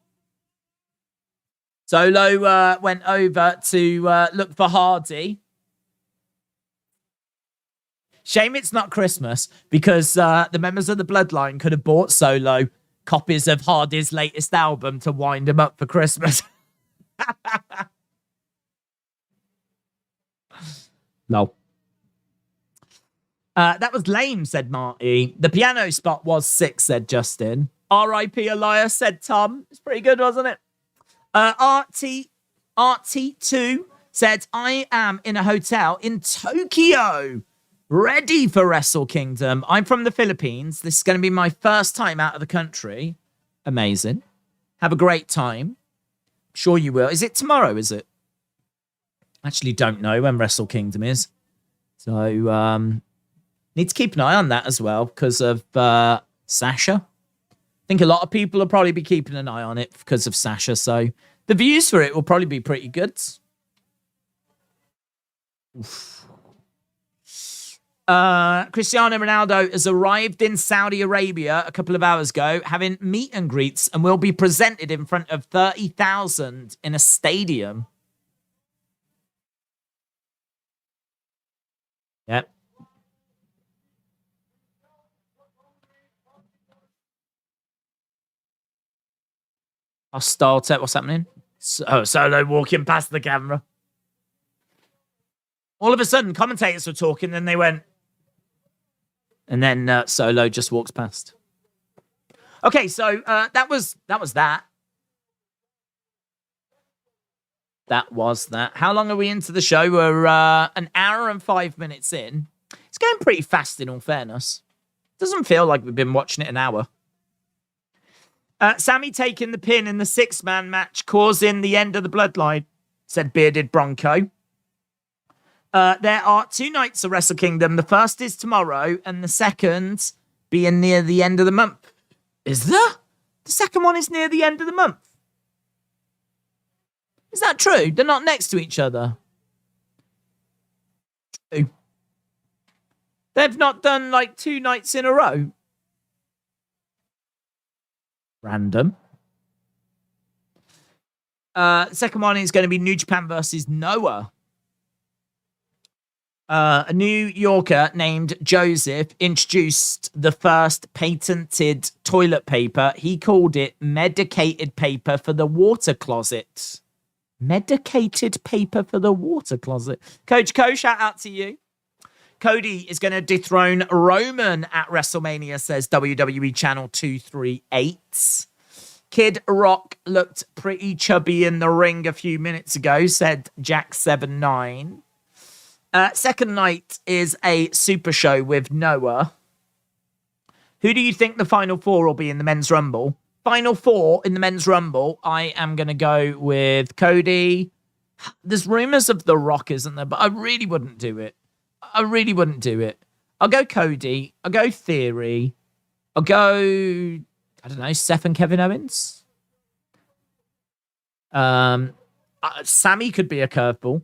Solo went over to look for Hardy. Shame it's not Christmas, because the members of the Bloodline could have bought Solo copies of Hardy's latest album to wind him up for Christmas. No. That was lame, said Marty. The piano spot was sick, said Justin. R.I.P. Elias, said Tom. It's pretty good, wasn't it? RT2 said, I am in a hotel in Tokyo, ready for Wrestle Kingdom. I'm from the Philippines. This is going to be my first time out of the country. Amazing. Have a great time. Sure you will. Is it tomorrow, is it? Actually don't know when Wrestle Kingdom is. So, need to keep an eye on that as well because of Sasha. I think a lot of people will probably be keeping an eye on it because of Sasha. So the views for it will probably be pretty good. Cristiano Ronaldo has arrived in Saudi Arabia a couple of hours ago, having meet and greets, and will be presented in front of 30,000 in a stadium. Yep. Hostile tech. What's happening? Solo walking past the camera. All of a sudden, commentators were talking, then they went, and then Solo just walks past. Okay, so that was that. That was that. How long are we into the show? We're an hour and 5 minutes in. It's going pretty fast, in all fairness. Doesn't feel like we've been watching it an hour. Sammy taking the pin in the 6-man match, causing the end of the Bloodline, said Bearded Bronco. There are 2 nights of Wrestle Kingdom. The first is tomorrow, and the second being near the end of the month. Is there? The second one is near the end of the month. Is that true? They're not next to each other. True. They've not done like 2 nights in a row. Random. Second one is going to be New Japan versus Noah. A New Yorker named Joseph introduced the first patented toilet paper. He called it medicated paper for the water closet. Medicated paper for the water closet. Coach Co, shout out to you. Cody is going to dethrone Roman at WrestleMania, says WWE Channel 238. Kid Rock looked pretty chubby in the ring a few minutes ago, said Jack79. Second night is a super show with Noah. Who do you think the final 4 will be in the Men's Rumble? Final 4 in the Men's Rumble, I am going to go with Cody. There's rumors of The Rock, isn't there? But I really wouldn't do it. I'll go Cody. I'll go Theory. I'll go, I don't know, Seth and Kevin Owens. Sammy could be a curveball.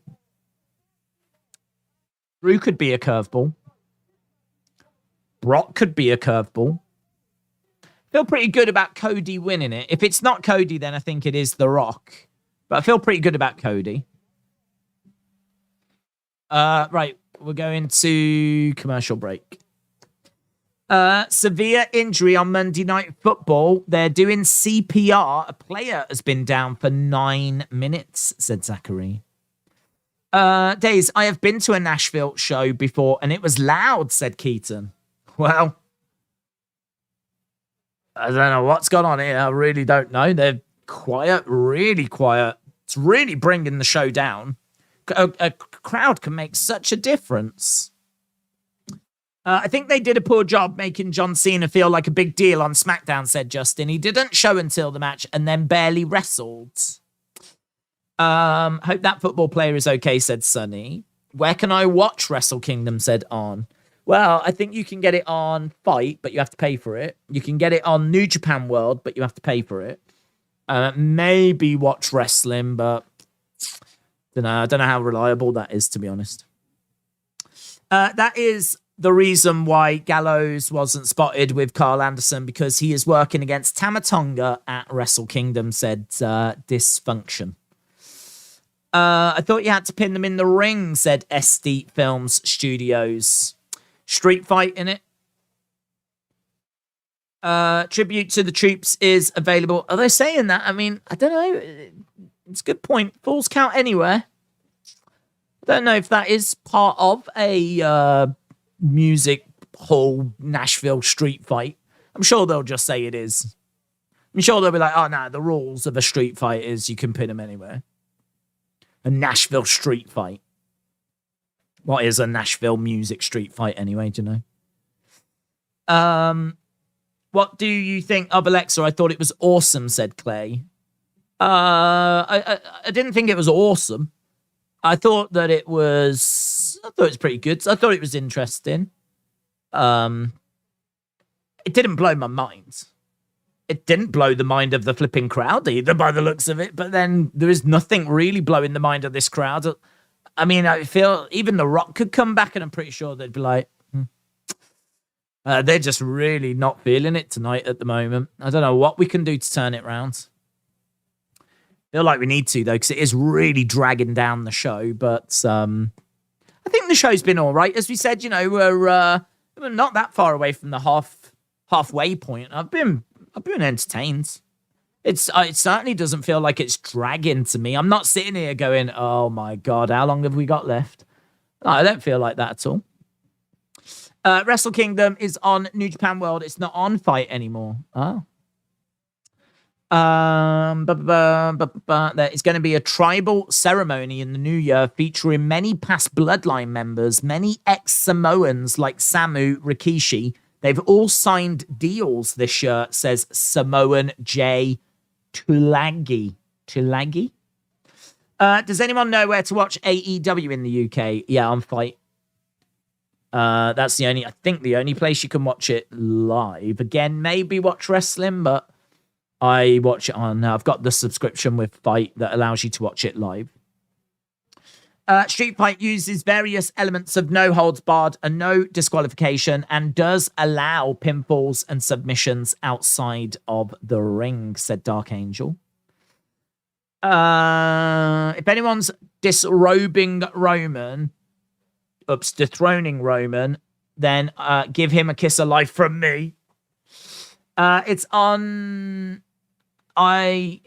Drew could be a curveball. Brock could be a curveball. Feel pretty good about Cody winning it. If it's not Cody, then I think it is The Rock. But I feel pretty good about Cody. Right, we're going to commercial break. Severe injury on Monday Night Football. They're doing CPR. A player has been down for 9 minutes, said Zachary. Days, I have been to a Nashville show before and it was loud, said Keaton. Well, I don't know what's gone on here. I really don't know. They've quiet, really quiet. It's really bringing the show down. A crowd can make such a difference. I think they did a poor job making John Cena feel like a big deal on SmackDown, said Justin. He didn't show until the match and then barely wrestled. Hope that football player is okay, said Sonny. Where can I watch Wrestle Kingdom, said On. Well, I think you can get it on Fight, but you have to pay for it. You can get it on New Japan World, but you have to pay for it. Maybe Watch Wrestling, but I don't know how reliable that is, to be honest. That is the reason why Gallows wasn't spotted with Carl Anderson, because he is working against Tama Tonga at Wrestle Kingdom, said Dysfunction. I thought you had to pin them in the ring, said SD Films Studios. Street fight in it. Tribute to the troops is available. Are they saying that? I mean, I don't know. It's a good point. Falls count anywhere. I don't know if that is part of a music hall Nashville street fight. I'm sure they'll just say it is. I'm sure they'll be like, oh, no, the rules of a street fight is you can pin them anywhere. A Nashville street fight. What is a Nashville music street fight anyway, do you know? What do you think of Alexa? I thought it was awesome, said Clay. I didn't think it was awesome. I thought it was pretty good. I thought it was interesting. It didn't blow my mind. It didn't blow the mind of the flipping crowd either, by the looks of it. But then there is nothing really blowing the mind of this crowd. I mean, I feel even The Rock could come back, and I'm pretty sure they'd be like, they're just really not feeling it tonight at the moment. I don't know what we can do to turn it around. Feel like we need to, though, because it is really dragging down the show. But I think the show's been all right. As we said, we're not that far away from the halfway point. I've been entertained. It certainly doesn't feel like it's dragging to me. I'm not sitting here going, oh my God, how long have we got left? No, I don't feel like that at all. Wrestle Kingdom is on New Japan World. It's not on Fight anymore. Oh. There is going to be a tribal ceremony in the new year featuring many past Bloodline members, many ex-Samoans like Samu, Rikishi. They've all signed deals this year, says Samoan J. Tulagi. Tulagi? Does anyone know where to watch AEW in the UK? Yeah, on Fight. That's the only place you can watch it live. Again, maybe Watch Wrestling, but I watch it on. I've got the subscription with Fight that allows you to watch it live. Street Fight uses various elements of no holds barred and no disqualification, and does allow pinfalls and submissions outside of the ring, said Dark Angel. If anyone's dethroning Roman, then give him a kiss of life from me. It's on ITV.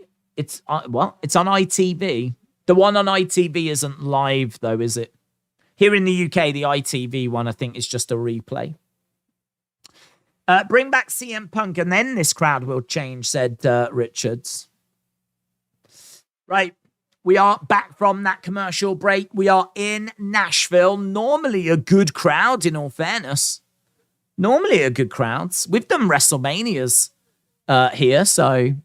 The one on ITV isn't live, though, is it? Here in the UK, the ITV one, I think, is just a replay. Bring back CM Punk, and then this crowd will change, said Richards. Right. We are back from that commercial break. We are in Nashville. Normally a good crowd, in all fairness. Normally a good crowd. We've done WrestleManias here, so...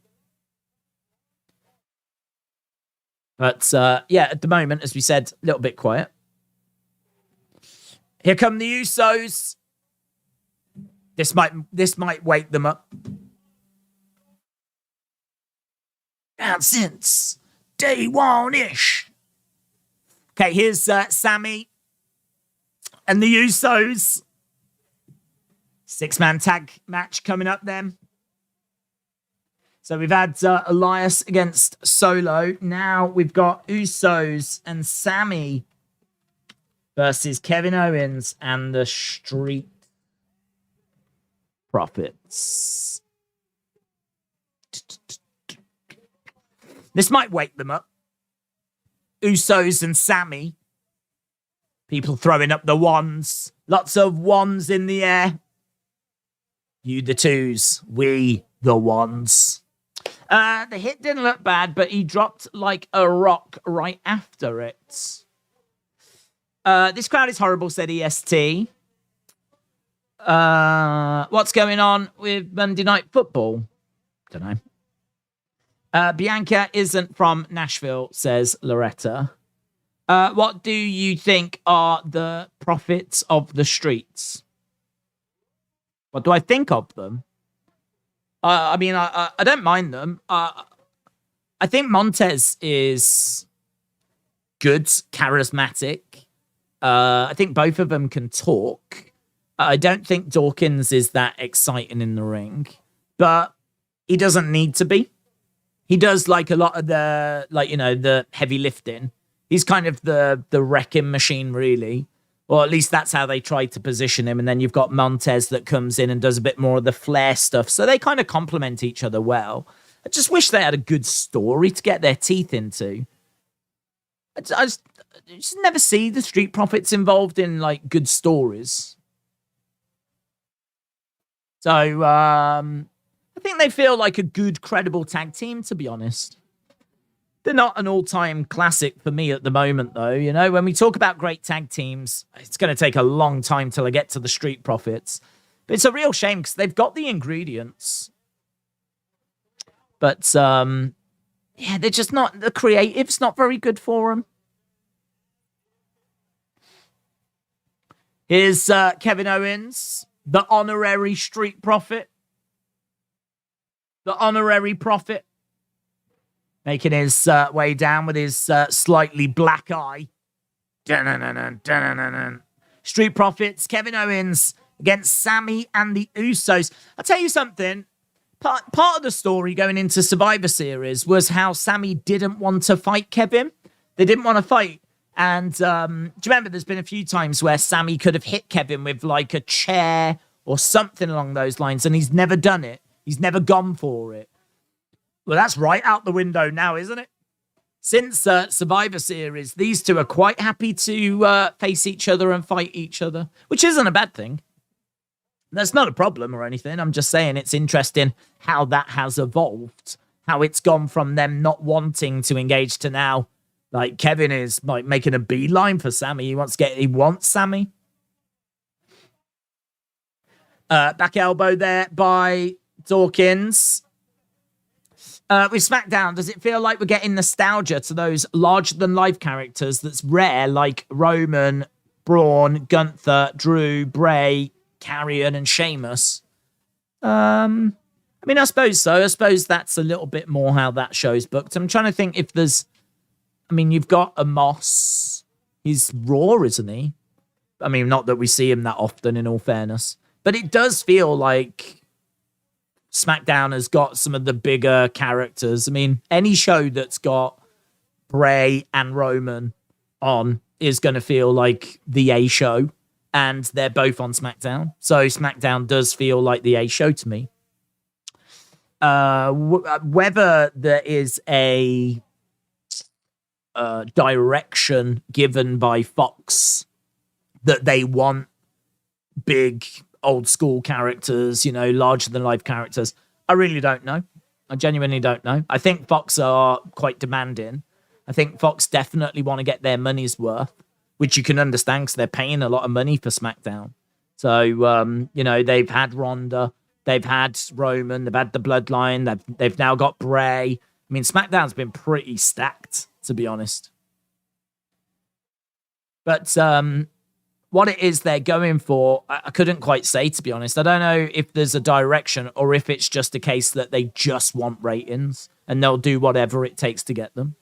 But, at the moment, as we said, a little bit quiet. Here come the Usos. This might wake them up. And since day one-ish. Okay, here's Sammy and the Usos. 6-man tag match coming up then. So we've had Elias against Solo. Now we've got Usos and Sammy versus Kevin Owens and the Street Profits. This might wake them up. Usos and Sammy. People throwing up the wands. Lots of wands in the air. You the twos. We the ones. The hit didn't look bad, but he dropped like a rock right after it. This crowd is horrible, said EST. What's going on with Monday Night Football? Don't know. Bianca isn't from Nashville, says Loretta. What do you think are the profits of the streets? What do I think of them? I mean, I don't mind them. I think Montez is good, charismatic. I think both of them can talk. I don't think Dawkins is that exciting in the ring, but he doesn't need to be. He does like a lot of the heavy lifting. He's kind of the wrecking machine, really. Or at least that's how they try to position him. And then you've got Montez that comes in and does a bit more of the flair stuff. So they kind of complement each other well. I just wish they had a good story to get their teeth into. I just never see the Street Profits involved in like good stories. So I think they feel like a good, credible tag team, to be honest. They're not an all-time classic for me at the moment, though. You know, when we talk about great tag teams, it's going to take a long time till I get to the Street Profits. But it's a real shame because they've got the ingredients. But, yeah, they're just not... The creative's not very good for them. Here's Kevin Owens, the honorary Street Profit. The honorary Prophet. Making his way down with his slightly black eye. Street Profits, Kevin Owens against Sammy and the Usos. I'll tell you something. Part of the story going into Survivor Series was how Sammy didn't want to fight Kevin. They didn't want to fight. And do you remember there's been a few times where Sammy could have hit Kevin with like a chair or something along those lines, and he's never done it. He's never gone for it. Well, that's right out the window now, isn't it? Since Survivor Series, these two are quite happy to face each other and fight each other, which isn't a bad thing. That's not a problem or anything. I'm just saying it's interesting how that has evolved, how it's gone from them not wanting to engage to now, like Kevin is like making a beeline for Sammy. He wants Sammy. Back elbow there by Dawkins. With SmackDown, does it feel like we're getting nostalgia to those larger-than-life characters that's rare, like Roman, Braun, Gunther, Drew, Bray, Carrion, and Sheamus? I mean, I suppose so. I suppose that's a little bit more how that show's booked. I'm trying to think if there's... I mean, you've got a Moss. He's Raw, isn't he? I mean, not that we see him that often, in all fairness. But it does feel like SmackDown has got some of the bigger characters. I mean, any show that's got Bray and Roman on is going to feel like the A show, and they're both on SmackDown. So SmackDown does feel like the A show to me. Whether there is a direction given by Fox that they want big old school characters, you know, larger than life characters, I really don't know. I genuinely don't know. I think Fox are quite demanding. I think Fox definitely want to get their money's worth, which you can understand because they're paying a lot of money for SmackDown. So, you know, they've had Ronda, they've had Roman, they've had the Bloodline, they've now got Bray. I mean, SmackDown's been pretty stacked, to be honest. But what it is they're going for, I couldn't quite say, to be honest. I don't know if there's a direction or if it's just a case that they just want ratings and they'll do whatever it takes to get them.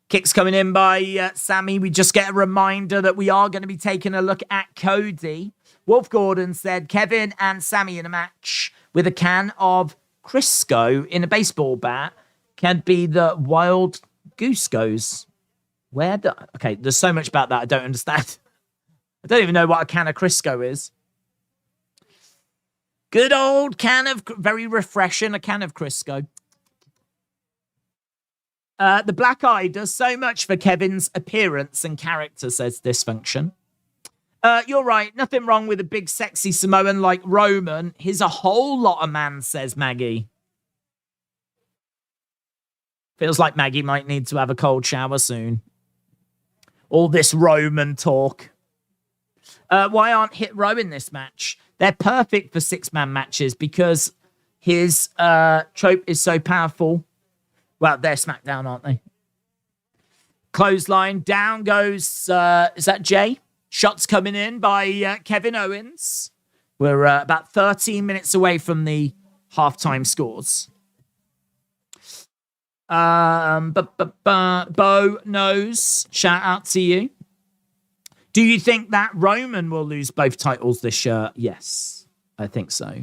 Kicks coming in by Sammy. We just get a reminder that we are going to be taking a look at Cody. Wolf Gordon said Kevin and Sammy in a match with a can of Crisco in a baseball bat can be the wild goose goes. Okay, there's so much about that I don't understand. I don't even know what a can of Crisco is. Good old can of, very refreshing, a can of Crisco. The black eye does so much for Kevin's appearance and character, says Dysfunction. You're right, nothing wrong with a big sexy Samoan like Roman. He's a whole lot of man, says Maggie. Feels like Maggie might need to have a cold shower soon. All this Roman talk. Why aren't Hit Row in this match? They're perfect for 6-man matches because his trope is so powerful. Well, they're SmackDown, aren't they? Clothesline. Down goes, is that Jay? Shots coming in by Kevin Owens. We're about 13 minutes away from the halftime scores. Bo knows. Shout out to you. Do you think that Roman will lose both titles this year? Yes, I think so.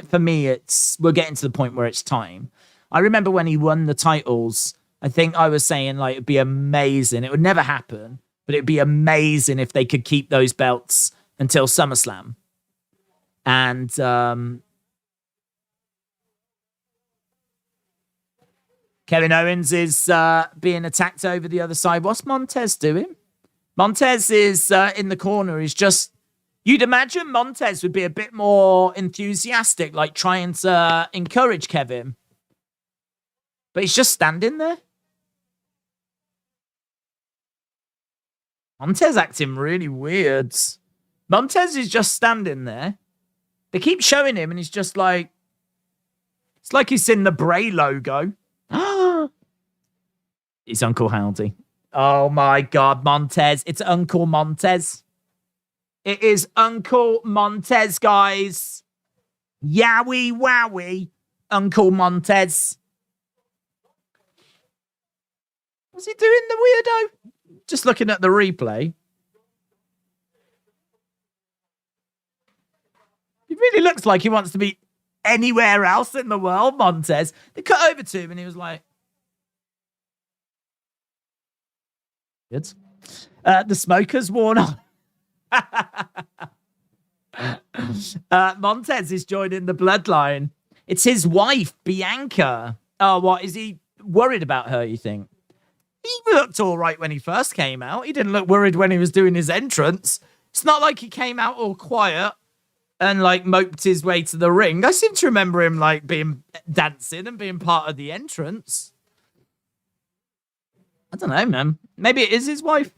For me, we're getting to the point where it's time. I remember when he won the titles, I think I was saying like it'd be amazing. It would never happen, but it'd be amazing if they could keep those belts until SummerSlam. And Kevin Owens is being attacked over the other side. What's Montez doing? Montez is in the corner. He's just... You'd imagine Montez would be a bit more enthusiastic, like trying to encourage Kevin. But he's just standing there. Montez acting really weird. Montez is just standing there. They keep showing him and he's just like... It's like he's in the Bray logo. It's Uncle Howdy. Oh my God, Montez. It's Uncle Montez. It is Uncle Montez, guys. Yowie wowie, Uncle Montez. What's he doing, the weirdo? Just looking at the replay. He really looks like he wants to be anywhere else in the world, Montez. They cut over to him and he was like... Good. The smoker's worn on. Montez is joining the bloodline. It's his wife, Bianca. Oh, what? Is he worried about her, you think? He looked all right when he first came out. He didn't look worried when he was doing his entrance. It's not like he came out all quiet and like moped his way to the ring. I seem to remember him like being dancing and being part of the entrance. I don't know, man. Maybe it is his wife.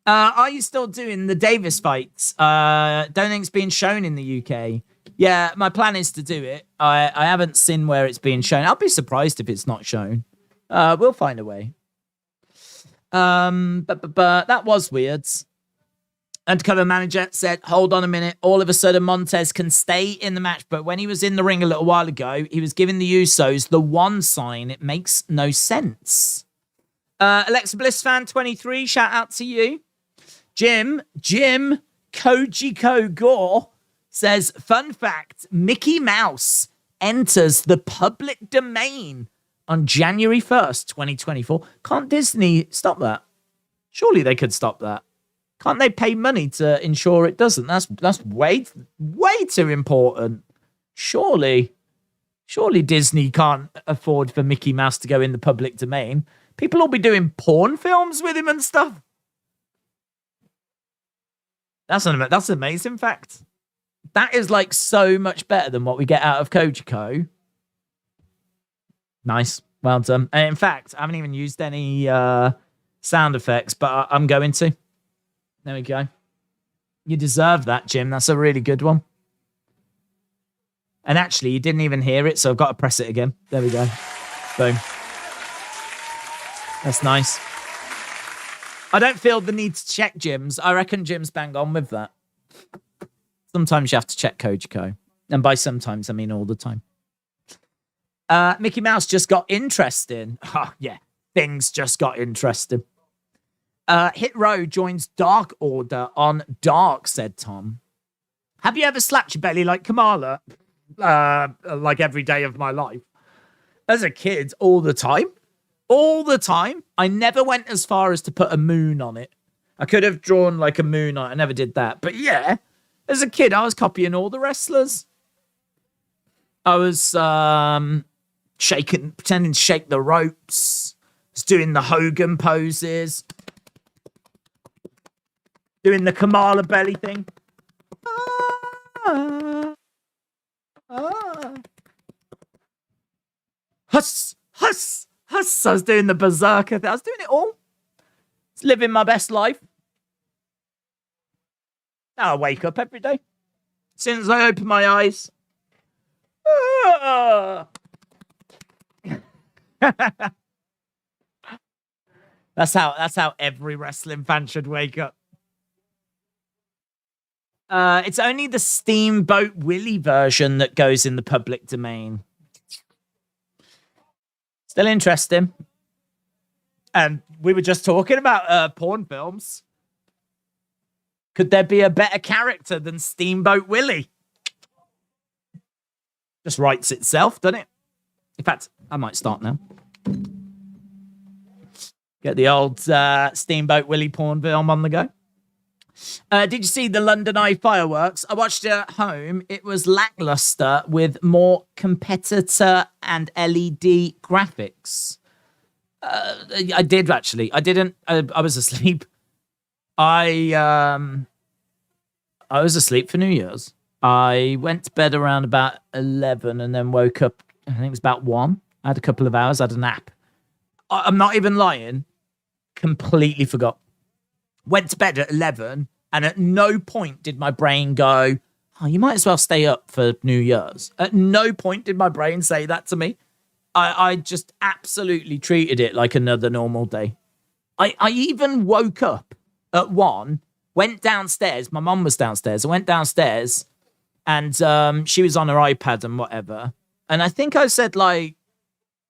Are you still doing the Davis fights? Don't think it's being shown in the UK. Yeah, my plan is to do it. I haven't seen where it's being shown. I'll be surprised if it's not shown. We'll find a way. But that was weird. Undercover manager said, hold on a minute. All of a sudden, Montez can stay in the match. But when he was in the ring a little while ago, he was giving the Usos the one sign. It makes no sense. Alexa Bliss fan 23, shout out to you. Jim Kojiko Gore says, fun fact, Mickey Mouse enters the public domain on January 1st, 2024. Can't Disney stop that? Surely they could stop that. Can't they pay money to ensure it doesn't? That's way too important. Surely Disney can't afford for Mickey Mouse to go in the public domain. People will be doing porn films with him and stuff. That's an amazing fact. That is like so much better than what we get out of Kojiko. Nice. Well done. And in fact, I haven't even used any sound effects, but I'm going to. There we go. You deserve that, Jim. That's a really good one. And actually, you didn't even hear it, so I've got to press it again. There we go. Boom. That's nice. I don't feel the need to check Jim's. I reckon Jim's bang on with that. Sometimes you have to check Kojiko. And by sometimes, I mean all the time. Mickey Mouse just got interesting. Oh, yeah. Things just got interesting. Hit Row joins Dark Order on Dark, said Tom. Have you ever slapped your belly like Kamala? Like every day of my life? As a kid, all the time. All the time. I never went as far as to put a moon on it. I could have drawn like a moon on it. I never did that. But yeah, as a kid, I was copying all the wrestlers. I was pretending to shake the ropes. I was doing the Hogan poses. Doing the Kamala belly thing. Huss! Huss! I was doing the berserker thing. I was doing it all. It's living my best life. Now I wake up every day. As soon as I open my eyes. That's how every wrestling fan should wake up. It's only the Steamboat Willie version that goes in the public domain. Still interesting. And we were just talking about porn films. Could there be a better character than Steamboat Willie? Just writes itself, doesn't it? In fact, I might start now. Get the old Steamboat Willie porn film on the go. Did you see the London Eye fireworks? I watched it at home. It was lackluster with more competitor and LED graphics. I did actually. I didn't. I was asleep. I was asleep for New Year's. I went to bed around about 11 and then woke up. I think it was about 1. I had a couple of hours. I had a nap. I'm not even lying. Completely forgot. Went to bed at 11, and at no point did my brain go, oh, you might as well stay up for New Year's. At no point did my brain say that to me. I just absolutely treated it like another normal day. I even woke up at 1, went downstairs. My mum was downstairs. I went downstairs, and she was on her iPad and whatever. And I think I said, like,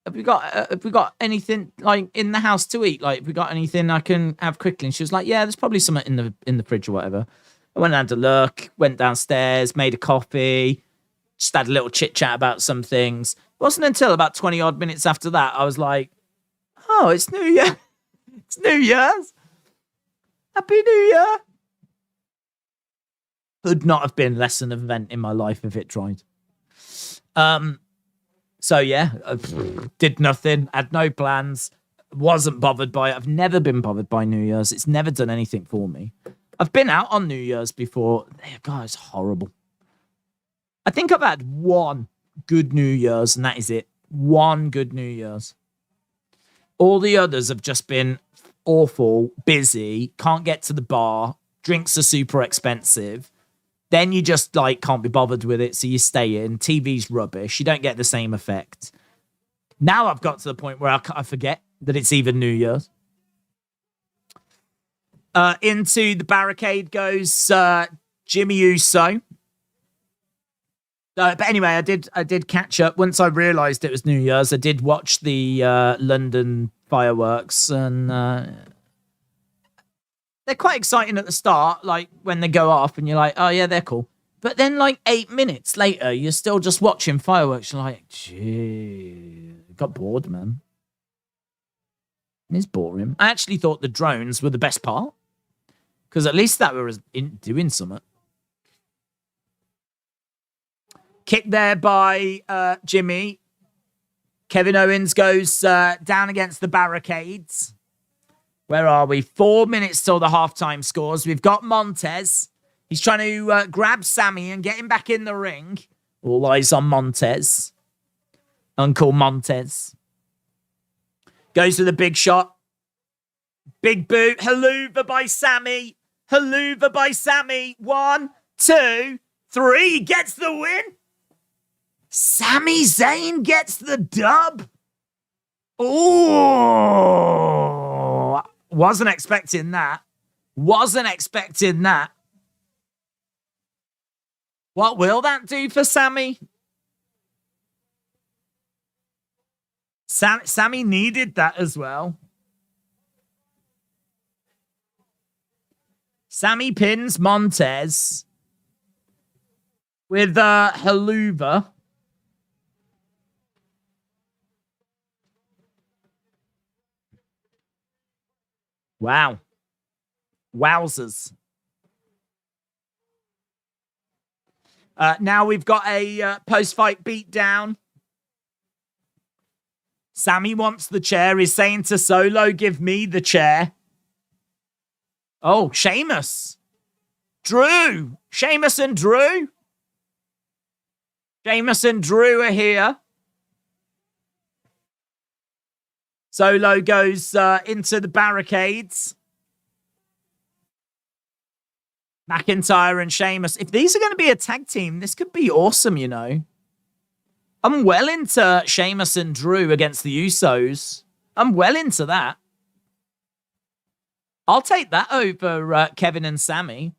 have we got anything like in the house to eat? Like, have we got anything I can have quickly? And she was like, yeah, there's probably something in the fridge or whatever. I went and had a look, went downstairs, made a coffee, just had a little chit chat about some things. It wasn't until about 20 odd minutes after that I was like, oh, it's New Year. It's New Year's. Happy New Year. Could not have been less an event in my life if it tried. So yeah, I did nothing, had no plans, wasn't bothered by it. I've never been bothered by New Year's. It's never done anything for me. I've been out on New Year's before. God, it's horrible. I think I've had one good New Year's, and that is it. One good New Year's. All the others have just been awful, busy, can't get to the bar, drinks are super expensive. Then you just, like, can't be bothered with it, so you stay in. TV's rubbish. You don't get the same effect. Now I've got to the point where I forget that it's even New Year's. Into the barricade goes Jimmy Uso. But anyway, I did catch up. Once I realised it was New Year's, I did watch the London fireworks, and they're quite exciting at the start, like when they go off and you're like, oh yeah, they're cool. But then like 8 minutes later, you're still just watching fireworks. You're like, gee, got bored, man. It's boring. I actually thought the drones were the best part, because at least that was doing something. Kick there by Jimmy. Kevin Owens goes down against the barricades. Where are we? 4 minutes till the halftime scores. We've got Montez. He's trying to grab Sammy and get him back in the ring. All eyes on Montez. Uncle Montez. Goes to the big shot. Big boot. Haluva by Sammy. Haluva by Sammy. 1, 2, 3. Gets the win. Sami Zayn gets the dub. Oh, wasn't expecting that. Wasn't expecting that. What will that do for Sammy? Sammy needed that as well. Sammy pins Montez with Haluva. Wow. Wowzers. Now we've got a post-fight beatdown. Sammy wants the chair. He's saying to Solo, give me the chair. Oh, Sheamus. Drew. Sheamus and Drew. Sheamus and Drew are here. Solo goes into the barricades. McIntyre and Sheamus. If these are going to be a tag team, this could be awesome, you know. I'm well into Sheamus and Drew against the Usos. I'm well into that. I'll take that over Kevin and Sammy.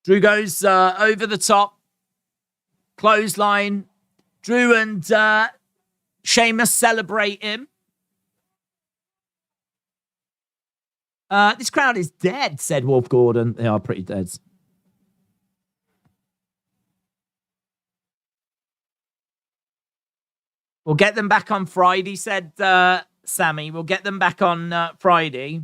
Drew goes over the top. Clothesline. Drew and Sheamus celebrate him. This crowd is dead, said Wolf Gordon. They are pretty dead. We'll get them back on Friday, said Sammy. We'll get them back on Friday.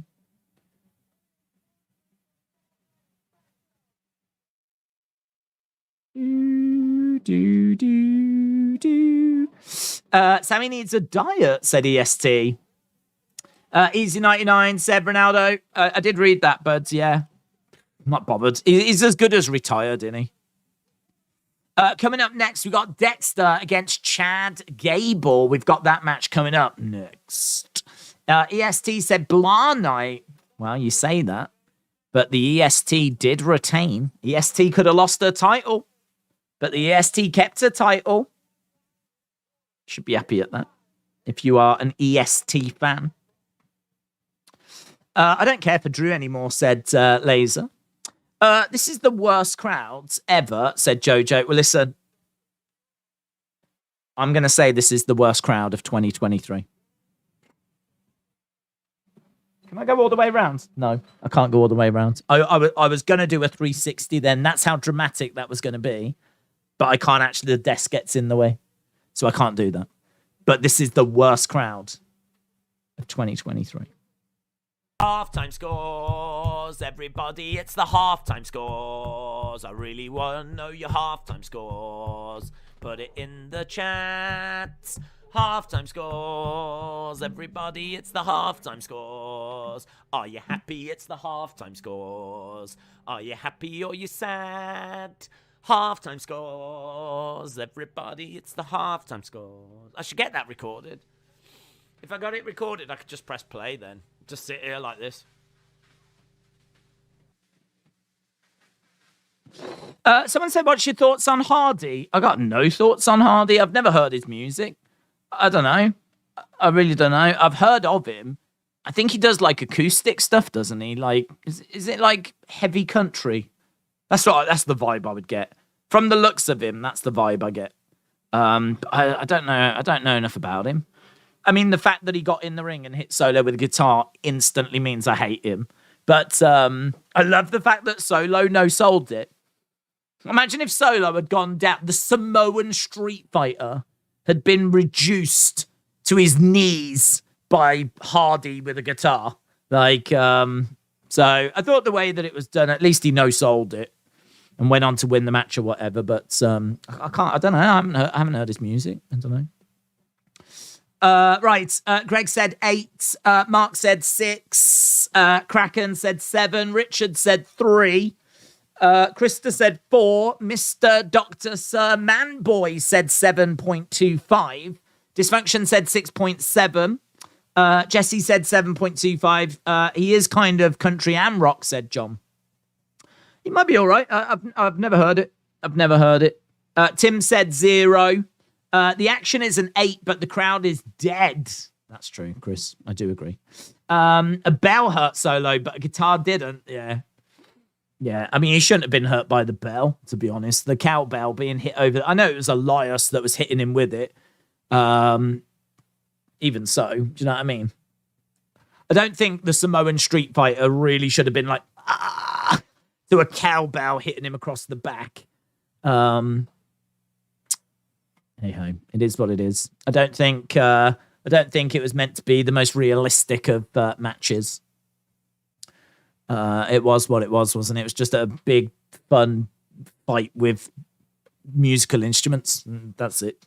Sammy needs a diet, said EST. Easy99 said Ronaldo. I did read that, but yeah, I'm not bothered. He's as good as retired, isn't he? Coming up next, we got Dexter against Chad Gable. We've got that match coming up next. EST said Blah Night. Well, you say that, but the EST did retain. EST could have lost her title, but the EST kept her title. Should be happy at that if you are an EST fan. I don't care for Drew anymore, said Laser. This is the worst crowds ever, said Jojo. Well, listen, I'm going to say this is the worst crowd of 2023. Can I go all the way around? No, I can't go all the way around. I was going to do a 360 then. That's how dramatic that was going to be. But I can't actually, the desk gets in the way. So I can't do that. But this is the worst crowd of 2023. Halftime scores, everybody, it's the halftime scores. I really want to know your halftime scores. Put it in the chat. Halftime scores, everybody, it's the halftime scores. Are you happy? It's the halftime scores. Are you happy or you sad? Halftime scores, everybody, it's the halftime scores. I should get that recorded. If I got it recorded, I could just press play then. Just sit here like this. Someone said, what's your thoughts on Hardy? I got no thoughts on Hardy. I've never heard his music. I don't know. I really don't know. I've heard of him. I think he does like acoustic stuff, doesn't he? Like, is it like heavy country? That's the vibe I would get. From the looks of him, that's the vibe I get. I don't know. I don't know enough about him. I mean, the fact that he got in the ring and hit Solo with a guitar instantly means I hate him. But I love the fact that Solo no-sold it. Imagine if Solo had gone down. The Samoan Street Fighter had been reduced to his knees by Hardy with a guitar. Like, so I thought the way that it was done, at least he no-sold it and went on to win the match or whatever. But I don't know. I haven't heard his music. I don't know. Right. Greg said 8. Mark said 6. Kraken said 7. Richard said 3. Krista said 4. Mr. Dr. Sir Manboy said 7.25. Dysfunction said 6.7. Jesse said 7.25. He is kind of country and rock, said John. He might be all right. I've never heard it. Tim said 0. The action is an 8, but the crowd is dead. That's true, Chris. I do agree. A bell hurt Solo, but a guitar didn't. Yeah. Yeah. I mean, he shouldn't have been hurt by the bell, to be honest. The cowbell being hit over. I know it was Elias that was hitting him with it. Even so, do you know what I mean? I don't think the Samoan Street Fighter really should have been like, to a cowbell hitting him across the back. Hey ho, it is what it is. I don't think it was meant to be the most realistic of matches. It was what it was, wasn't it? It was just a big fun fight with musical instruments. That's it.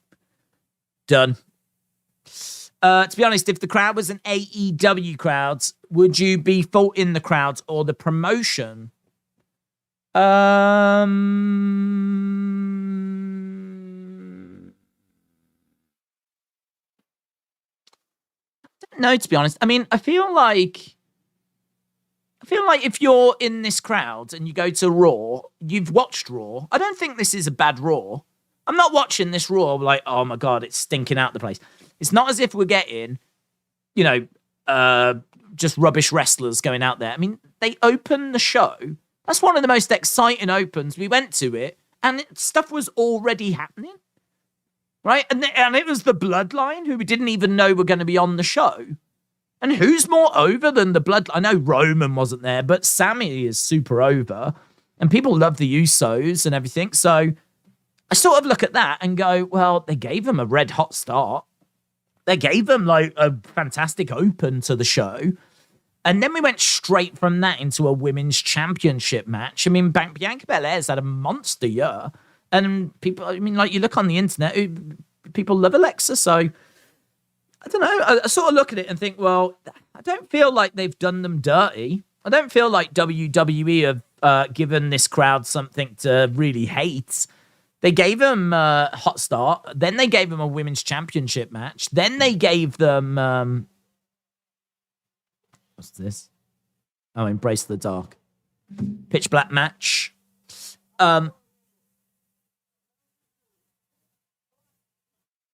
Done. To be honest, if the crowd was an AEW crowd, would you be faulting the crowd or the promotion? know, to be honest. I mean, I feel like if you're in this crowd and you go to Raw, you've watched Raw. I don't think this is a bad Raw. I'm not watching this Raw like, oh my God, it's stinking out the place. It's not as if we're getting, just rubbish wrestlers going out there. I mean, they open the show. That's one of the most exciting opens. We went to it and stuff was already happening. Right? And it was the Bloodline, who we didn't even know were going to be on the show. And who's more over than the Bloodline? I know Roman wasn't there, but Sammy is super over. And people love the Usos and everything. So I sort of look at that and go, well, they gave him a red hot start. They gave him like a fantastic open to the show. And then we went straight from that into a women's championship match. I mean, Bianca Belair's had a monster year. And people, I mean, like you look on the internet, people love Alexa. So I don't know. I sort of look at it and think, well, I don't feel like they've done them dirty. I don't feel like WWE have given this crowd something to really hate. They gave them a hot start. Then they gave them a women's championship match. Then they gave them... what's this? Oh, Embrace the Dark. Pitch Black match.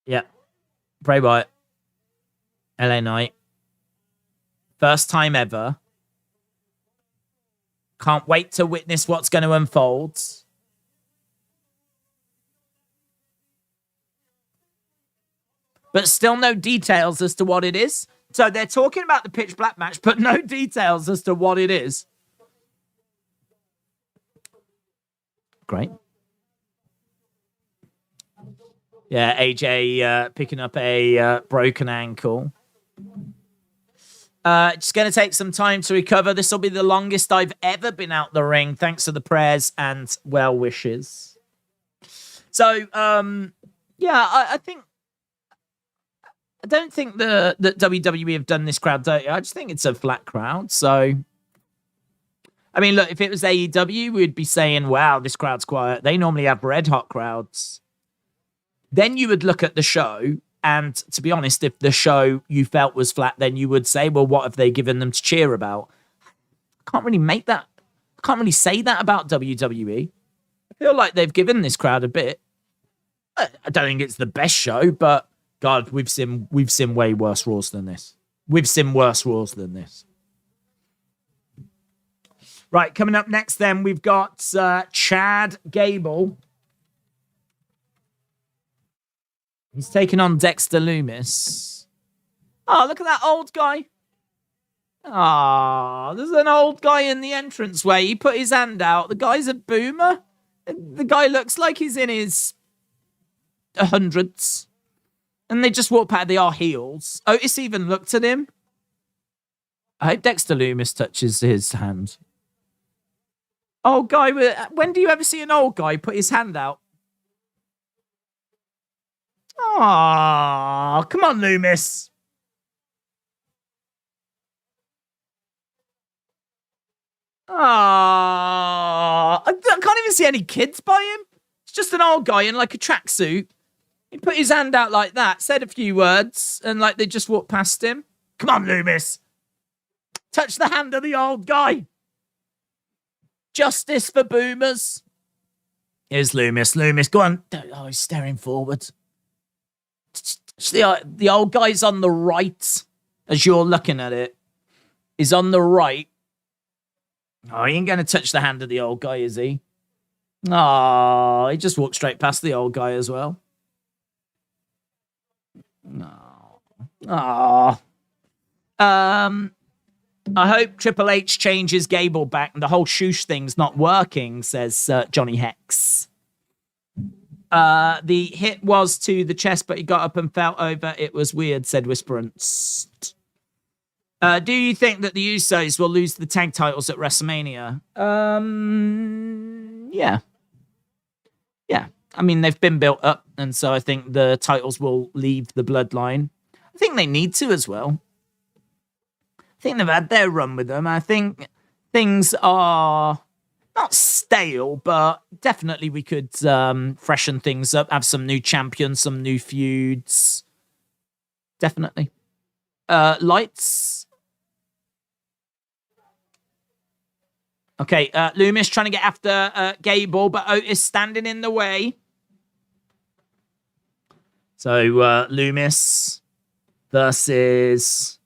Yeah. Bray Wyatt. LA Knight. First time ever. Can't wait to witness what's going to unfold. But still no details as to what it is. So they're talking about the Pitch Black match, but no details as to what it is. Great. Yeah, AJ picking up a broken ankle. Just going to take some time to recover. This will be the longest I've ever been out the ring, thanks to the prayers and well wishes. So, I think... I don't think that WWE have done this crowd dirty. I just think it's a flat crowd. So, I mean, look, if it was AEW, we'd be saying, wow, this crowd's quiet. They normally have red hot crowds. Then you would look at the show, and to be honest, if the show you felt was flat, then you would say, well, what have they given them to cheer about? I can't really make that. I can't really say that about WWE. I feel like they've given this crowd a bit. I don't think it's the best show, but God, we've seen way worse Raws than this. We've seen worse Raws than this. Right, coming up next then, we've got Chad Gable. He's taking on Dexter Lumis. Oh, look at that old guy. Ah, there's an old guy in the entranceway. He put his hand out. The guy's a boomer. The guy looks like he's in his hundreds. And they just walk past. They are heels. Otis even looked at him. I hope Dexter Lumis touches his hand. Old guy, when do you ever see an old guy put his hand out? Oh, come on, Lumis. Oh, I can't even see any kids by him. It's just an old guy in like a tracksuit. He put his hand out like that, said a few words, and like they just walked past him. Come on, Lumis. Touch the hand of the old guy. Justice for boomers. Here's Lumis. Lumis, go on. Oh, he's staring forward. The old guy's on the right as you're looking at it. He's on the right. Oh, he ain't going to touch the hand of the old guy, is he? Oh, he just walked straight past the old guy as well. No. Oh. I hope Triple H changes Gable back and the whole shoosh thing's not working, says Johnny Hex. The hit was to the chest, but he got up and fell over. It was weird, said Whisperance. Do you think that the Usos will lose the tag titles at WrestleMania? Yeah. Yeah. I mean, they've been built up, and so I think the titles will leave the bloodline. I think they need to as well. I think they've had their run with them. I think things are not stale, but definitely we could freshen things up, have some new champions, some new feuds. Definitely. Lights. Okay, Loomis trying to get after Gable, but Otis standing in the way. So, Loomis versus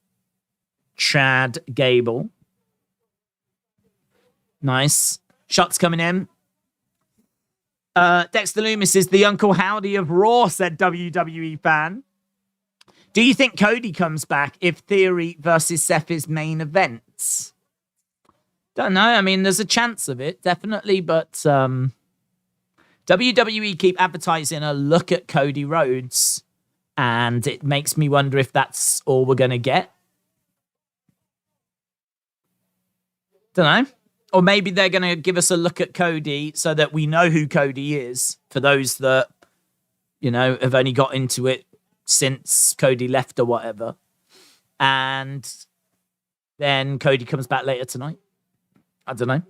Chad Gable. Nice. Shots coming in. Dexter Loomis is the Uncle Howdy of Raw, said WWE fan. Do you think Cody comes back if Theory versus Seth is main events? Don't know. I mean, there's a chance of it, definitely, but WWE keep advertising a look at Cody Rhodes, and it makes me wonder if that's all we're going to get. Don't know. Or maybe they're going to give us a look at Cody so that we know who Cody is, for those that, you know, have only got into it since Cody left or whatever. And then Cody comes back later tonight. I don't know.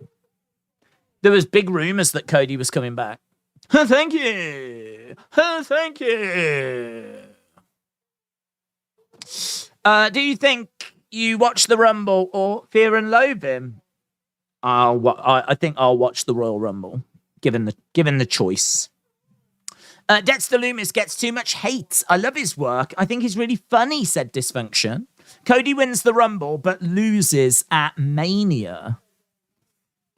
There was big rumors that Cody was coming back. Thank you. Thank you. Do you think you watch the Rumble or Fear and Loathing? I think I'll watch the Royal Rumble, given the choice. Dexter Loomis gets too much hate. I love his work. I think he's really funny, said Dysfunction. Cody wins the Rumble, but loses at Mania.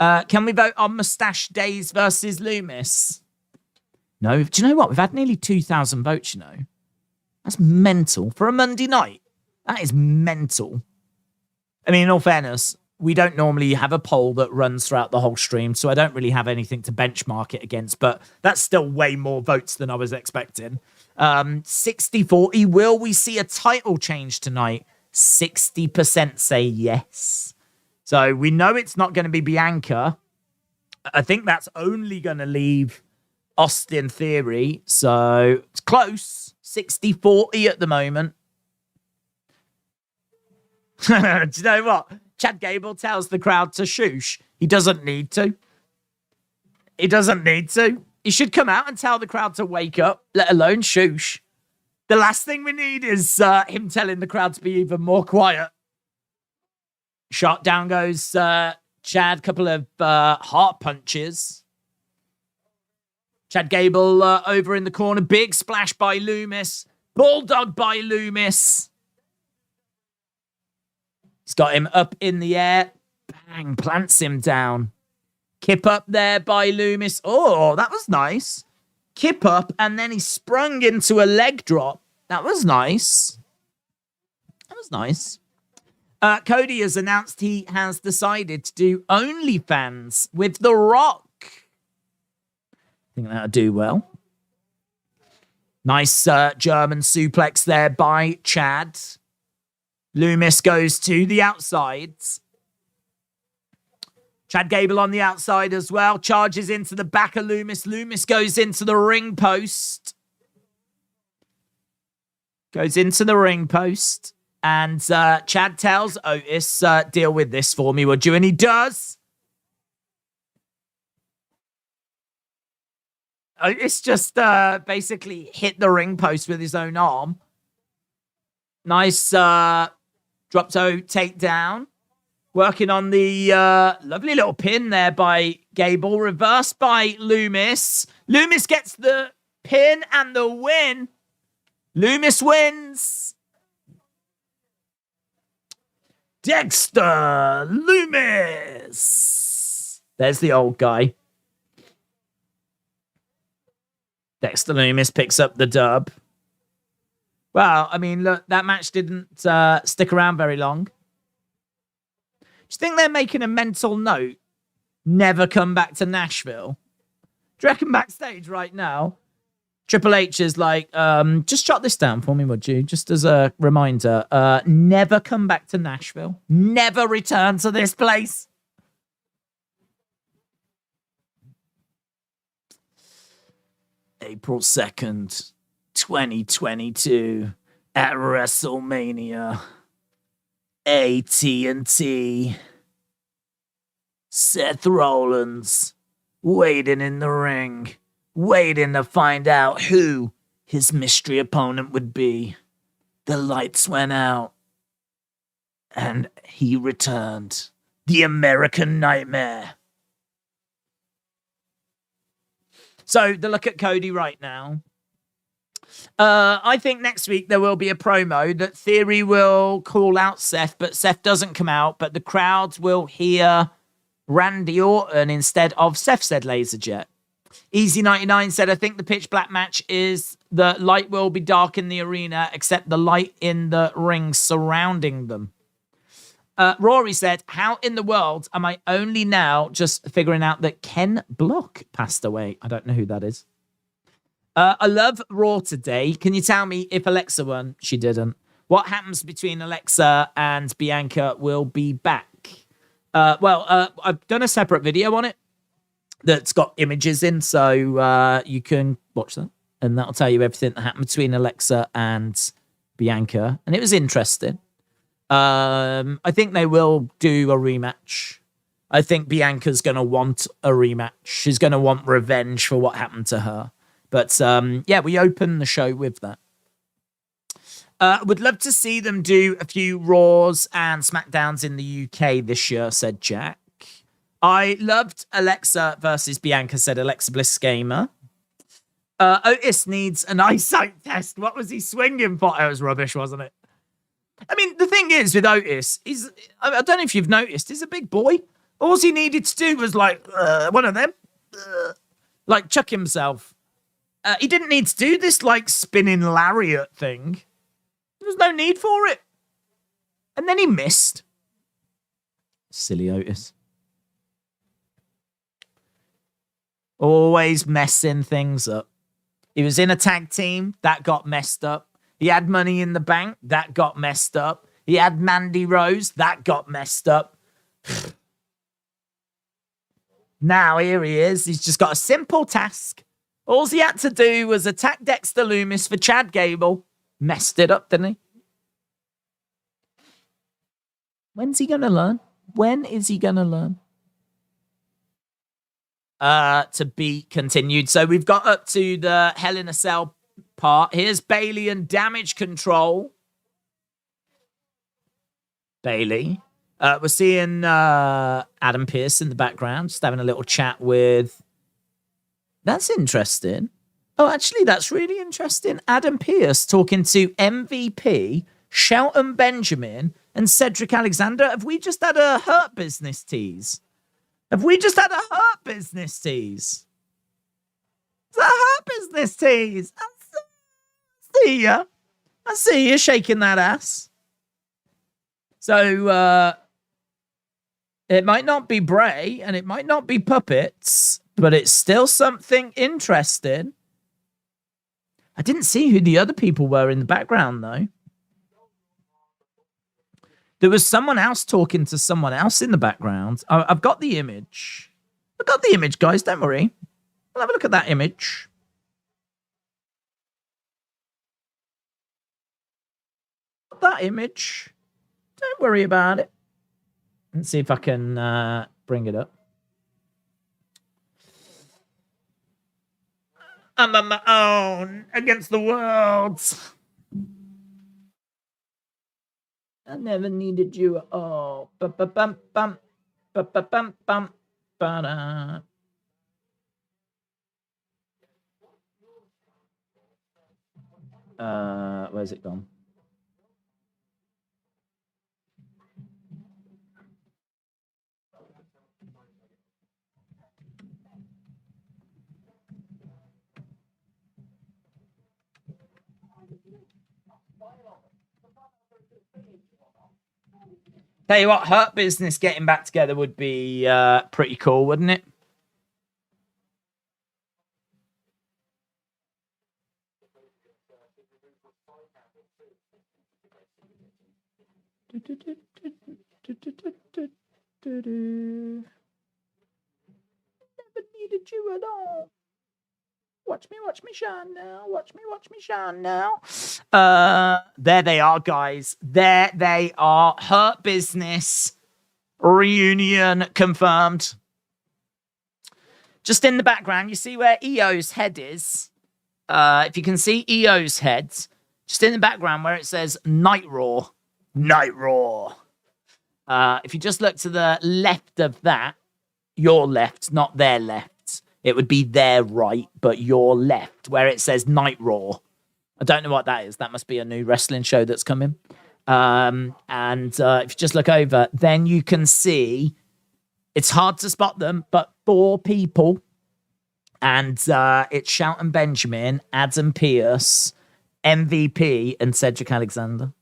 Can we vote on Mustache Days versus Loomis? No. Do you know what? We've had nearly 2,000 votes, you know. That's mental. For a Monday night, that is mental. I mean, in all fairness, we don't normally have a poll that runs throughout the whole stream, so I don't really have anything to benchmark it against, but that's still way more votes than I was expecting. 60-40, will we see a title change tonight? 60% say yes. So we know it's not going to be Bianca. I think that's only going to leave Austin Theory, so it's close. 60-40 at the moment. Do you know what? Chad Gable tells the crowd to shoosh. He doesn't need to. He doesn't need to. He should come out and tell the crowd to wake up, let alone shoosh. The last thing we need is him telling the crowd to be even more quiet. Shot down goes Chad. Couple of heart punches. Chad Gable over in the corner. Big splash by Loomis. Bulldog by Loomis. He's got him up in the air. Bang, plants him down. Kip up there by Loomis. Oh, that was nice. Kip up, and then he sprung into a leg drop. That was nice. That was nice. Cody has announced he has decided to do OnlyFans with The Rock. I think that'll do well. Nice German suplex there by Chad. Loomis goes to the outside. Chad Gable on the outside as well. Charges into the back of Loomis. Loomis goes into the ring post. Goes into the ring post. And Chad tells Otis, deal with this for me, would you? And he does. Otis just basically hit the ring post with his own arm. Nice drop toe takedown. Working on the lovely little pin there by Gable. Reversed by Loomis. Loomis gets the pin and the win. Loomis wins. Dexter Loomis. There's the old guy. Dexter Loomis picks up the dub. Well, I mean, look, that match didn't stick around very long. Do you think they're making a mental note? Never come back to Nashville. Do you reckon backstage right now, Triple H is like, just jot this down for me, would you? Just as a reminder, never come back to Nashville. Never return to this place. April 2nd, 2022, at WrestleMania. AT&T. Seth Rollins waiting in the ring, waiting to find out who his mystery opponent would be. The lights went out. And he returned. The American Nightmare. So, the look at Cody right now. I think next week there will be a promo that Theory will call out Seth, but Seth doesn't come out, but the crowds will hear Randy Orton instead of Seth, said Laserjet. Easy99 said, I think the pitch black match is the light will be dark in the arena, except the light in the ring surrounding them. Rory said, how in the world am I only now just figuring out that Ken Block passed away? I don't know who that is. I love Raw today. Can you tell me if Alexa won? She didn't. What happens between Alexa and Bianca will be back? I've done a separate video on it that's got images in, so you can watch that, and that'll tell you everything that happened between Alexa and Bianca, and it was interesting. I think they will do a rematch. I think Bianca's going to want a rematch. She's going to want revenge for what happened to her. But, we open the show with that. Would love to see them do a few Raws and SmackDowns in the UK this year, said Jack. I loved Alexa versus Bianca, said Alexa Bliss Gamer. Otis needs an eyesight test. What was he swinging for? It was rubbish, wasn't it? I mean, the thing is with Otis, I don't know if you've noticed, he's a big boy. All he needed to do was one of them, chuck himself. He didn't need to do this spinning lariat thing. There was no need for it. And then he missed. Silly Otis. Always messing things up. He was in a tag team. That got messed up. He had Money in the Bank. That got messed up. He had Mandy Rose. That got messed up. Now here he is. He's just got a simple task. All he had to do was attack Dexter Lumis for Chad Gable. Messed it up, didn't he? When's he going to learn? When is he going to learn? To be continued. So we've got up to the Hell in a Cell part. Here's Bayley and Damage Control. Bayley. We're seeing Adam Pearce in the background, just having a little chat with... That's interesting. Oh, actually, that's really interesting. Adam Pearce talking to MVP, Shelton Benjamin, and Cedric Alexander. Have we just had a Hurt Business tease? Have we just had a Hurt Business tease? It's a Hurt Business tease. I see you shaking that ass. So, it might not be Bray, and it might not be puppets, but it's still something interesting. I didn't see who the other people were in the background, though. There was someone else talking to someone else in the background. I've got the image. I've got the image, guys. Don't worry. We'll have a look at that image. That image. Don't worry about it. Let's see if I can bring it up. I'm on my own against the world. I never needed you at all. Ba-ba-bum-bum. Ba-ba-bum-bum. Ba-da. Where's it gone? Tell you what, Hurt Business getting back together would be pretty cool, wouldn't it? Never needed you at all. Watch me shine now. Watch me shine now. There they are, guys. There they are. Hurt Business reunion confirmed. Just in the background, you see where EO's head is. If you can see EO's head, just in the background where it says Night Raw. Night Raw. If you just look to the left of that, your left, not their left. It would be their right, but your left, where it says Night Raw. I don't know what that is. That must be a new wrestling show that's coming. And if you just look over, then you can see it's hard to spot them, but 4 people. And it's Shelton Benjamin, Adam Pearce, MVP, and Cedric Alexander.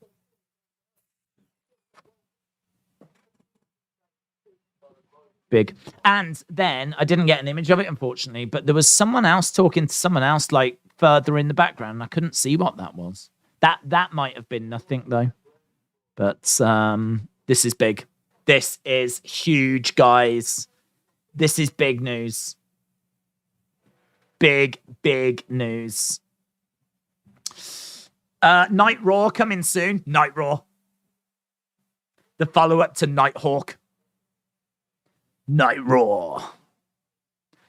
Big. And then I didn't get an image of it, unfortunately, but there was someone else talking to someone else like further in the background. And I couldn't see what that was. That might have been nothing though. But this is big. This is huge, guys. This is big news. Big news. Night Raw coming soon. Night Raw. The follow-up to Nighthawk. Night Raw.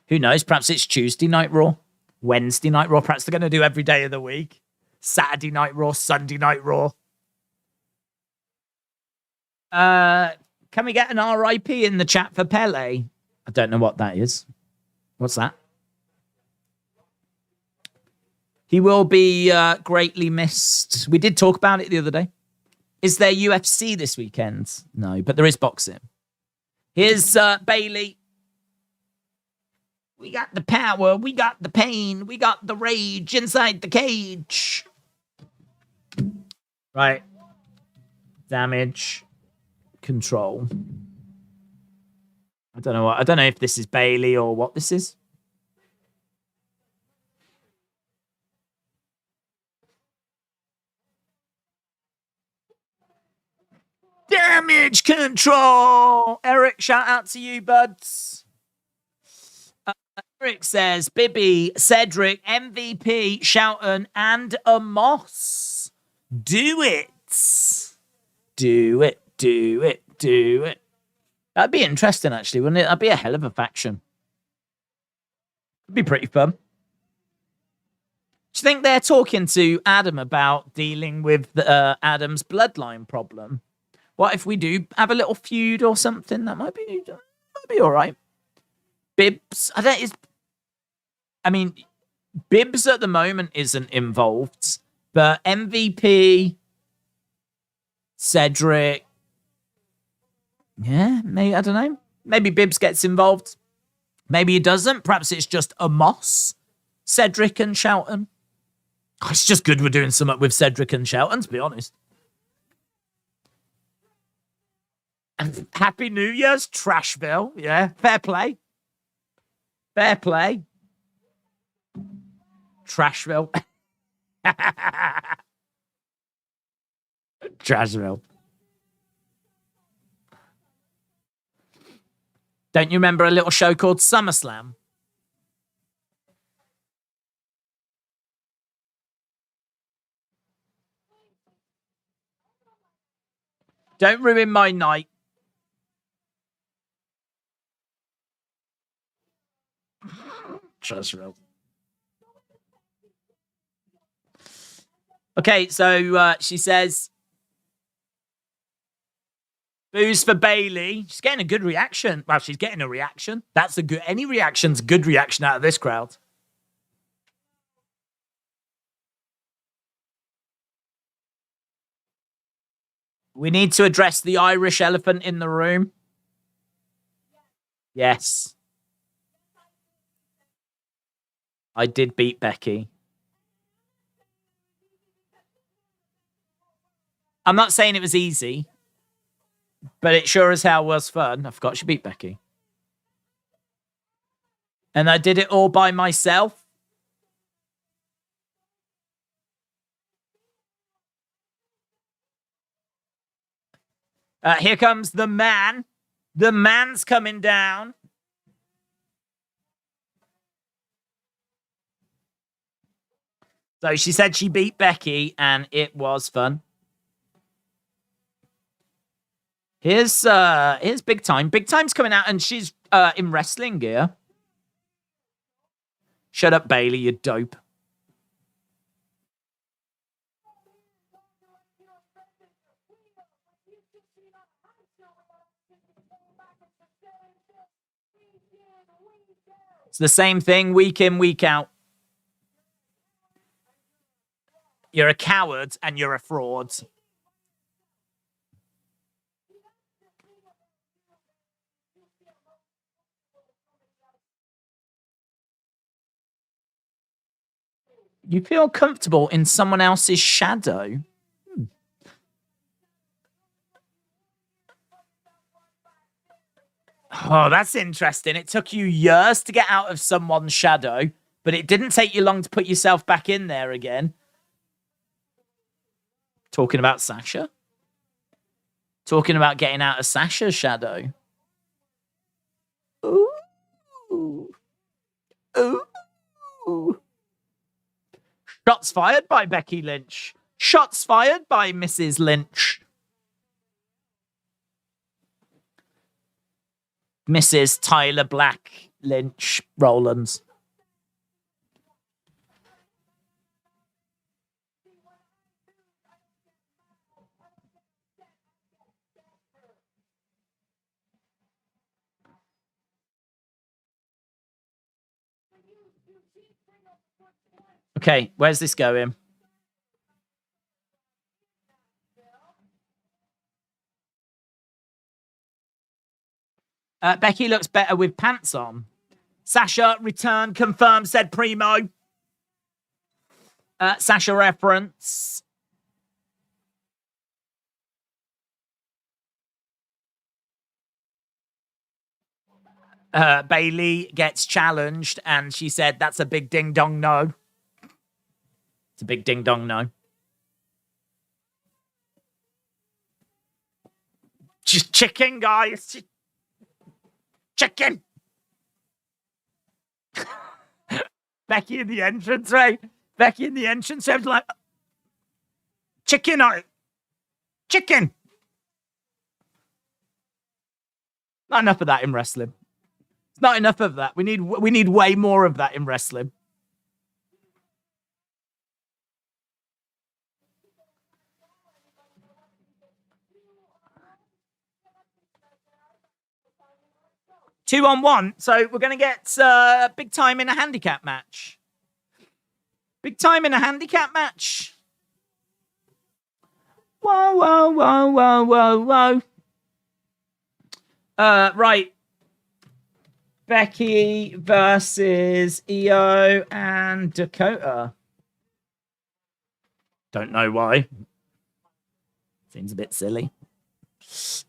Who knows? Perhaps it's Tuesday Night Raw. Wednesday Night Raw. Perhaps they're going to do every day of the week. Saturday Night Raw. Sunday Night Raw. Can we get an RIP in the chat for Pele? I don't know what that is. What's that? He will be greatly missed. We did talk about it the other day. Is there UFC this weekend? No, but there is boxing. Here's Bailey. We got the power. We got the pain. We got the rage inside the cage. Right. Damage. Control. I don't know if this is Bailey or what this is. Damage control. Eric, shout out to you, buds. Eric says, Bibby, Cedric, MVP, Shelton, and Amos. Do it. Do it. Do it. Do it. That'd be interesting, actually, wouldn't it? That'd be a hell of a faction. It'd be pretty fun. Do you think they're talking to Adam about dealing with Adam's bloodline problem? What if we do have a little feud or something? That might be all right. Bibbs, Bibbs at the moment isn't involved, but MVP, Cedric, yeah, maybe, I don't know. Maybe Bibbs gets involved. Maybe he doesn't. Perhaps it's just Amos, Cedric, and Shelton. Oh, it's just good we're doing something with Cedric and Shelton, to be honest. And Happy New Year's, Trashville. Yeah, fair play. Fair play. Trashville. Trashville. Don't you remember a little show called SummerSlam? Don't ruin my night. Trashville. Okay, so she says, booze for Bailey. She's getting a good reaction. Well, she's getting a reaction. That's a good. Any reaction's a good reaction out of this crowd. We need to address the Irish elephant in the room. Yes. I did beat Becky. I'm not saying it was easy, but it sure as hell was fun. I forgot she beat Becky. And I did it all by myself. Here comes the man. The man's coming down. So she said she beat Becky, and it was fun. Here's Big Time. Big Time's coming out, and she's in wrestling gear. Shut up, Bailey, you dope. It's the same thing week in, week out. You're a coward and you're a fraud. You feel comfortable in someone else's shadow? Oh, that's interesting. It took you years to get out of someone's shadow, but it didn't take you long to put yourself back in there again. Talking about Sasha? Talking about getting out of Sasha's shadow. Ooh. Ooh. Shots fired by Becky Lynch. Shots fired by Mrs. Lynch. Mrs. Tyler Black Lynch Rollins. Okay, where's this going? Becky looks better with pants on. Sasha return confirmed, said Primo. Sasha reference. Bailey gets challenged and she said that's a big ding dong no. It's a big ding dong no. Just chicken, guys. Chicken. Becky in the entrance, right? Becky in the entrance, I was like, chicken on it. Chicken. Not enough of that in wrestling. It's not enough of that. We need way more of that in wrestling. Two on one. So we're going to get big time in a handicap match. Big time in a handicap match. Whoa, whoa, whoa, whoa, whoa, whoa. Right. Becky versus Io and Dakota. Don't know why. Seems a bit silly.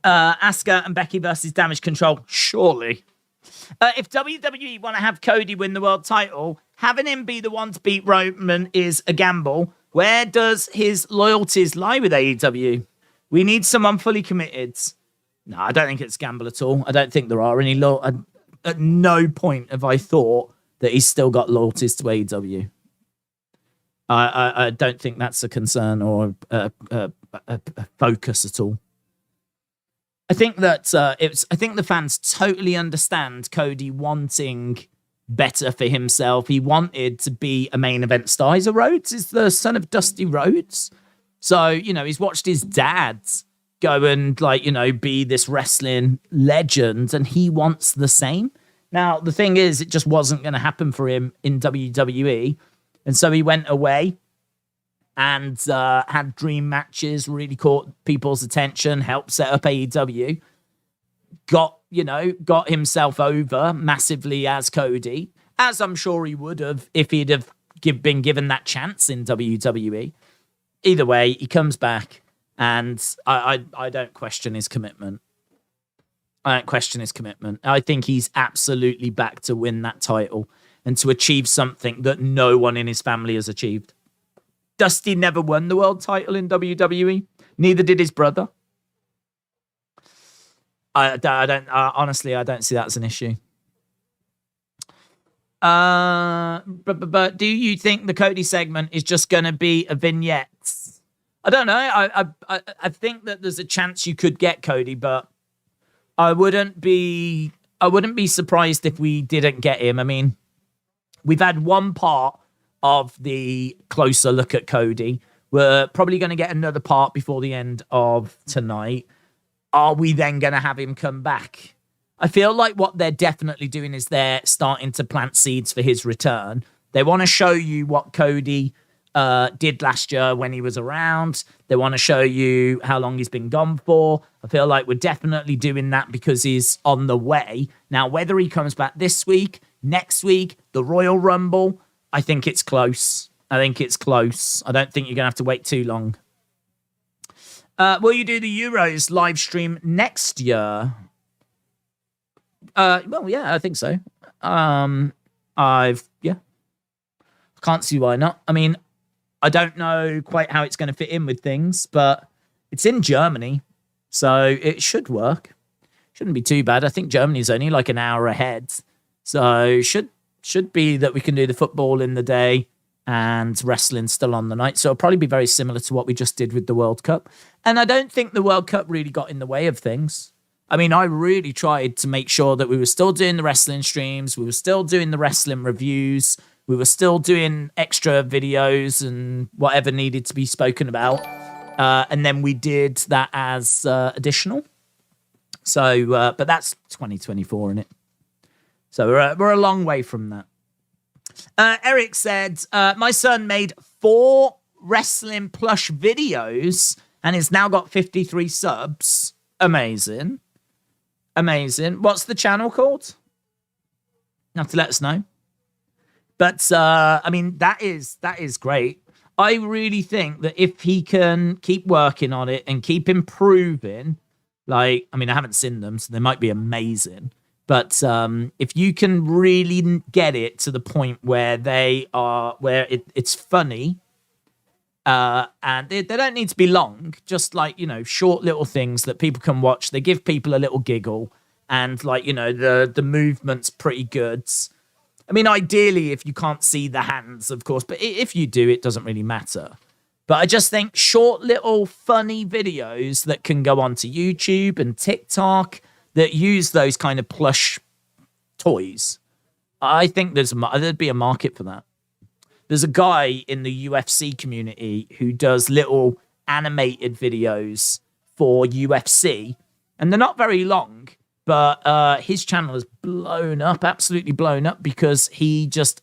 Asuka and Becky versus Damage Control. Surely. If WWE want to have Cody win the world title, having him be the one to beat Roman is a gamble. Where does his loyalties lie with AEW? We need someone fully committed. No, I don't think it's a gamble at all. I don't think there are any at no point have I thought that he's still got loyalties to AEW. I don't think that's a concern or a focus at all. I think that I think the fans totally understand Cody wanting better for himself. He wanted to be a main event star. He's Rhodes is the son of Dusty Rhodes. So, he's watched his dad go and be this wrestling legend, and he wants the same. Now, the thing is, it just wasn't going to happen for him in WWE. And so he went away and had dream matches, really caught people's attention, helped set up AEW, got himself over massively as Cody, as I'm sure he would have if he'd have been given that chance in WWE. Either way, he comes back, and I don't question his commitment. I don't question his commitment. I think he's absolutely back to win that title and to achieve something that no one in his family has achieved. Dusty never won the world title in WWE. Neither did his brother. I don't honestly, I don't see that as an issue. But do you think the Cody segment is just going to be a vignette? I don't know. I think that there's a chance you could get Cody, but I wouldn't be surprised if we didn't get him. I mean, we've had one part of the closer look at Cody. We're probably going to get another part before the end of tonight. Are we then going to have him come back? I feel like what they're definitely doing is they're starting to plant seeds for his return. They want to show you what Cody did last year when he was around. They want to show you how long he's been gone for. I feel like we're definitely doing that because he's on the way. Now, whether he comes back this week, next week, the Royal Rumble, I think it's close. I think it's close. I don't think you're going to have to wait too long. Will you do the Euros live stream next year? Well, yeah, I think so. Can't see why not. I mean, I don't know quite how it's going to fit in with things, but it's in Germany, so it should work. Shouldn't be too bad. I think Germany's only like an hour ahead, so should be that we can do the football in the day and wrestling still on the night. So it'll probably be very similar to what we just did with the World Cup. And I don't think the World Cup really got in the way of things. I mean, I really tried to make sure that we were still doing the wrestling streams, we were still doing the wrestling reviews, we were still doing extra videos and whatever needed to be spoken about. And then we did that as additional. So, but that's 2024, isn't it? So we're a long way from that. Eric said, my son made 4 wrestling plush videos and has now got 53 subs. Amazing. What's the channel called? You have to let us know. But, I mean, that is great. I really think that if he can keep working on it and keep improving, like, I mean, I haven't seen them, so they might be amazing. But if you can really get it to the point where it's funny, and they don't need to be long, just like, short little things that people can watch. They give people a little giggle, and like, the movement's pretty good. I mean, ideally, if you can't see the hands, of course, but if you do, it doesn't really matter. But I just think short little funny videos that can go onto YouTube and TikTok that use those kind of plush toys. I think there'd be a market for that. There's a guy in the UFC community who does little animated videos for UFC, and they're not very long, but his channel has blown up, absolutely blown up, because he just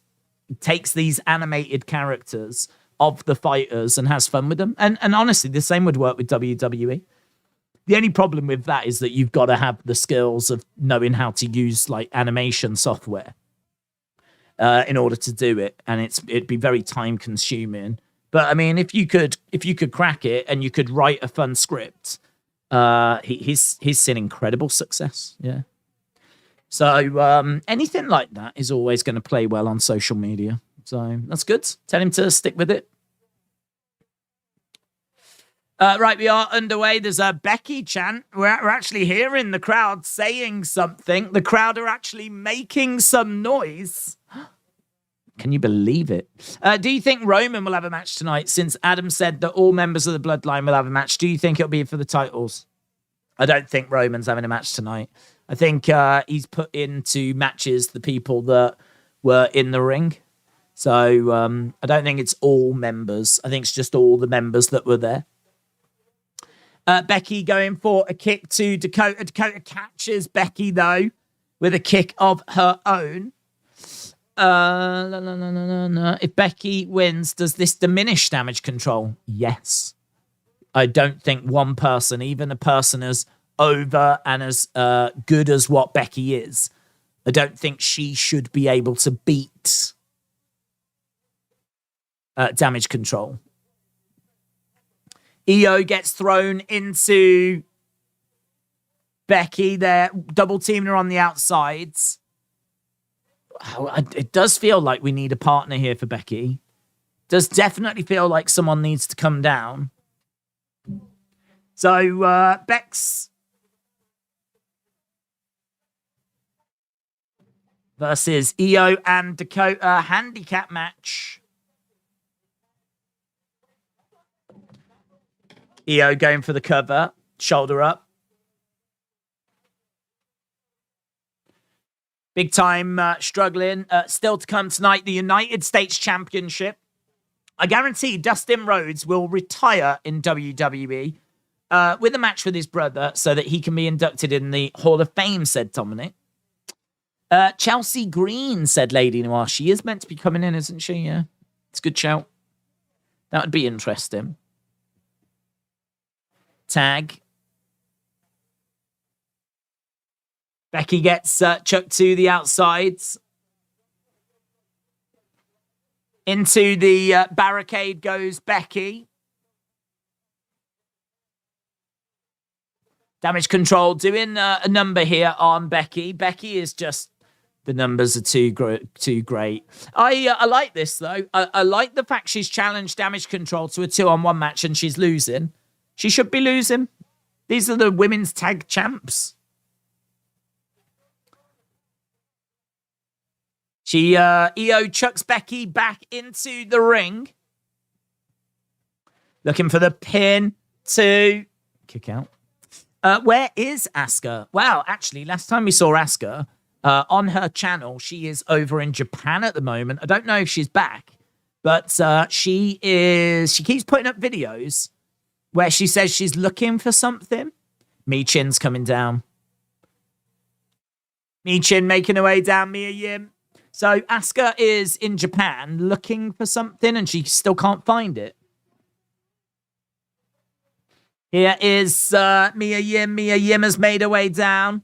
takes these animated characters of the fighters and has fun with them. And honestly, the same would work with WWE. The only problem with that is that you've got to have the skills of knowing how to use like animation software in order to do it, and it'd be very time consuming. But I mean, if you could crack it and you could write a fun script, he's seen incredible success. Yeah. So anything like that is always going to play well on social media. So that's good. Tell him to stick with it. Right, we are underway. There's a Becky chant. We're actually hearing the crowd saying something. The crowd are actually making some noise. Can you believe it? Do you think Roman will have a match tonight? Since Adam said that all members of the Bloodline will have a match, do you think it'll be for the titles? I don't think Roman's having a match tonight. I think he's put into matches the people that were in the ring. So I don't think it's all members. I think it's just all the members that were there. Becky going for a kick to Dakota. Dakota catches Becky, though, with a kick of her own. If Becky wins, does this diminish damage control? Yes. I don't think one person, even a person as over and as good as what Becky is, I don't think she should be able to beat damage control. Io gets thrown into Becky. They're double teaming her on the outsides. It does feel like we need a partner here for Becky. Does definitely feel like someone needs to come down. So Bex versus Io and Dakota handicap match. Io going for the cover, shoulder up. Big time struggling. Still to come tonight, the United States Championship. I guarantee Dustin Rhodes will retire in WWE with a match with his brother so that he can be inducted in the Hall of Fame, said Dominic. Chelsea Green, said Lady Noir. She is meant to be coming in, isn't she? Yeah. It's a good shout. That would be interesting. Tag. Becky gets chucked to the outsides. Into the barricade goes Becky. Damage Control doing a number here on Becky. Becky is just... The numbers are too great. I like this, though. I like the fact she's challenged Damage Control to a 2-on-1 match and she's losing. She should be losing. These are the women's tag champs. EO chucks Becky back into the ring. Looking for the pin to kick out. Where is Asuka? Well, actually, last time we saw Asuka... on her channel, she is over in Japan at the moment. I don't know if she's back, but she keeps putting up videos where she says she's looking for something. Michin's coming down. Michin making her way down, Mia Yim. So Asuka is in Japan looking for something and she still can't find it. Here is Mia Yim. Mia Yim has made her way down.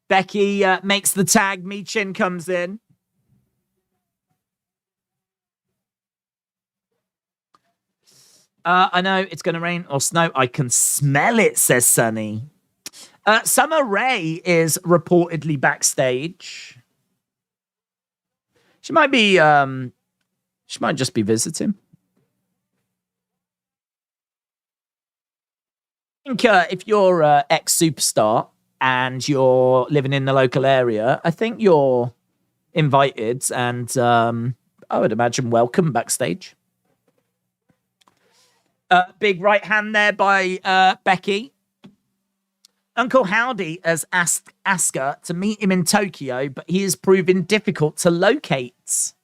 Becky makes the tag. Michin comes in. I know it's going to rain or snow. I can smell it, says Sunny. Summer Rae is reportedly backstage. She might be... she might just be visiting. I think if you're ex-superstar... and you're living in the local area, I think you're invited and I would imagine welcome backstage. Big right hand there by Becky. Uncle Howdy has asked Asuka to meet him in Tokyo, but he is proving difficult to locate.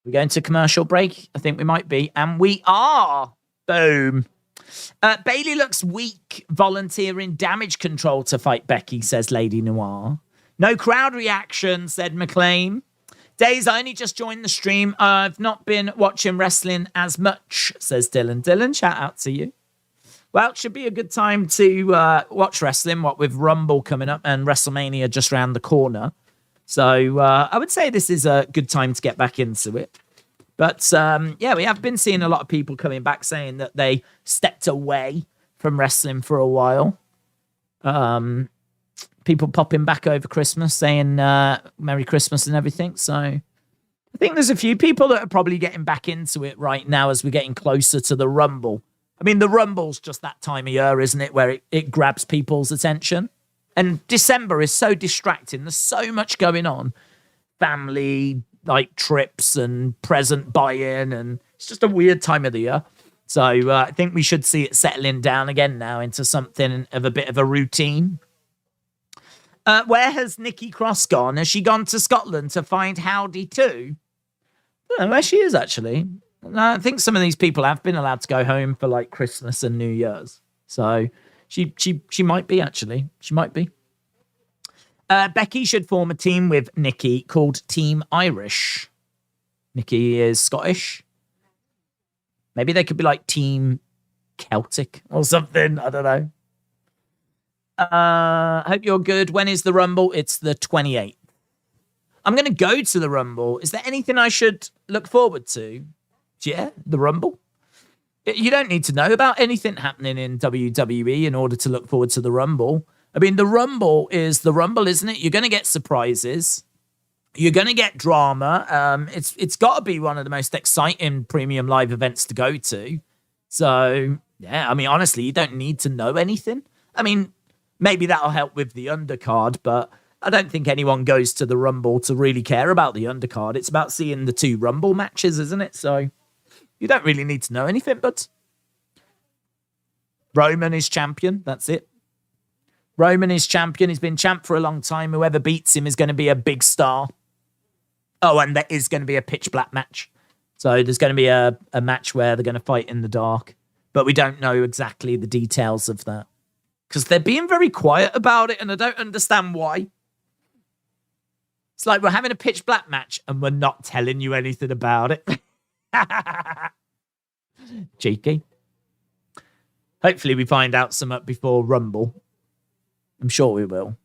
We're going to commercial break. I think we might be. And we are. Boom. Bayley looks weak, volunteering Damage Control to fight Becky, says Lady Noir. No crowd reaction, said McLean. Days, I only just joined the stream. I've not been watching wrestling as much, says Dylan. Dylan, shout out to you. Well, it should be a good time to watch wrestling, what with Rumble coming up and WrestleMania just around the corner. So I would say this is a good time to get back into it. But, yeah, we have been seeing a lot of people coming back saying that they stepped away from wrestling for a while. People popping back over Christmas saying Merry Christmas and everything. So I think there's a few people that are probably getting back into it right now as we're getting closer to the Rumble. I mean, the Rumble's just that time of year, isn't it, where it grabs people's attention. And December is so distracting. There's so much going on. Family, like trips and present buy-in, and it's just a weird time of the year. So I think we should see it settling down again now into something of a bit of a routine. Where has Nikki Cross gone? Has she gone to Scotland to find Howdy too? I don't know where she is, actually. I think some of these people have been allowed to go home for like Christmas and New Year's. So she might be, actually. She might be. Becky should form a team with Nikki called Team Irish. Nikki is Scottish. Maybe they could be like Team Celtic or something. I don't know. Hope you're good. When is the Rumble? It's the 28th. I'm going to go to the Rumble. Is there anything I should look forward to? Yeah, the Rumble. You don't need to know about anything happening in WWE in order to look forward to the Rumble. I mean, the Rumble is the Rumble, isn't it? You're going to get surprises. You're going to get drama. It's got to be one of the most exciting premium live events to go to. So, yeah, I mean, honestly, you don't need to know anything. I mean, maybe that'll help with the undercard, but I don't think anyone goes to the Rumble to really care about the undercard. It's about seeing the two Rumble matches, isn't it? So you don't really need to know anything, but Roman is champion. That's it. Roman is champion. He's been champ for a long time. Whoever beats him is going to be a big star. Oh, and there is going to be a pitch black match. So there's going to be a match where they're going to fight in the dark. But we don't know exactly the details of that. Because they're being very quiet about it, and I don't understand why. It's like we're having a pitch black match, and we're not telling you anything about it. Cheeky. Hopefully we find out some up before Rumble. I'm sure we will.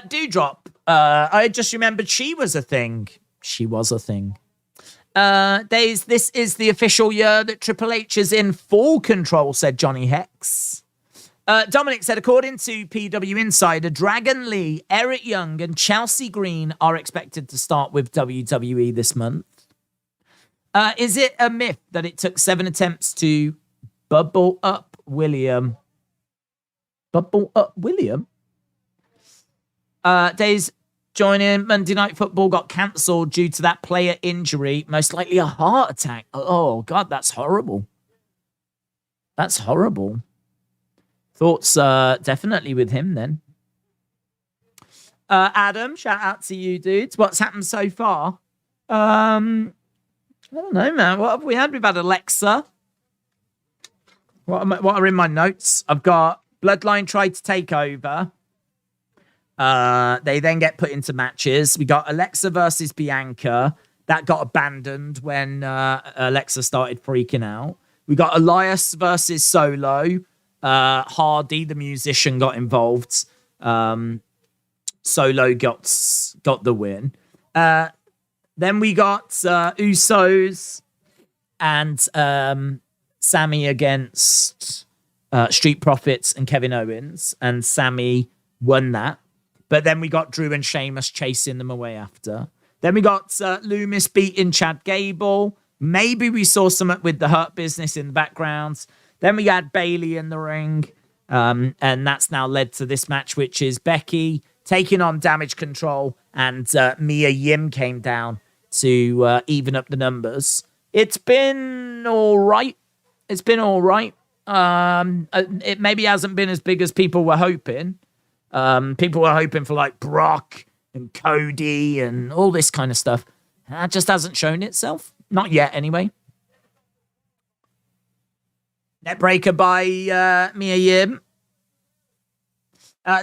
Dewdrop. I just remembered she was a thing. She was a thing. This is the official year that Triple H is in full control, said Johnny Hex. Dominic said, according to PW Insider, Dragon Lee, Eric Young, and Chelsea Green are expected to start with WWE this month. Is it a myth that it took 7 attempts to bubble up William? Bubble up William? Days joining Monday Night Football got cancelled due to that player injury, most likely a heart attack. Oh, God, that's horrible. That's horrible. Thoughts definitely with him then. Adam, shout out to you, dudes. What's happened so far? I don't know, man. What have we had? We've had Alexa. What are in my notes? I've got Bloodline tried to take over. They then get put into matches. We got Alexa versus Bianca. That got abandoned when Alexa started freaking out. We got Elias versus Solo. Hardy, the musician, got involved. Solo got the win. Then we got Usos and Sammy against Street Profits and Kevin Owens. And Sammy won that. But then we got Drew and Sheamus chasing them away after. Then we got Loomis beating Chad Gable. Maybe we saw something with the Hurt Business in the background. Then we had Bayley in the ring. And that's now led to this match, which is Becky taking on Damage Control. And Mia Yim came down to even up the numbers. It's been all right. It's been all right. It maybe hasn't been as big as people were hoping. People were hoping for like Brock and Cody and all this kind of stuff. That just hasn't shown itself. Not yet, anyway. Netbreaker by Mia Yim.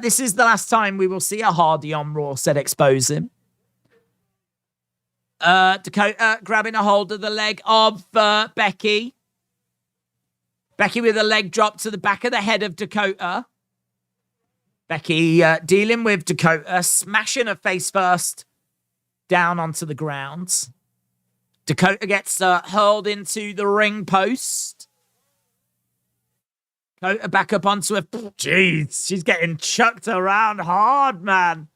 This is the last time we will see a Hardy on Raw, said Expose Him. Dakota grabbing a hold of the leg of Becky. Becky with a leg drop to the back of the head of Dakota. Becky dealing with Dakota, smashing her face first down onto the ground. Dakota gets hurled into the ring post. Dakota back up onto her. Jeez, she's getting chucked around hard, man.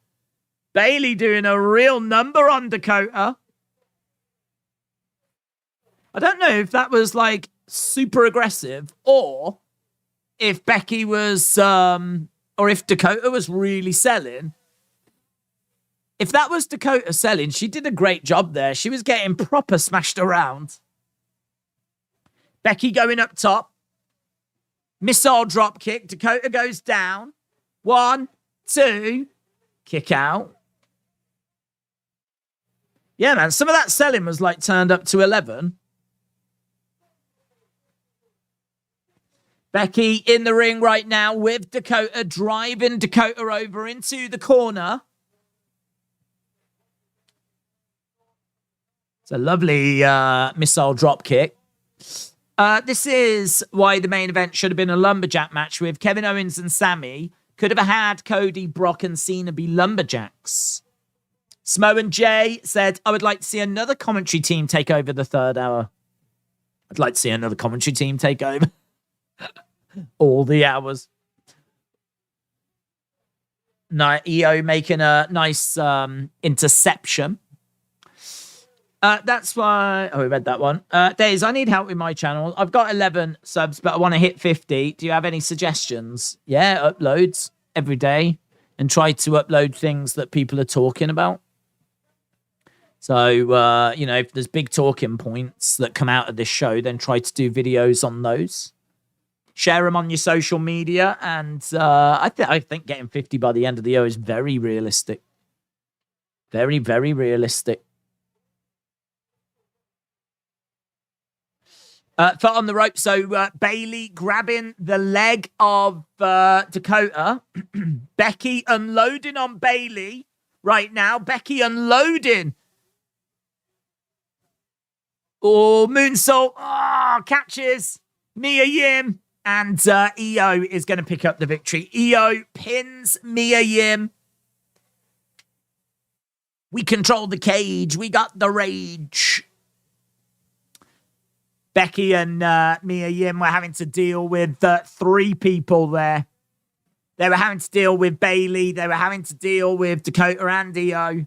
Bayley doing a real number on Dakota. I don't know if that was like super aggressive or if Becky was... or if Dakota was really selling. If that was Dakota selling, she did a great job there. She was getting proper smashed around. Becky going up top. Missile drop kick. Dakota goes down. 1, 2. Kick out. Yeah, man. Some of that selling was like turned up to 11. Becky in the ring right now with Dakota, driving Dakota over into the corner. It's a lovely missile drop kick. This is why the main event should have been a lumberjack match with Kevin Owens and Sammy. Could have had Cody, Brock, and Cena be lumberjacks. Smo and Jay said, I would like to see another commentary team take over the third hour. I'd like to see another commentary team take over. All the hours. EO making a nice interception. That's why... Oh, we read that one. Days, I need help with my channel. I've got 11 subs, but I want to hit 50. Do you have any suggestions? Yeah, uploads every day. And try to upload things that people are talking about. So, if there's big talking points that come out of this show, then try to do videos on those. Share them on your social media, and I think getting 50 by the end of the year is very realistic. Very, very realistic. Foot on the rope. So Bailey grabbing the leg of Dakota. Becky unloading on Bailey right now. Becky unloading. Oh, moonsault. Oh, catches Mia Yim. And Io is going to pick up the victory. Io pins Mia Yim. We control the cage. We got the rage. Becky and Mia Yim were having to deal with 3 people there. They were having to deal with Bailey. They were having to deal with Dakota and Io.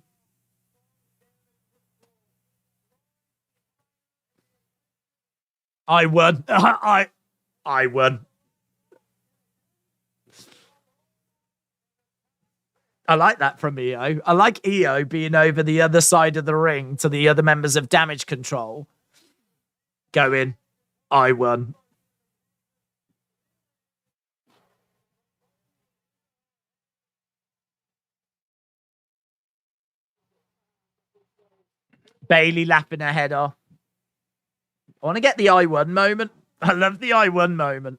I won. I won. I like that from Io. I like Io being over the other side of the ring to the other members of Damage Control. Going, I won. Bailey laughing her head off. I want to get the I won moment. I love the I won moment.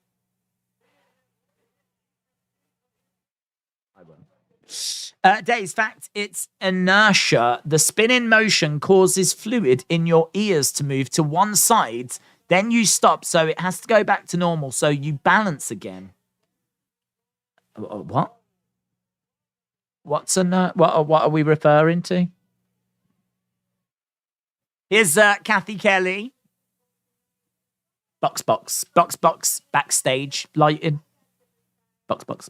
I won. Days fact, it's inertia. The spinning motion causes fluid in your ears to move to one side. Then you stop, so it has to go back to normal. So you balance again. What? What's what are we referring to? Here's Kathy Kelly. Box, backstage, lighting. Box.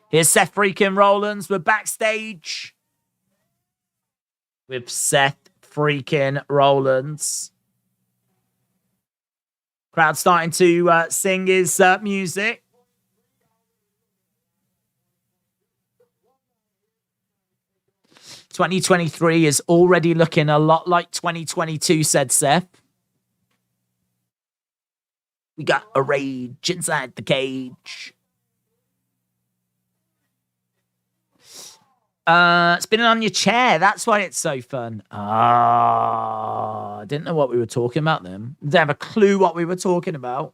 Here's Seth freaking Rollins. We're backstage with Seth freaking Rollins. Crowd starting to sing his music. "2023 is already looking a lot like 2022, said Seth. We got a rage inside the cage. Spinning on your chair. That's why it's so fun. I didn't know what we were talking about then. Didn't have a clue what we were talking about.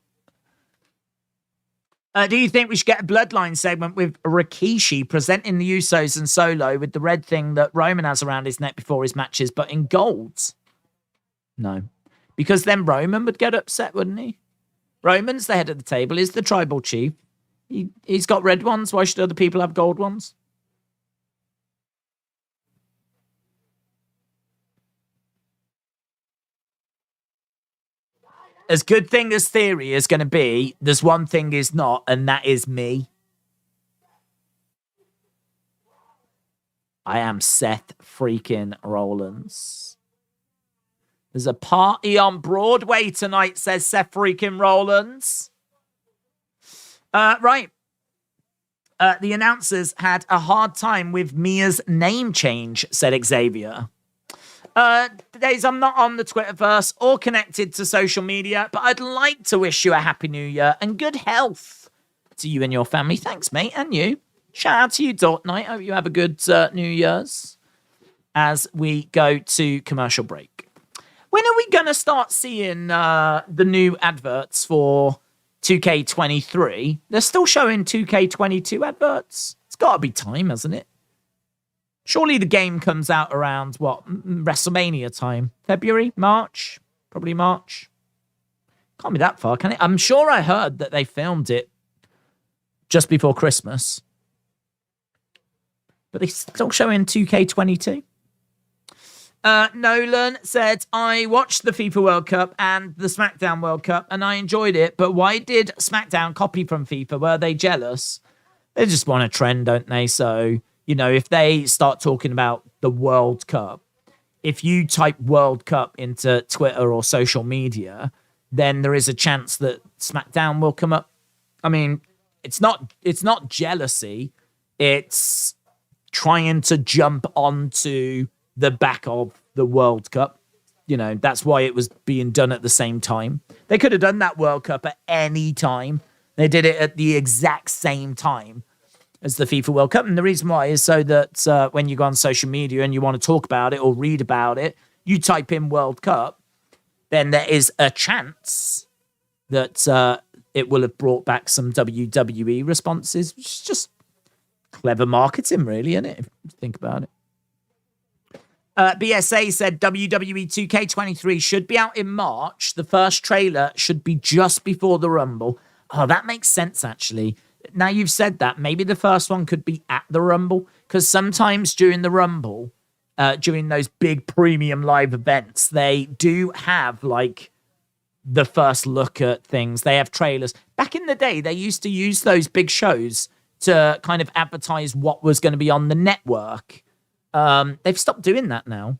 Do you think we should get a Bloodline segment with Rikishi presenting the Usos and Solo with the red thing that Roman has around his neck before his matches, but in gold? No. Because then Roman would get upset, wouldn't he? Roman's the head of the table. He's the tribal chief. He's got red ones. Why should other people have gold ones? As good thing as theory is going to be, there's one thing is not, and that is me. I am Seth freaking Rollins. There's a party on Broadway tonight, says Seth freaking Rollins. Right. The announcers had a hard time with Mia's name change, said Xavier. Days, I'm not on the Twitterverse or connected to social media, but I'd like to wish you a happy new year and good health to you and your family. Thanks, mate, and you. Shout out to you, Dort Knight. Hope you have a good New Year's as we go to commercial break. When are we going to start seeing the new adverts for 2K23? They're still showing 2K22 adverts. It's got to be time, hasn't it? Surely the game comes out around, what, WrestleMania time? February? March? Probably March. Can't be that far, can it? I'm sure I heard that they filmed it just before Christmas. But they're still showing 2K22. Nolan said, I watched the FIFA World Cup and the SmackDown World Cup and I enjoyed it, but why did SmackDown copy from FIFA? Were they jealous? They just want a trend, don't they? So, you know, if they start talking about the World Cup, if you type World Cup into Twitter or social media, then there is a chance that SmackDown will come up. I mean, it's not jealousy. It's trying to jump onto the back of the World Cup. You know, that's why it was being done at the same time. They could have done that World Cup at any time. They did it at the exact same time as the FIFA World Cup. And the reason why is so that when you go on social media and you want to talk about it or read about it, you type in World Cup, then there is a chance that it will have brought back some WWE responses, which is just clever marketing, really, isn't it, if you think about it? BSA said WWE 2K23 should be out in March. The first trailer should be just before the Rumble. Oh, that makes sense, actually. Now you've said that, maybe the first one could be at the Rumble, because sometimes during the Rumble, during those big premium live events, they do have, like, the first look at things. They have trailers. Back in the day, they used to use those big shows to kind of advertise what was going to be on the network. They've stopped doing that now.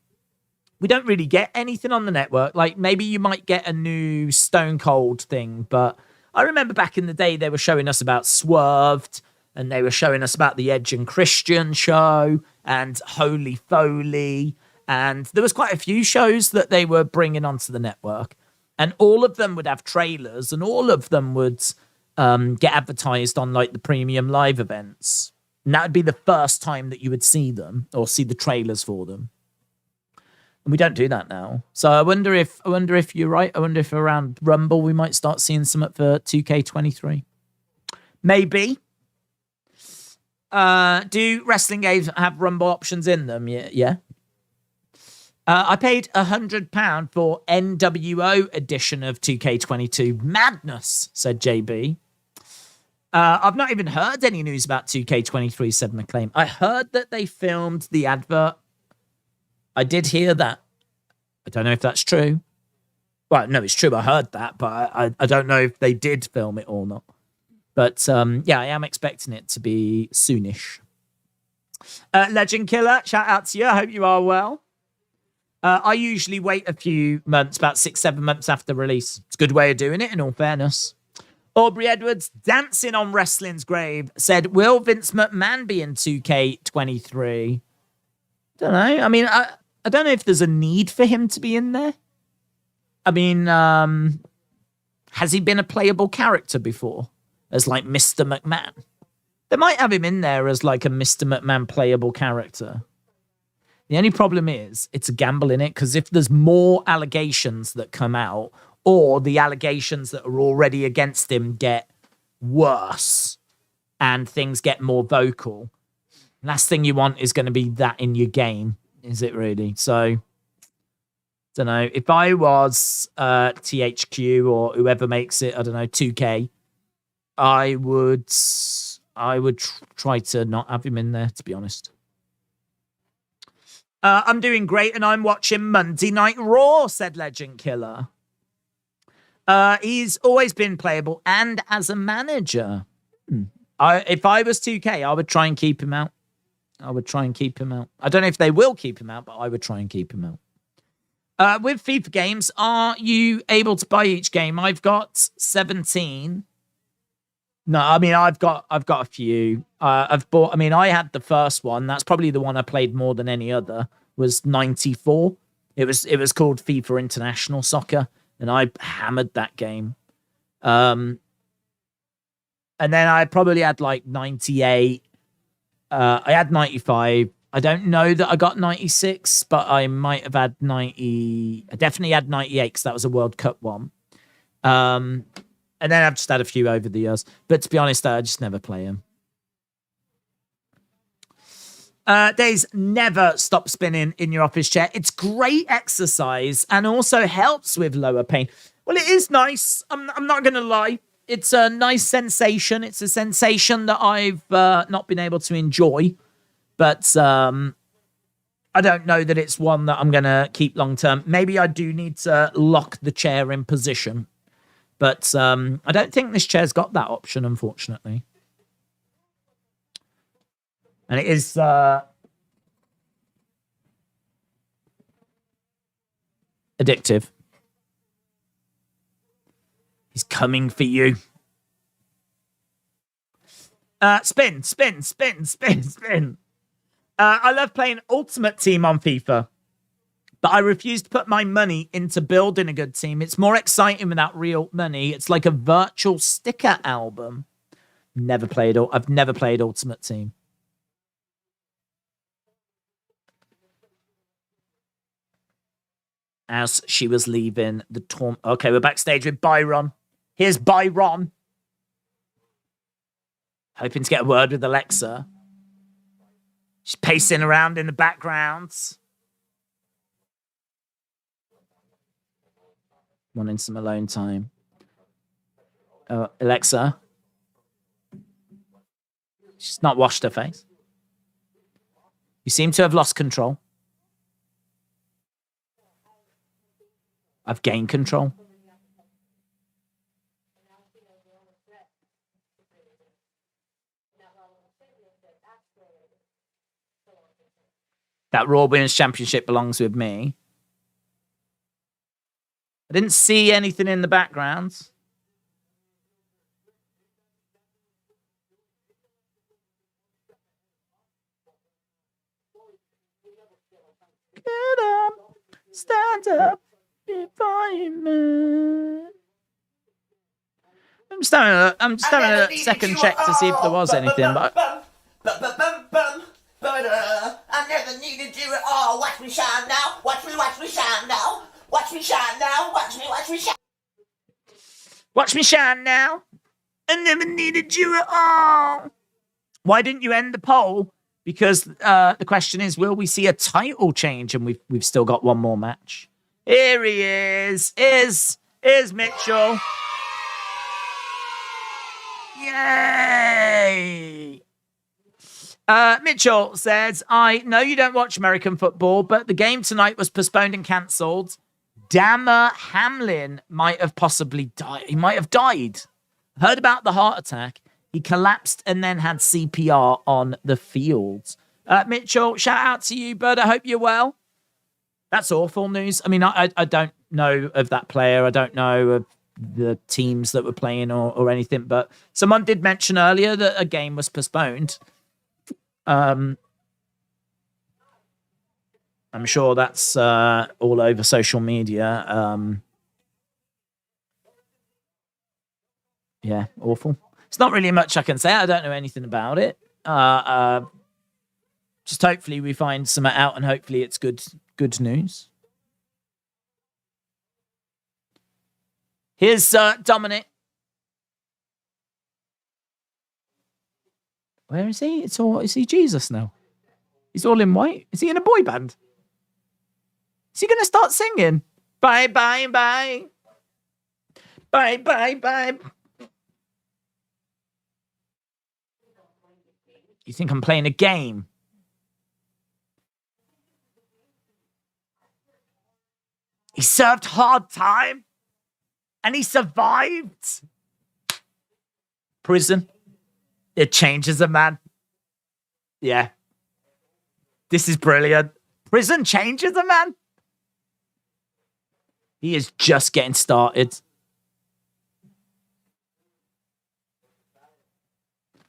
We don't really get anything on the network. Like, maybe you might get a new Stone Cold thing, but I remember back in the day they were showing us about Swerved, and they were showing us about the Edge and Christian show, and Holy Foley, and there was quite a few shows that they were bringing onto the network, and all of them would have trailers, and all of them would get advertised on, like, the premium live events. And that would be the first time that you would see them or see the trailers for them. And we don't do that now. So I wonder if you're right. I wonder if around Rumble we might start seeing something for 2K23. Maybe. Do wrestling games have Rumble options in them? Yeah. I paid £100 for NWO edition of 2K22. Madness, said JB. I've not even heard any news about 2K23, said McLean. I heard that they filmed the advert. I did hear that. I don't know if that's true. Well, no, it's true. I heard that, but I don't know if they did film it or not. But yeah, I am expecting it to be soonish. Legend Killer, shout out to you. I hope you are well. I usually wait a few months, about 6-7 months after release. It's a good way of doing it, in all fairness. Aubrey Edwards, dancing on wrestling's grave, said, will Vince McMahon be in 2K23? Don't know. I mean, I don't know if there's a need for him to be in there. I mean, has he been a playable character before? As, like, Mr. McMahon? They might have him in there as, like, a Mr. McMahon playable character. The only problem is, it's a gamble in it, because if there's more allegations that come out, or the allegations that are already against him get worse and things get more vocal, last thing you want is going to be that in your game, is it really? So, don't know. If I was THQ or whoever makes it, I don't know, 2K, I would try to not have him in there, to be honest. I'm doing great and I'm watching Monday Night Raw, said Legend Killer. He's always been playable and as a manager. If I was 2K, I would try and keep him out. I don't know if they will keep him out, but I would try and keep him out. With FIFA games, are you able to buy each game? I've got 17. No, I mean, I've got a few. I've bought, I mean, I had the first one. That's probably the one I played more than any other, was 94. It was called FIFA International Soccer. And I hammered that game. And then I probably had like 98. I had 95. I don't know that I got 96, but I might have had 90. I definitely had 98 because that was a World Cup one. And then I've just had a few over the years. But to be honest, I just never play them. Days, never stop spinning in your office chair. It's great exercise and also helps with lower pain. Well, it is nice. I'm not going to lie. It's a nice sensation. It's a sensation that I've not been able to enjoy. But I don't know that it's one that I'm going to keep long term. Maybe I do need to lock the chair in position. But I don't think this chair's got that option, unfortunately. And it is addictive. He's coming for you. Spin. I love playing Ultimate Team on FIFA, but I refuse to put my money into building a good team. It's more exciting without real money. It's like a virtual sticker album. I've never played Ultimate Team. As she was leaving the tournament. Okay, we're backstage with Byron. Here's Byron. Hoping to get a word with Alexa. She's pacing around in the background. Wanting some alone time. Alexa. She's not washed her face. You seem to have lost control. I've gained control. That Raw Women's Championship belongs with me. I didn't see anything in the background. Get up, stand up, be fine. I'm just having a second check to see if there was anything, but I never needed you at all. Watch me shine now. Watch me shine now. Watch me shine now. Watch me shine. Watch me shine now. I never needed you at all. Why didn't you end the poll? Because the question is, will we see a title change? And we've still got one more match. Here he is. Is Mitchell. Yay! Mitchell says, I know you don't watch American football, but the game tonight was postponed and cancelled. Dammer Hamlin might have possibly died. He might have died. Heard about the heart attack. He collapsed and then had CPR on the field. Mitchell, shout out to you, bud. I hope you're well. That's awful news. I mean, I don't know of that player. I don't know of the teams that were playing or anything, but someone did mention earlier that a game was postponed. I'm sure that's all over social media. Yeah, awful. It's not really much I can say. I don't know anything about it. Just hopefully we find some out, and hopefully it's good news. Here's Dominic. Where is he? Is he Jesus now? He's all in white. Is he in a boy band? Is he going to start singing? Bye, bye, bye. Bye, bye, bye. You think I'm playing a game? He served hard time and he survived. Prison. It changes a man. Yeah. This is brilliant. Prison changes a man. He is just getting started.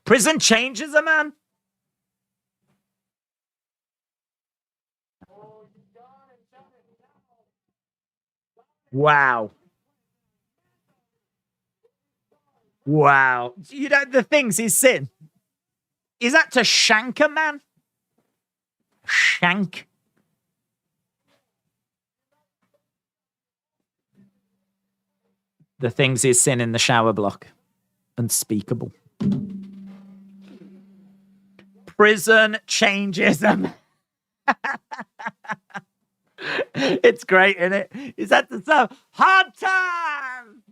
Prison changes a man. Wow. Wow. You know, the things he's sin. Is that to shank a man? Shank. The things he's sin in the shower block. Unspeakable. Prison changes him. It's great, isn't it? Is that the stuff? Hard time!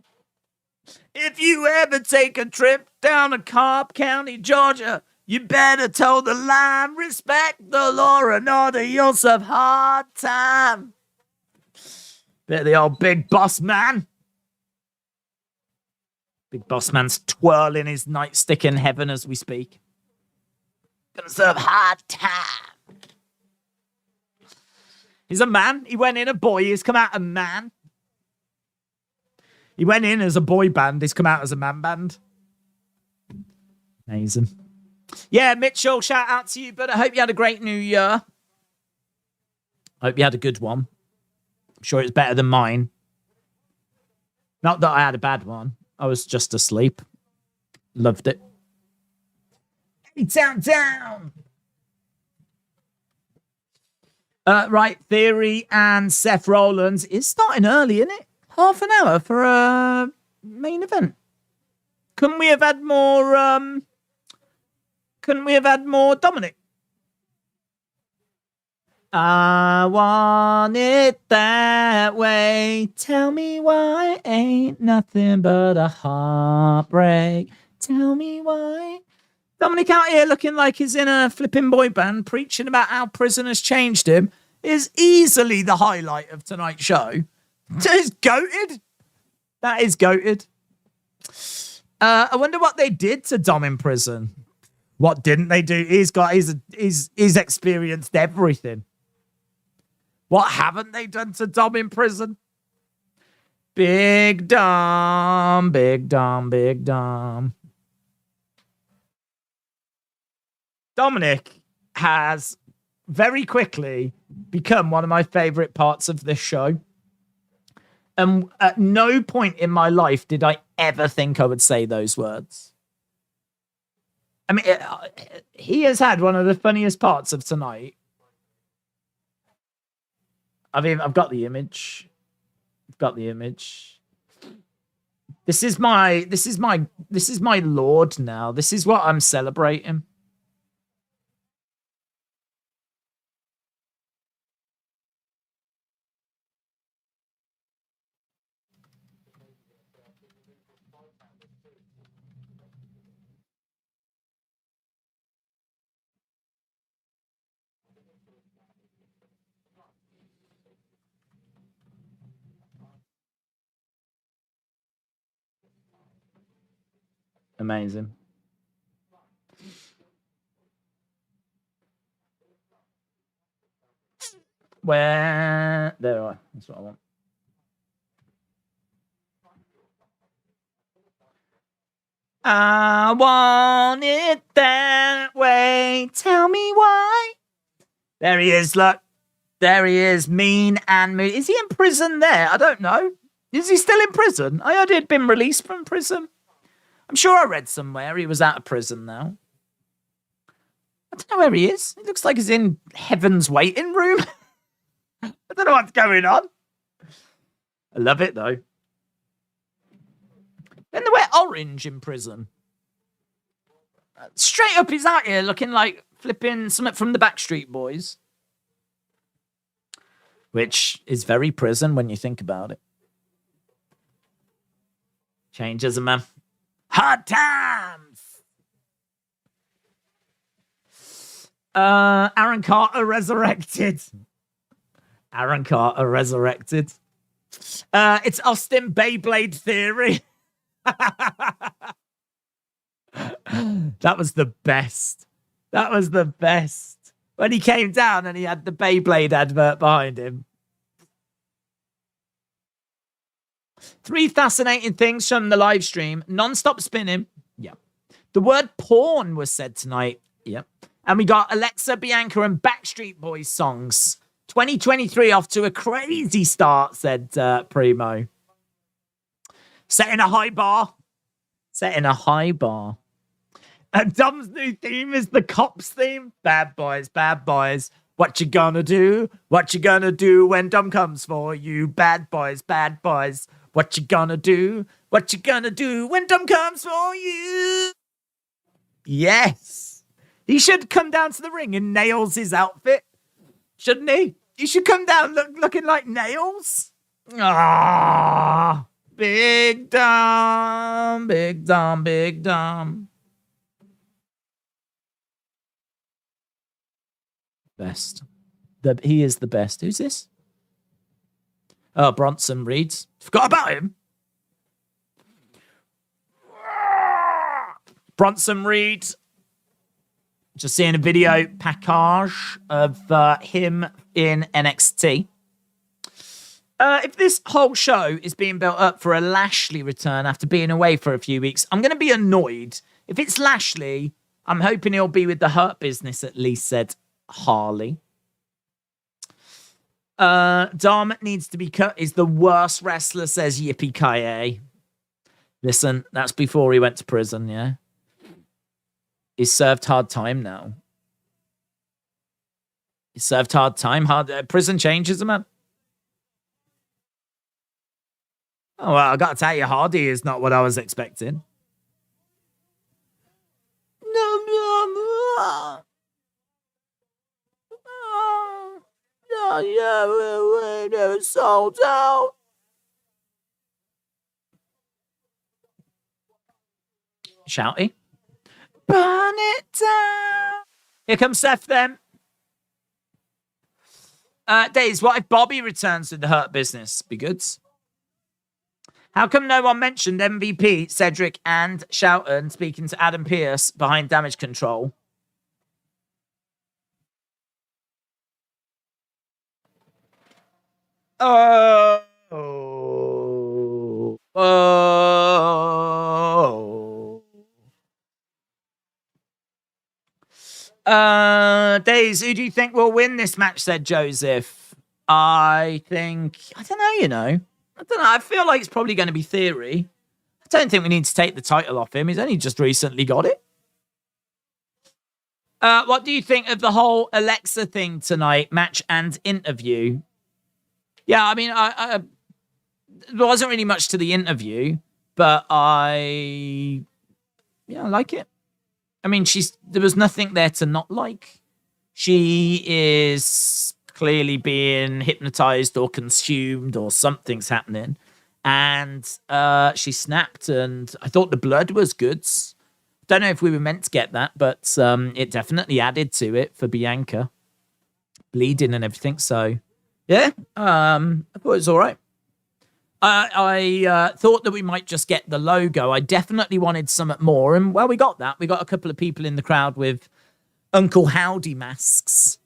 If you ever take a trip down to Cobb County, Georgia, you better toe the line, respect the law and order, you'll serve hard time. Bit of the old Big Boss Man. Big Boss Man's twirling his nightstick in heaven as we speak. Gonna serve hard time. He's a man. He went in a boy. He's come out a man. He went in as a boy band. He's come out as a man band. Amazing. Yeah, Mitchell, shout out to you, but I hope you had a great new year. I hope you had a good one. I'm sure it's better than mine. Not that I had a bad one. I was just asleep. Loved it. Down. Right, Theory and Seth Rollins is starting early, isn't it? Half an hour for a main event. Couldn't we have had more? Dominic? I want it that way. Tell me why ain't nothing but a heartbreak. Tell me why. Dominic out here looking like he's in a flipping boy band, preaching about how prison has changed him, is easily the highlight of tonight's show. That is goated. That is goated. I wonder what they did to Dom in prison. What didn't they do? He's experienced everything. What haven't they done to Dom in prison? Big Dom, Big Dom, Big Dom. Dominic has very quickly become one of my favorite parts of this show. And at no point in my life did I ever think I would say those words. I mean, he has had one of the funniest parts of tonight. I've got the image. This is my Lord now. This is what I'm celebrating. Amazing. Where? There I. That's what I want. I want it that way. Tell me why. There he is, look. There he is, mean and moody. Is he in prison there? I don't know. Is he still in prison? I heard he'd been released from prison. I'm sure I read somewhere he was out of prison now. I don't know where he is. He looks like he's in heaven's waiting room. I don't know what's going on. I love it, though. Then they wear orange in prison. Straight up, he's out here looking like flipping something from the Backstreet Boys. Which is very prison when you think about it. Changes, man. Hard times. Aaron Carter resurrected. It's Austin Beyblade Theory. That was the best. When he came down and he had the Beyblade advert behind him. 3 fascinating things from the live stream. Non-stop spinning. Yeah. The word porn was said tonight. Yeah. And we got Alexa, Bianca, and Backstreet Boys songs. 2023 off to a crazy start, said Primo. Setting a high bar. And Dom's new theme is the Cops theme. Bad boys. What you gonna do? What you gonna do when Dom comes for you? Bad boys. What you gonna do? What you gonna do when Dom comes for you? Yes. He should come down to the ring and nails his outfit. Shouldn't he? He should come down looking like Nails. Ah, Big Dom. Best. He is the best. Who's this? Oh, Bronson Reed. Forgot about him. Bronson Reed. Just seeing a video package of him in NXT. If this whole show is being built up for a Lashley return after being away for a few weeks, I'm going to be annoyed. If it's Lashley, I'm hoping he'll be with the Hurt Business at least, said Harley. Dom needs to be cut. Is the worst wrestler, says Yippee-ki-yay. Listen, that's before he went to prison, yeah? He's served hard time now. He served hard time. Prison changes a man. Oh, well, I got to tell you, Hardy is not what I was expecting. Yeah, sold out. Shouty. Burn it down. Here comes Seth then. Days, what if Bobby returns to the Hurt Business? Be good. How come no one mentioned MVP, Cedric, and Shelton speaking to Adam Pearce behind Damage Control? Oh. Days, who do you think will win this match, said Joseph? I don't know, I feel like it's probably going to be Theory. I don't think we need to take the title off him. He's only just recently got it. What do you think of the whole Alexa thing tonight, match and interview? Yeah, I mean, I there wasn't really much to the interview, but I like it. I mean, there was nothing there to not like. She is clearly being hypnotized or consumed or something's happening. And she snapped, and I thought the blood was good. Don't know if we were meant to get that, but it definitely added to it for Bianca. Bleeding and everything, so yeah, I thought it was all right. I thought that we might just get the logo. I definitely wanted something more, and well, we got that. We got a couple of people in the crowd with Uncle Howdy masks.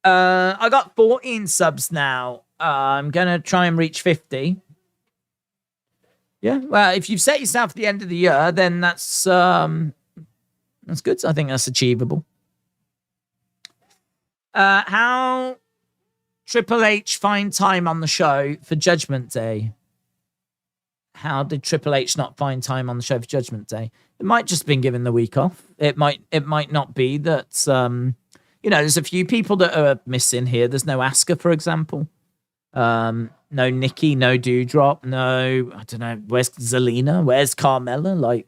I got 14 subs now. I'm gonna try and reach 50. Yeah, well, if you've set yourself at the end of the year, then that's good. I think that's achievable. How Triple H find time on the show for Judgment Day? How did Triple H not find time on the show for Judgment Day? It might just been given the week off. It might not be that. There's a few people that are missing here. There's no Asuka, for example. No Nikki, no Doudrop, no, I don't know, where's Zelina? Where's Carmella?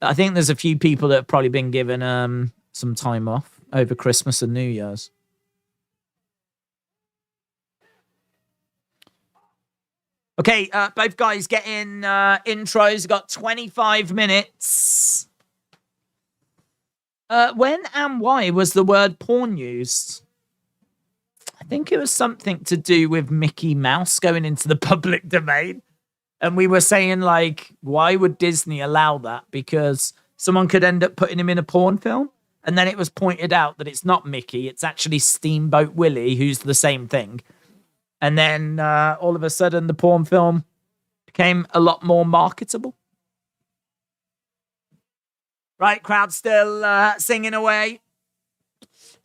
I think there's a few people that have probably been given some time off over Christmas and New Year's. Okay, both guys getting intros. Got 25 minutes. When and why was the word porn used? I think it was something to do with Mickey Mouse going into the public domain. And we were saying, why would Disney allow that? Because someone could end up putting him in a porn film. And then it was pointed out that it's not Mickey. It's actually Steamboat Willie, who's the same thing. And then all of a sudden, the porn film became a lot more marketable. Right, crowd still singing away.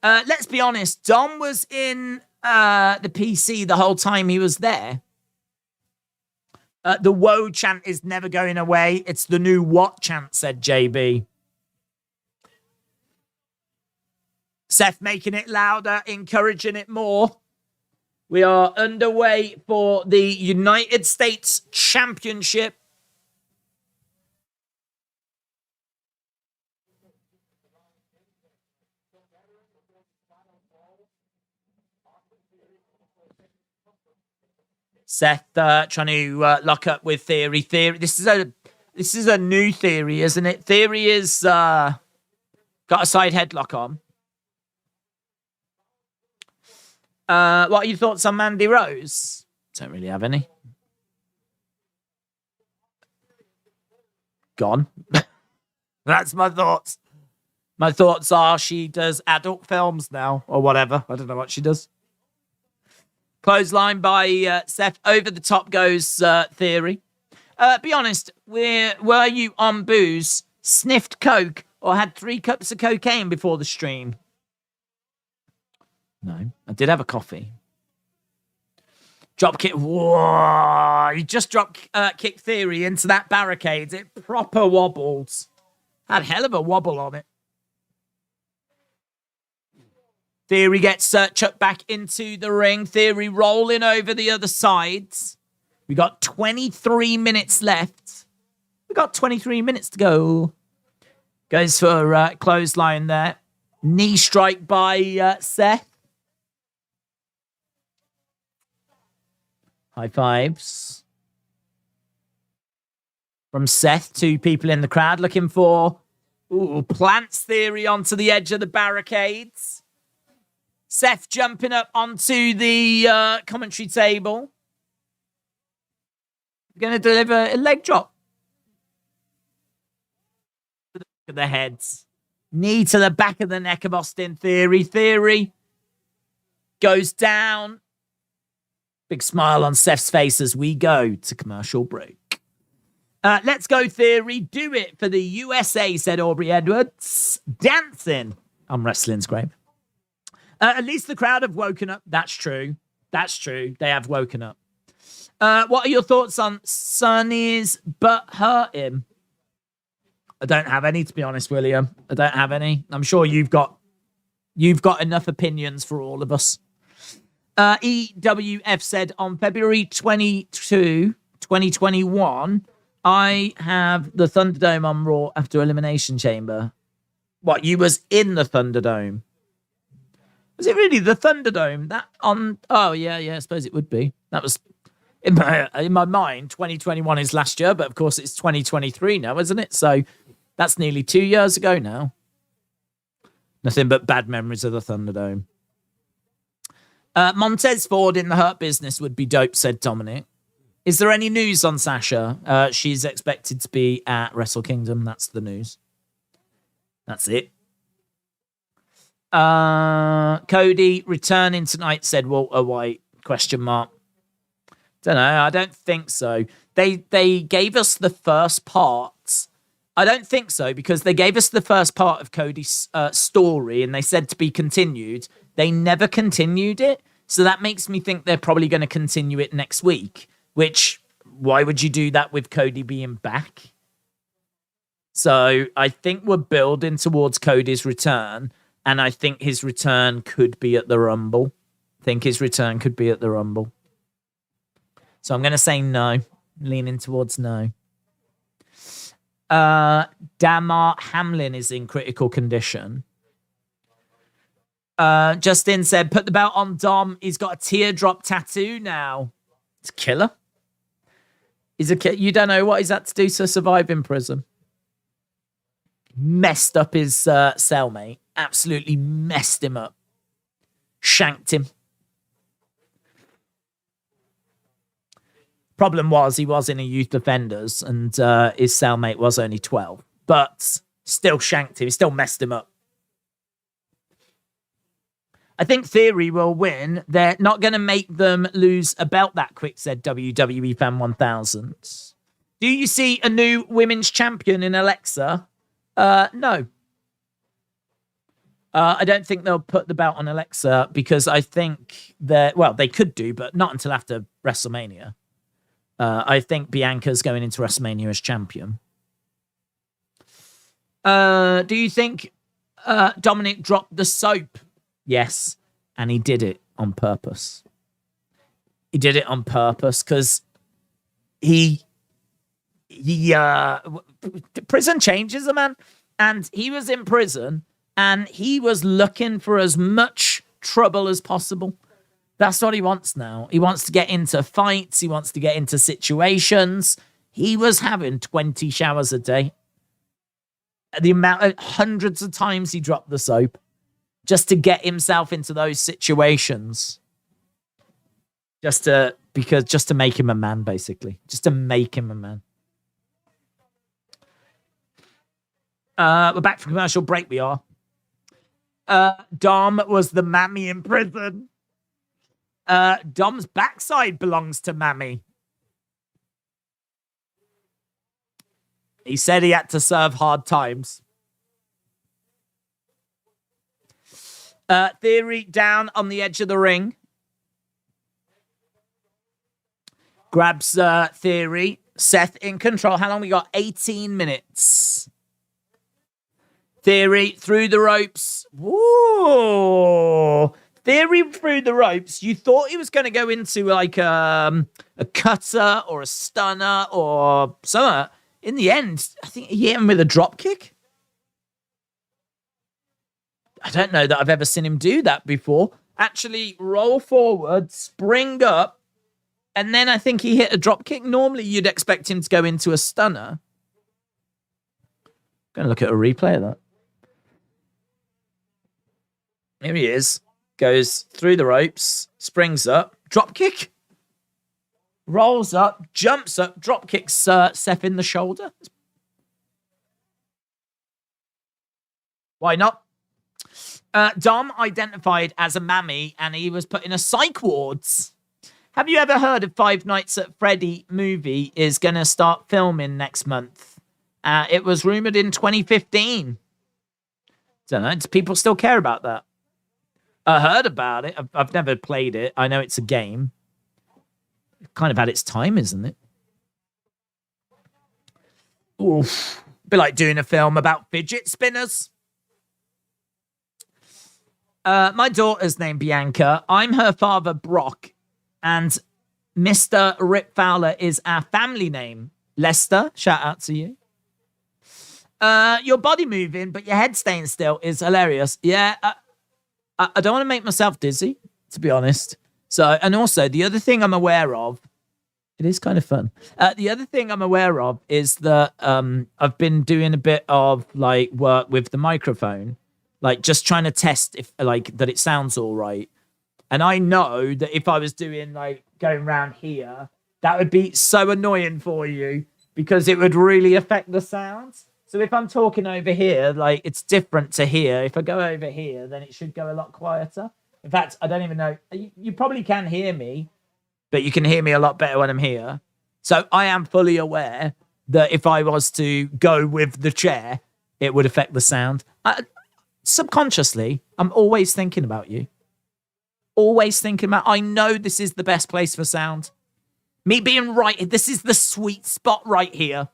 Let's be honest, Dom was in the PC the whole time he was there. The woe chant is never going away. It's the new what chant, said JB. Seth making it louder, encouraging it more. We are underway for the United States Championship. Seth trying to lock up with Theory. This is a new Theory, isn't it? Theory is got a side headlock on. What are your thoughts on Mandy Rose? Don't really have any. Gone. That's my thoughts. My thoughts are she does adult films now, or whatever. I don't know what she does. Clothesline by Seth. Over the top goes Theory. Be honest, were you on booze, sniffed coke, or had 3 cups of cocaine before the stream? No, I did have a coffee. Drop kick. Whoa! You just drop kick Theory into that barricade. It proper wobbles. Had hell of a wobble on it. Theory gets chucked back into the ring. Theory rolling over the other side. We got 23 minutes left. We got 23 minutes to go. Goes for clothesline there. Knee strike by Seth. High fives. From Seth, two people in the crowd looking for... Ooh, plants Theory onto the edge of the barricades. Seth jumping up onto the commentary table. Going to deliver a leg drop. To the back of the heads. Knee to the back of the neck of Austin Theory. Theory goes down. Big smile on Seth's face as we go to commercial break. Let's go, Theory. Do it for the USA, said Aubrey Edwards. Dancing on wrestling's grave. At least the crowd have woken up. That's true. That's true. They have woken up. What are your thoughts on Sonny's butt hurt him? I don't have any, to be honest, William. I don't have any. I'm sure you've got enough opinions for all of us. EWF said on February 22, 2021, I have the Thunderdome on Raw after Elimination Chamber. What, you was in the Thunderdome? Was it really the Thunderdome? That on... Oh, yeah, I suppose it would be. That was... In my mind, 2021 is last year, but of course it's 2023 now, isn't it? So that's nearly 2 years ago now. Nothing but bad memories of the Thunderdome. Montez Ford in the Hurt Business would be dope, said Dominic. Is there any news on Sasha? She's expected to be at Wrestle Kingdom. That's the news. That's it. Cody returning tonight, said Walter White, question mark. Don't know. I don't think so. They gave us the first part. I don't think so, because they gave us the first part of Cody's story and they said to be continued. They never continued it. So that makes me think they're probably going to continue it next week, which, why would you do that with Cody being back? So I think we're building towards Cody's return, and I think his return could be at the Rumble. So I'm going to say no. Leaning towards no. Damar Hamlin is in critical condition. Justin said, put the belt on Dom. He's got a teardrop tattoo now. It's a killer. You don't know what he's had to do to survive in prison. Messed up his cellmate. Absolutely messed him up. Shanked him. Problem was, he was in a youth offenders and his cellmate was only 12. But still shanked him. He still messed him up. I think Theory will win. They're not going to make them lose a belt that quick, said WWE Fan 1000. Do you see a new women's champion in Alexa? No. I don't think they'll put the belt on Alexa because I think they could do, but not until after WrestleMania. I think Bianca's going into WrestleMania as champion. Do you think Dominic dropped the soap? Yes, and he did it on purpose. He did it on purpose because prison changes a man, and he was in prison and he was looking for as much trouble as possible. That's what he wants now. He wants to get into fights. He wants to get into situations. He was having 20 showers a day. The amount of hundreds of times he dropped the soap just to get himself into those situations. Just to make him a man, basically. Just to make him a man. We're back from commercial break, we are. Dom was the mammy in prison. Dom's backside belongs to Mammy. He said he had to serve hard times. Theory down on the edge of the ring. Grabs Theory. Seth in control. How long we got? 18 minutes. Theory through the ropes. Whoa. Theory through the ropes. You thought he was going to go into like a cutter or a stunner or something. In the end, I think he hit him with a drop kick. I don't know that I've ever seen him do that before. Actually roll forward, spring up, and then I think he hit a drop kick. Normally, you'd expect him to go into a stunner. Going to look at a replay of that. Here he is. Goes through the ropes, springs up, drop kick, rolls up, jumps up, drop kicks Seth in the shoulder. Why not? Dom identified as a mammy and he was put in a psych wards. Have you ever heard of Five Nights at Freddy movie is going to start filming next month? It was rumored in 2015. Don't know. Do people still care about that? I heard about it. I've never played it. I know it's a game. It kind of had its time, isn't it? Oof. Be like doing a film about fidget spinners. My daughter's named Bianca. I'm her father, Brock. And Mr. Rip Fowler is our family name. Lester, shout out to you. Your body moving, but your head staying still is hilarious. Yeah, I don't want to make myself dizzy, to be honest. So, and also, the other thing I'm aware of, it is kind of fun. The other thing I'm aware of is that I've been doing a bit of like work with the microphone, like just trying to test if like that it sounds all right. And I know that if I was doing like going around here, that would be so annoying for you because it would really affect the sounds. So if I'm talking over here, like it's different to here. If I go over here, then it should go a lot quieter. In fact, I don't even know. You probably can hear me, but you can hear me a lot better when I'm here. So I am fully aware that if I was to go with the chair, it would affect the sound. Subconsciously, I'm always thinking about you. Always thinking about, I know this is the best place for sound. Me being right, this is the sweet spot right here.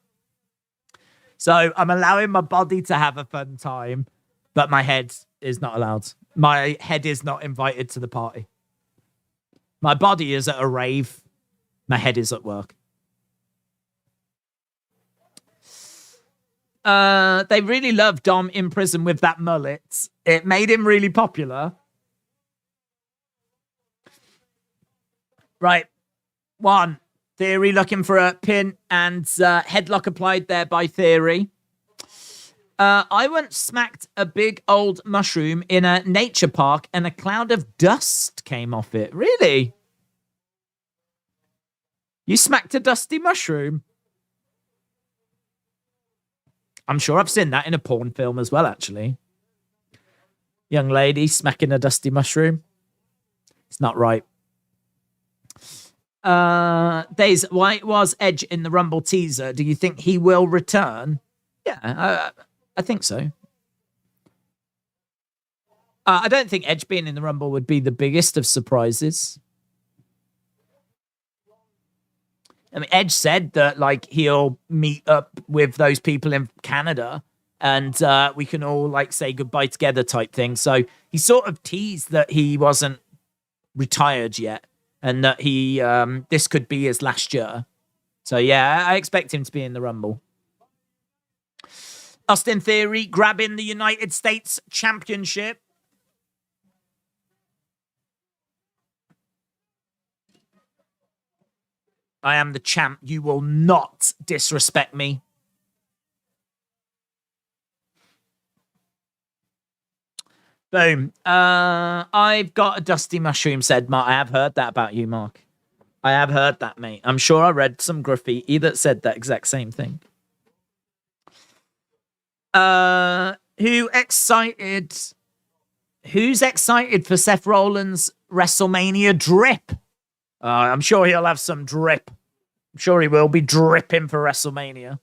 So I'm allowing my body to have a fun time, but my head is not allowed. My head is not invited to the party. My body is at a rave. My head is at work. They really loved Dom in prison with that mullet. It made him really popular. Right. One. Theory looking for a pin and headlock applied there by Theory. I once smacked a big old mushroom in a nature park and a cloud of dust came off it. Really? You smacked a dusty mushroom? I'm sure I've seen that in a porn film as well, actually. Young lady smacking a dusty mushroom. It's not right. Days, why was Edge in the Rumble teaser? Do you think he will return? Yeah, I think so. I don't think Edge being in the Rumble would be the biggest of surprises. I mean, Edge said that like he'll meet up with those people in Canada and we can all like say goodbye together type thing. So he sort of teased that he wasn't retired yet. And that he, this could be his last year. So, yeah, I expect him to be in the Rumble. Austin Theory grabbing the United States Championship. I am the champ. You will not disrespect me. Boom. I've got a dusty mushroom, said Mark. I have heard that about you, Mark. I have heard that, mate. I'm sure I read some graffiti that said that exact same thing. Who's excited for Seth Rollins' WrestleMania drip? I'm sure he'll have some drip. I'm sure he will be dripping for WrestleMania.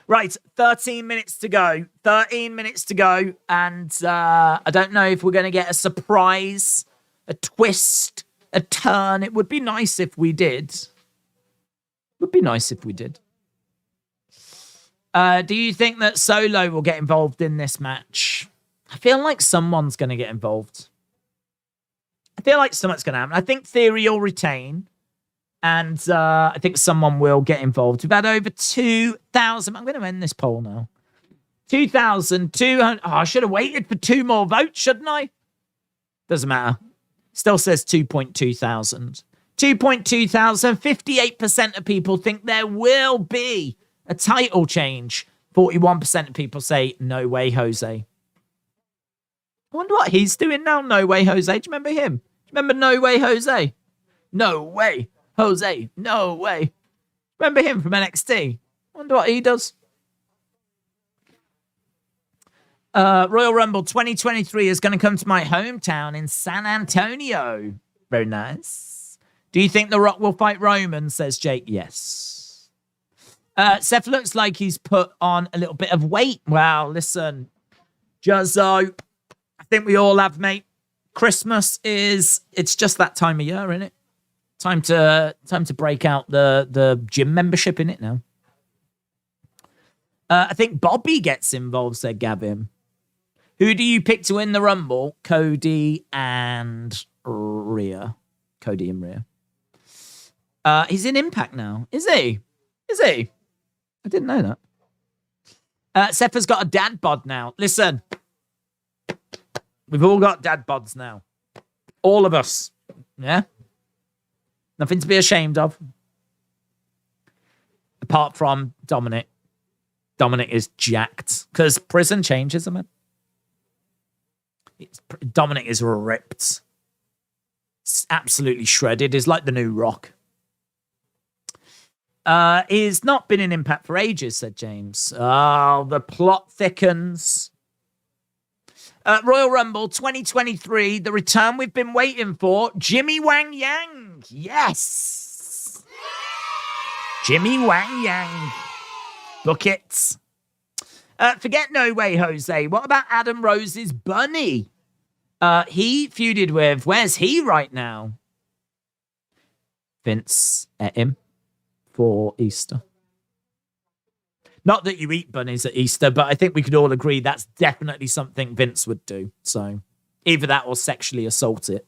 Right, 13 minutes to go. 13 minutes to go. And I don't know if we're going to get a surprise, a twist, a turn. It would be nice if we did. Would be nice if we did. Do you think that Solo will get involved in this match? I feel like someone's going to get involved. I feel like something's going to happen. I think Theory will retain. And I think someone will get involved. We've had over 2,000. I'm going to end this poll now. 2,200. Oh, I should have waited for 2 more votes, shouldn't I? Doesn't matter. Still says 2.2 thousand. 2.2 thousand. 58% of people think there will be a title change. 41% of people say, no way, Jose. I wonder what he's doing now, No Way Jose. Do you remember him? Do you remember No Way Jose? No way, Jose. No way. Remember him from NXT? I wonder what he does. Royal Rumble 2023 is going to come to my hometown in San Antonio. Very nice. Do you think The Rock will fight Roman, says Jake? Yes. Seth looks like he's put on a little bit of weight. Wow, listen. Juzzo, I think we all have, mate. Christmas it's just that time of year, isn't it? Time to break out the gym membership in it now. I think Bobby gets involved, said Gavin. Who do you pick to win the Rumble? Cody and Rhea. Cody and Rhea. He's in Impact now. Is he? I didn't know that. Seth has got a dad bod now. Listen. We've all got dad bods now. All of us. Yeah? Nothing to be ashamed of. Apart from Dominic. Dominic is jacked. Because prison changes him, man. Dominic is ripped. It's absolutely shredded. He's like the new Rock. He's not been in Impact for ages, said James. Oh, the plot thickens. Royal Rumble 2023, the return we've been waiting for. Jimmy Wang Yang. Yes. Jimmy Wang Yang. Book it. Forget No Way Jose. What about Adam Rose's Bunny? He feuded with, where's he right now? Vince ate him for Easter. Not that you eat bunnies at Easter, but I think we could all agree that's definitely something Vince would do. So either that or sexually assault it.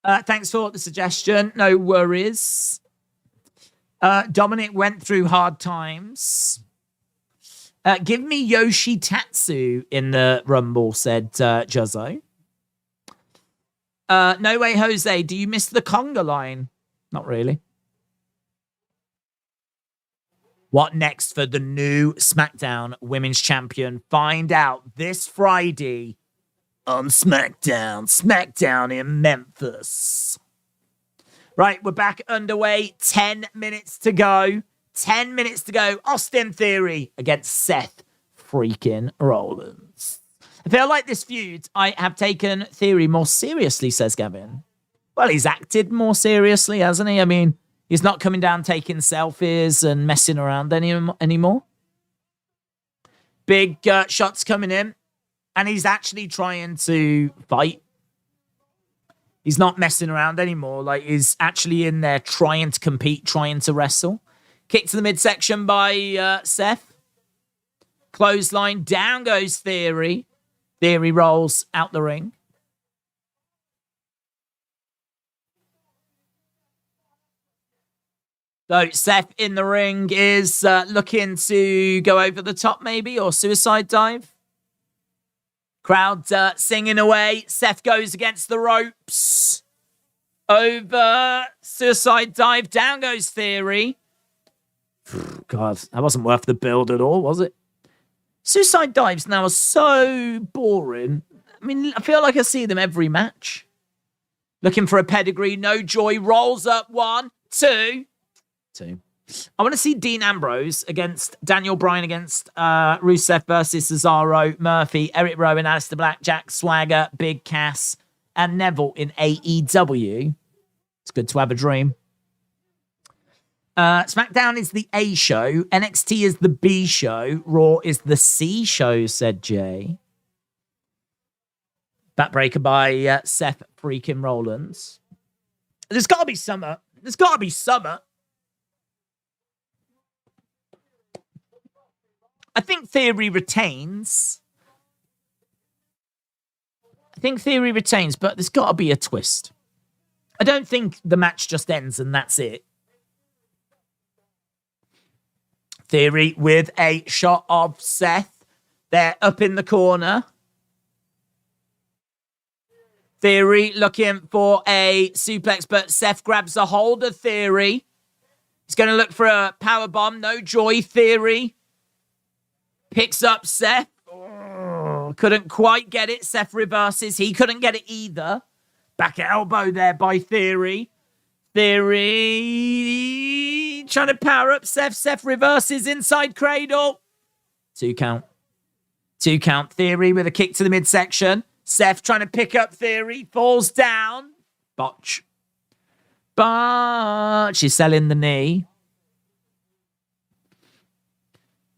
Thanks for the suggestion. No worries. Dominic went through hard times. Give me Yoshi Tatsu in the Rumble, said Juzzo. No Way Jose, do you miss the conga line? Not really. What next for the new SmackDown Women's Champion? Find out this Friday on SmackDown. SmackDown in Memphis. Right, we're back underway. 10 minutes to go. 10 minutes to go. Austin Theory against Seth freaking Rollins. I feel like this feud, I have taken Theory more seriously, says Gavin. Well, he's acted more seriously, hasn't he? I mean, he's not coming down taking selfies and messing around anymore. Big shots coming in. And he's actually trying to fight. He's not messing around anymore. Like, he's actually in there trying to compete, trying to wrestle. Kick to the midsection by Seth. Clothesline. Down goes Theory. Theory rolls out the ring. So Seth in the ring is looking to go over the top maybe, or suicide dive. Crowd singing away. Seth goes against the ropes. Over. Suicide dive. Down goes Theory. God, that wasn't worth the build at all, was it? Suicide dives now are so boring. I mean, I feel like I see them every match. Looking for a pedigree. No joy. Rolls up. 1, 2. I want to see Dean Ambrose against Daniel Bryan against Rusev versus Cesaro, Murphy, Eric Rowan, Aleister Black, Jack Swagger, Big Cass, and Neville in AEW. It's good to have a dream. SmackDown is the A show. NXT is the B show. Raw is the C show, said Jay. Backbreaker by Seth freaking Rollins. There's got to be summer. I think Theory retains. But there's got to be a twist. I don't think the match just ends and that's it. Theory with a shot of Seth. They're up in the corner. Theory looking for a suplex, but Seth grabs a hold of Theory. He's going to look for a power bomb. No joy. Theory picks up Seth. Oh, couldn't quite get it. Seth reverses. He couldn't get it either. Back elbow there by Theory. Theory trying to power up Seth. Seth reverses inside cradle. 2 count. 2 count. Theory with a kick to the midsection. Seth trying to pick up Theory. Falls down. Botch. But she's selling the knee.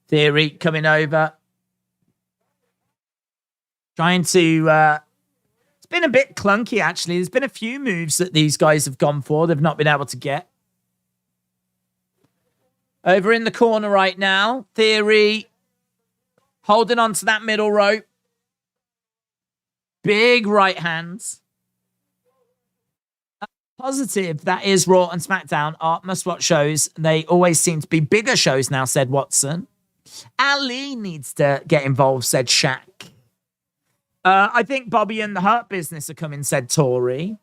Theory coming over. Trying to... it's been a bit clunky, actually. There's been a few moves that these guys have gone for. They've not been able to get. Over in the corner right now. Theory holding on to that middle rope. Big right hands. Positive, that is Raw and SmackDown are must-watch shows. They always seem to be bigger shows now, said Watson. Ali needs to get involved, said Shaq. I think Bobby and the Hurt Business are coming, said Tori.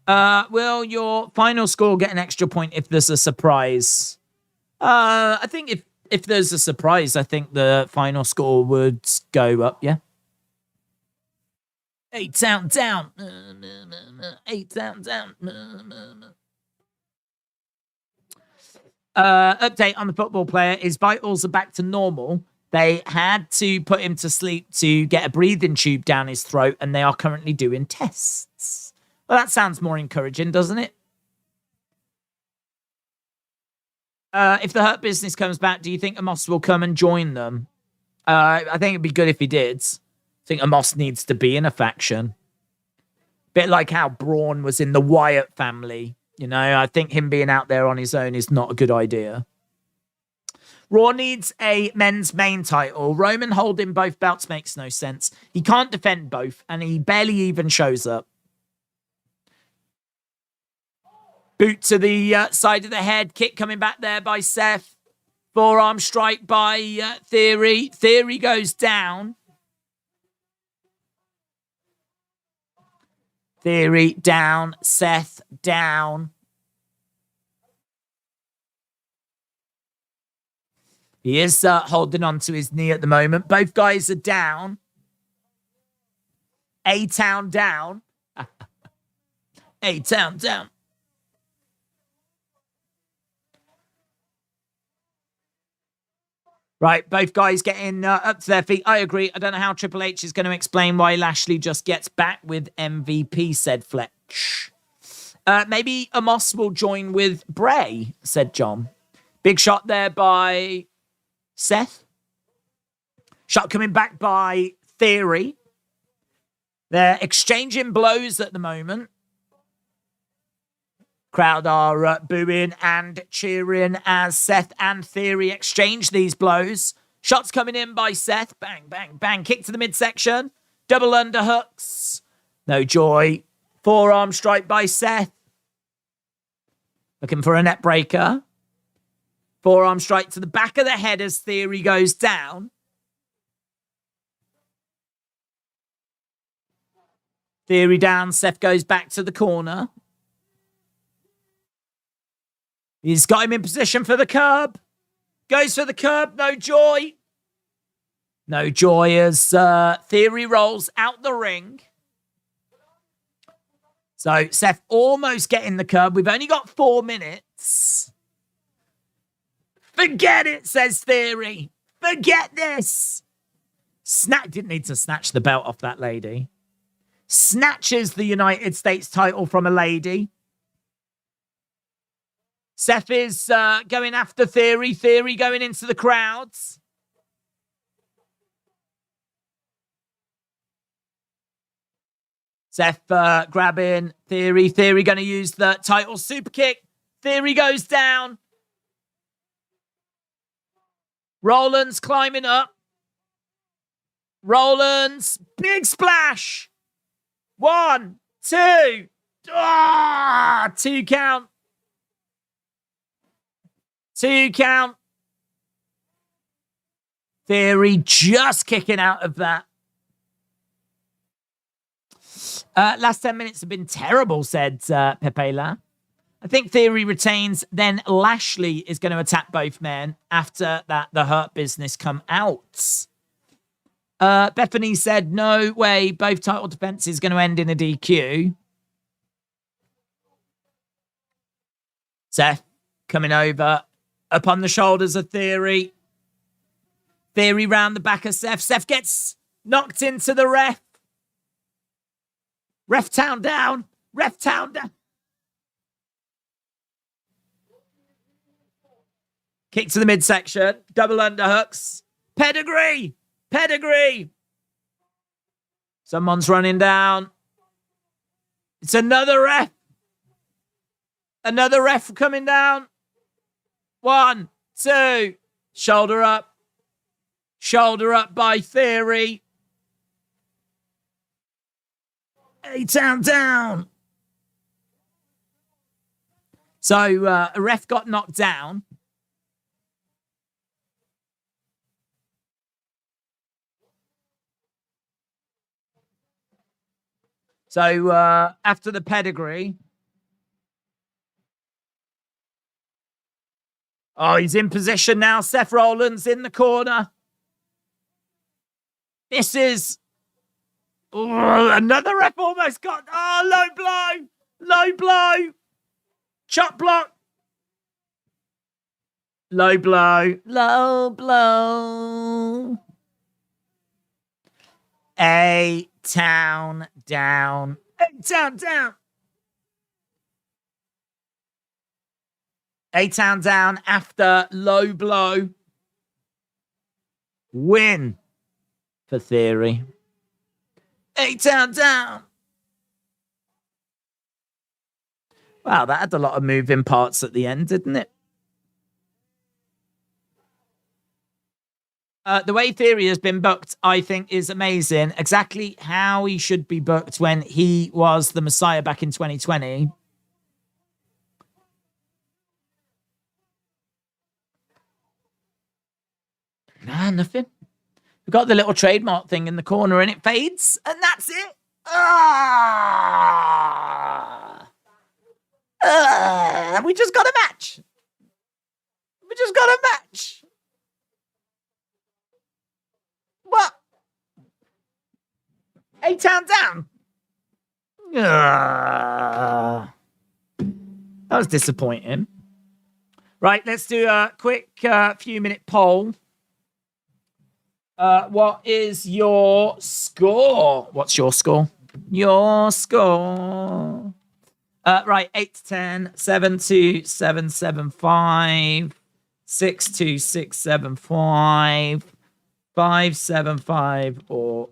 Will your final score get an extra point if there's a surprise? I think if there's a surprise, I think the final score would go up, yeah. 8 down. 8 down. Update on the football player. His vitals are back to normal. They had to put him to sleep to get a breathing tube down his throat, and they are currently doing tests. Well, that sounds more encouraging, doesn't it? If the Hurt Business comes back, do you think Amos will come and join them? I think it'd be good if he did. I think Amos needs to be in a faction. Bit like how Braun was in the Wyatt family. You know, I think him being out there on his own is not a good idea. Raw needs a men's main title. Roman holding both belts makes no sense. He can't defend both, and he barely even shows up. Boot to the side of the head. Kick coming back there by Seth. Forearm strike by Theory. Theory goes down. Theory down. Seth down. He is holding on to his knee at the moment. Both guys are down. A-Town down. A-Town down. Right, both guys getting up to their feet. I agree. I don't know how Triple H is going to explain why Lashley just gets back with MVP, said Fletch. Maybe Amos will join with Bray, said John. Big shot there by Seth. Shot coming back by Theory. They're exchanging blows at the moment. Crowd are booing and cheering as Seth and Theory exchange these blows. Shots coming in by Seth. Bang, bang, bang. Kick to the midsection. Double underhooks. No joy. Forearm strike by Seth. Looking for a net breaker. Forearm strike to the back of the head as Theory goes down. Theory down. Seth goes back to the corner. He's got him in position for the curb. Goes for the curb. No joy. No joy as Theory rolls out the ring. So Seth almost getting the curb. We've only got 4 minutes. Forget it, says Theory. Forget this. Didn't need to snatch the belt off that lady. Snatches the United States title from a lady. Seth is going after Theory. Theory going into the crowds. Seth grabbing Theory. Theory going to use the title super kick. Theory goes down. Rollins climbing up. Rollins, big splash. 1, 2. 2 count. 2 count. Theory just kicking out of that. Last 10 minutes have been terrible, said Pepe La. I think Theory retains, then Lashley is going to attack both men after that the Hurt Business come out. Bethany said, no way, both title defenses going to end in a DQ. Seth coming over, up on the shoulders of Theory. Theory round the back of Seth. Seth gets knocked into the ref. Ref town down. Ref town down. Kick to the midsection. Double underhooks. Pedigree. Pedigree. Someone's running down. It's another ref. Another ref coming down. 1, 2. Shoulder up. Shoulder up by Theory. A-Town down. So a ref got knocked down. So after the pedigree. Oh, he's in position now. Seth Rollins in the corner. This is another ref almost got. Oh, low blow. Low blow. Chop block. Low blow. Low blow. A-Town down. A-Town down. A-Town down after low blow. Win for Theory. A-Town down. Wow, that had a lot of moving parts at the end, didn't it? The way Theory has been booked, I think, is amazing. Exactly how he should be booked when he was the Messiah back in 2020. Nah, nothing. We've got the little trademark thing in the corner and it fades, and that's it. We just got a match. We just got a match. What? A-Town down. That was disappointing. Right, let's do a quick few-minute poll. What is your score? What's your score? Your score. Right, 8 to 10, 7 to 7, 7, 5, 6 to 6, 7, 5, 5, 7, 5, or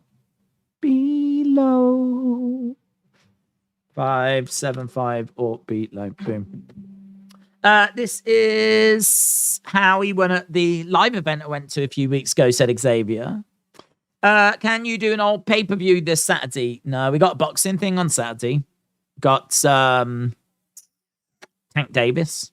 below. 5, 7, 5, or below. Boom. This is how he won at the live event I went to a few weeks ago, said Xavier. Can you do an old pay-per-view this Saturday? No, we got a boxing thing on Saturday. Got Tank Davis.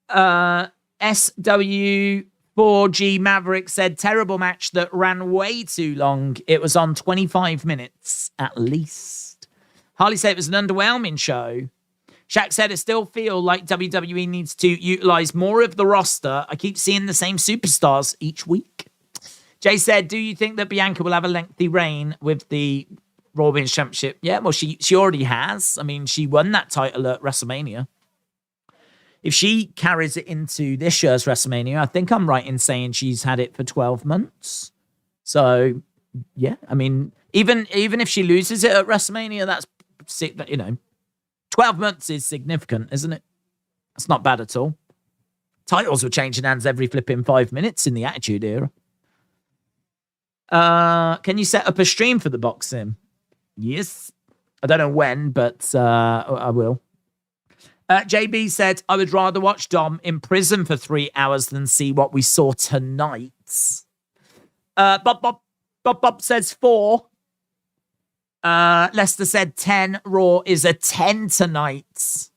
SW4G Maverick said, terrible match that ran way too long. It was on 25 minutes at least. Harley said it was an underwhelming show. Shaq said, I still feel like WWE needs to utilize more of the roster. I keep seeing the same superstars each week. Jay said, do you think that Bianca will have a lengthy reign with the Raw Women's Championship? Yeah, well, she already has. I mean, she won that title at WrestleMania. If she carries it into this year's WrestleMania, I think I'm right in saying she's had it for 12 months. So, yeah, I mean, even if she loses it at WrestleMania, that's, 12 months is significant, isn't it? It's not bad at all. Titles were changing hands every flipping 5 minutes in the Attitude Era. Can you set up a stream for the boxing? Yes. I don't know when, but I will. JB said, I would rather watch Dom in prison for 3 hours than see what we saw tonight. Bob says 4. Lester said 10. Raw is a 10 tonight.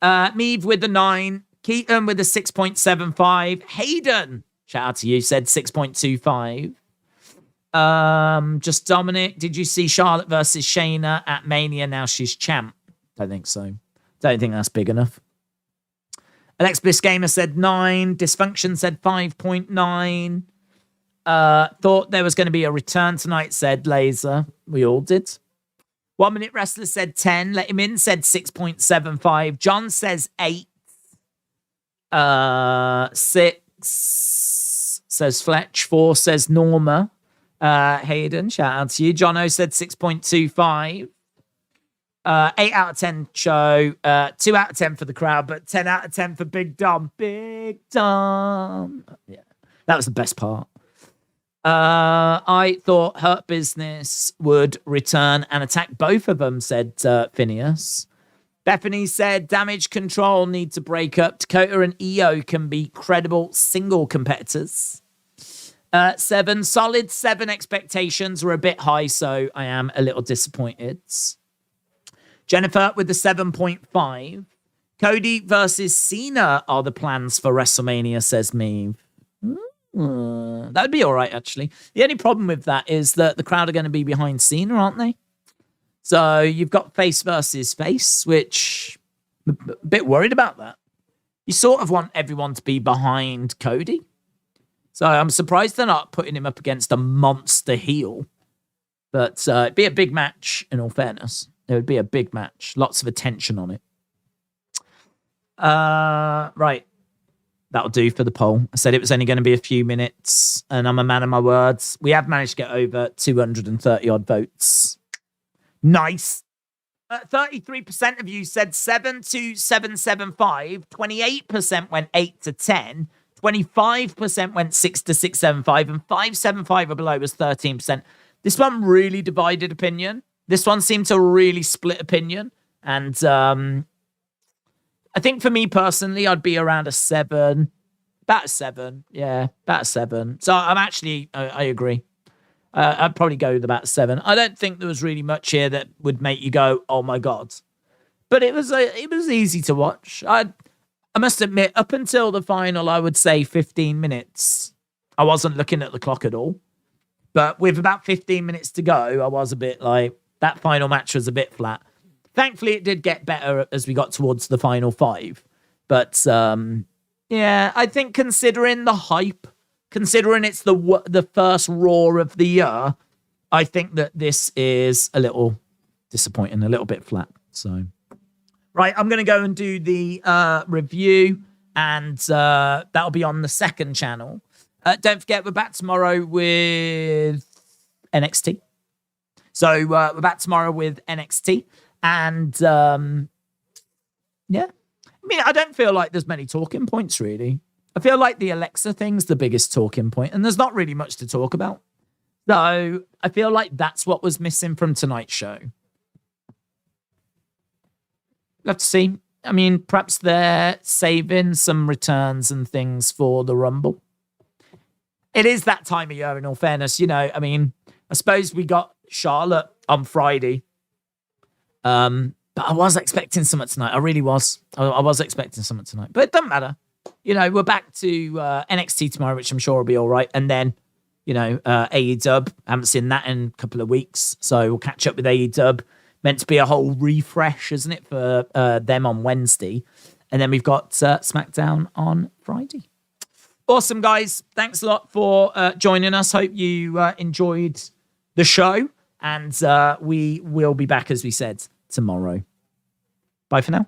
Meave with a 9. Keaton with a 6.75. Hayden, shout out to you, said 6.25. Just Dominic, did you see Charlotte versus Shayna at Mania? Now she's champ. Don't think so. Don't think that's big enough. Alex Bliss Gamer said 9. Dysfunction said 5.9. Thought there was going to be a return tonight, said Laser. We all did. 1 Minute Wrestler said 10. Let Him In said 6.75. John says 8. 6 says Fletch. 4 says Norma. Hayden, shout out to you. Jono said 6.25. 8 out of 10 show. 2 out of 10 for the crowd, but 10 out of 10 for Big Dom. Big Dom. Yeah, that was the best part. I thought Hurt Business would return and attack both of them, said Phineas. Bethany said Damage Control need to break up. Dakota and Io can be credible single competitors. 7, solid 7 expectations were a bit high, so I am a little disappointed. Jennifer with the 7.5. Cody versus Cena are the plans for WrestleMania, says me. That'd be all right, actually. The only problem with that is that the crowd are going to be behind Cena, aren't they? So you've got face versus face, which I'm a bit worried about that. You sort of want everyone to be behind Cody. So I'm surprised they're not putting him up against a monster heel. But it'd be a big match, in all fairness. It would be a big match. Lots of attention on it. Right. That'll do for the poll. I said it was only going to be a few minutes, and I'm a man of my words. We have managed to get over 230 odd votes. Nice. 33% of you said 7 to 775. 28% went 8 to 10. 25% went 6 to 675, and 575 or below was 13%. This one really divided opinion. This one seemed to really split opinion. And I think for me personally, I'd be around a 7. About a 7. Yeah, about a 7. So I'm actually, I agree. I'd probably go with about 7. I don't think there was really much here that would make you go, oh my God. But it was easy to watch. I must admit, up until the final, I would say 15 minutes. I wasn't looking at the clock at all. But with about 15 minutes to go, I was a bit like, that final match was a bit flat. Thankfully, it did get better as we got towards the final 5. But, yeah, I think considering the hype, considering it's the first Raw of the year, I think that this is a little disappointing, a little bit flat. So, right, I'm going to go and do the review, and that'll be on the second channel. Don't forget, we're back tomorrow with NXT. So we're back tomorrow with NXT. And, yeah. I mean, I don't feel like there's many talking points, really. I feel like the Alexa thing's the biggest talking point, and there's not really much to talk about. So I feel like that's what was missing from tonight's show. We'll have to see. I mean, perhaps they're saving some returns and things for the Rumble. It is that time of year, in all fairness. You know, I mean, I suppose we got Charlotte on Friday. But I was expecting something tonight. I really was. I was expecting something tonight. But it doesn't matter. You know, we're back to NXT tomorrow, which I'm sure will be all right. And then, you know, AEW. I haven't seen that in a couple of weeks. So we'll catch up with AEW. Meant to be a whole refresh, isn't it, for them on Wednesday. And then we've got SmackDown on Friday. Awesome, guys. Thanks a lot for joining us. Hope you enjoyed the show. And we will be back, as we said, tomorrow. Bye for now.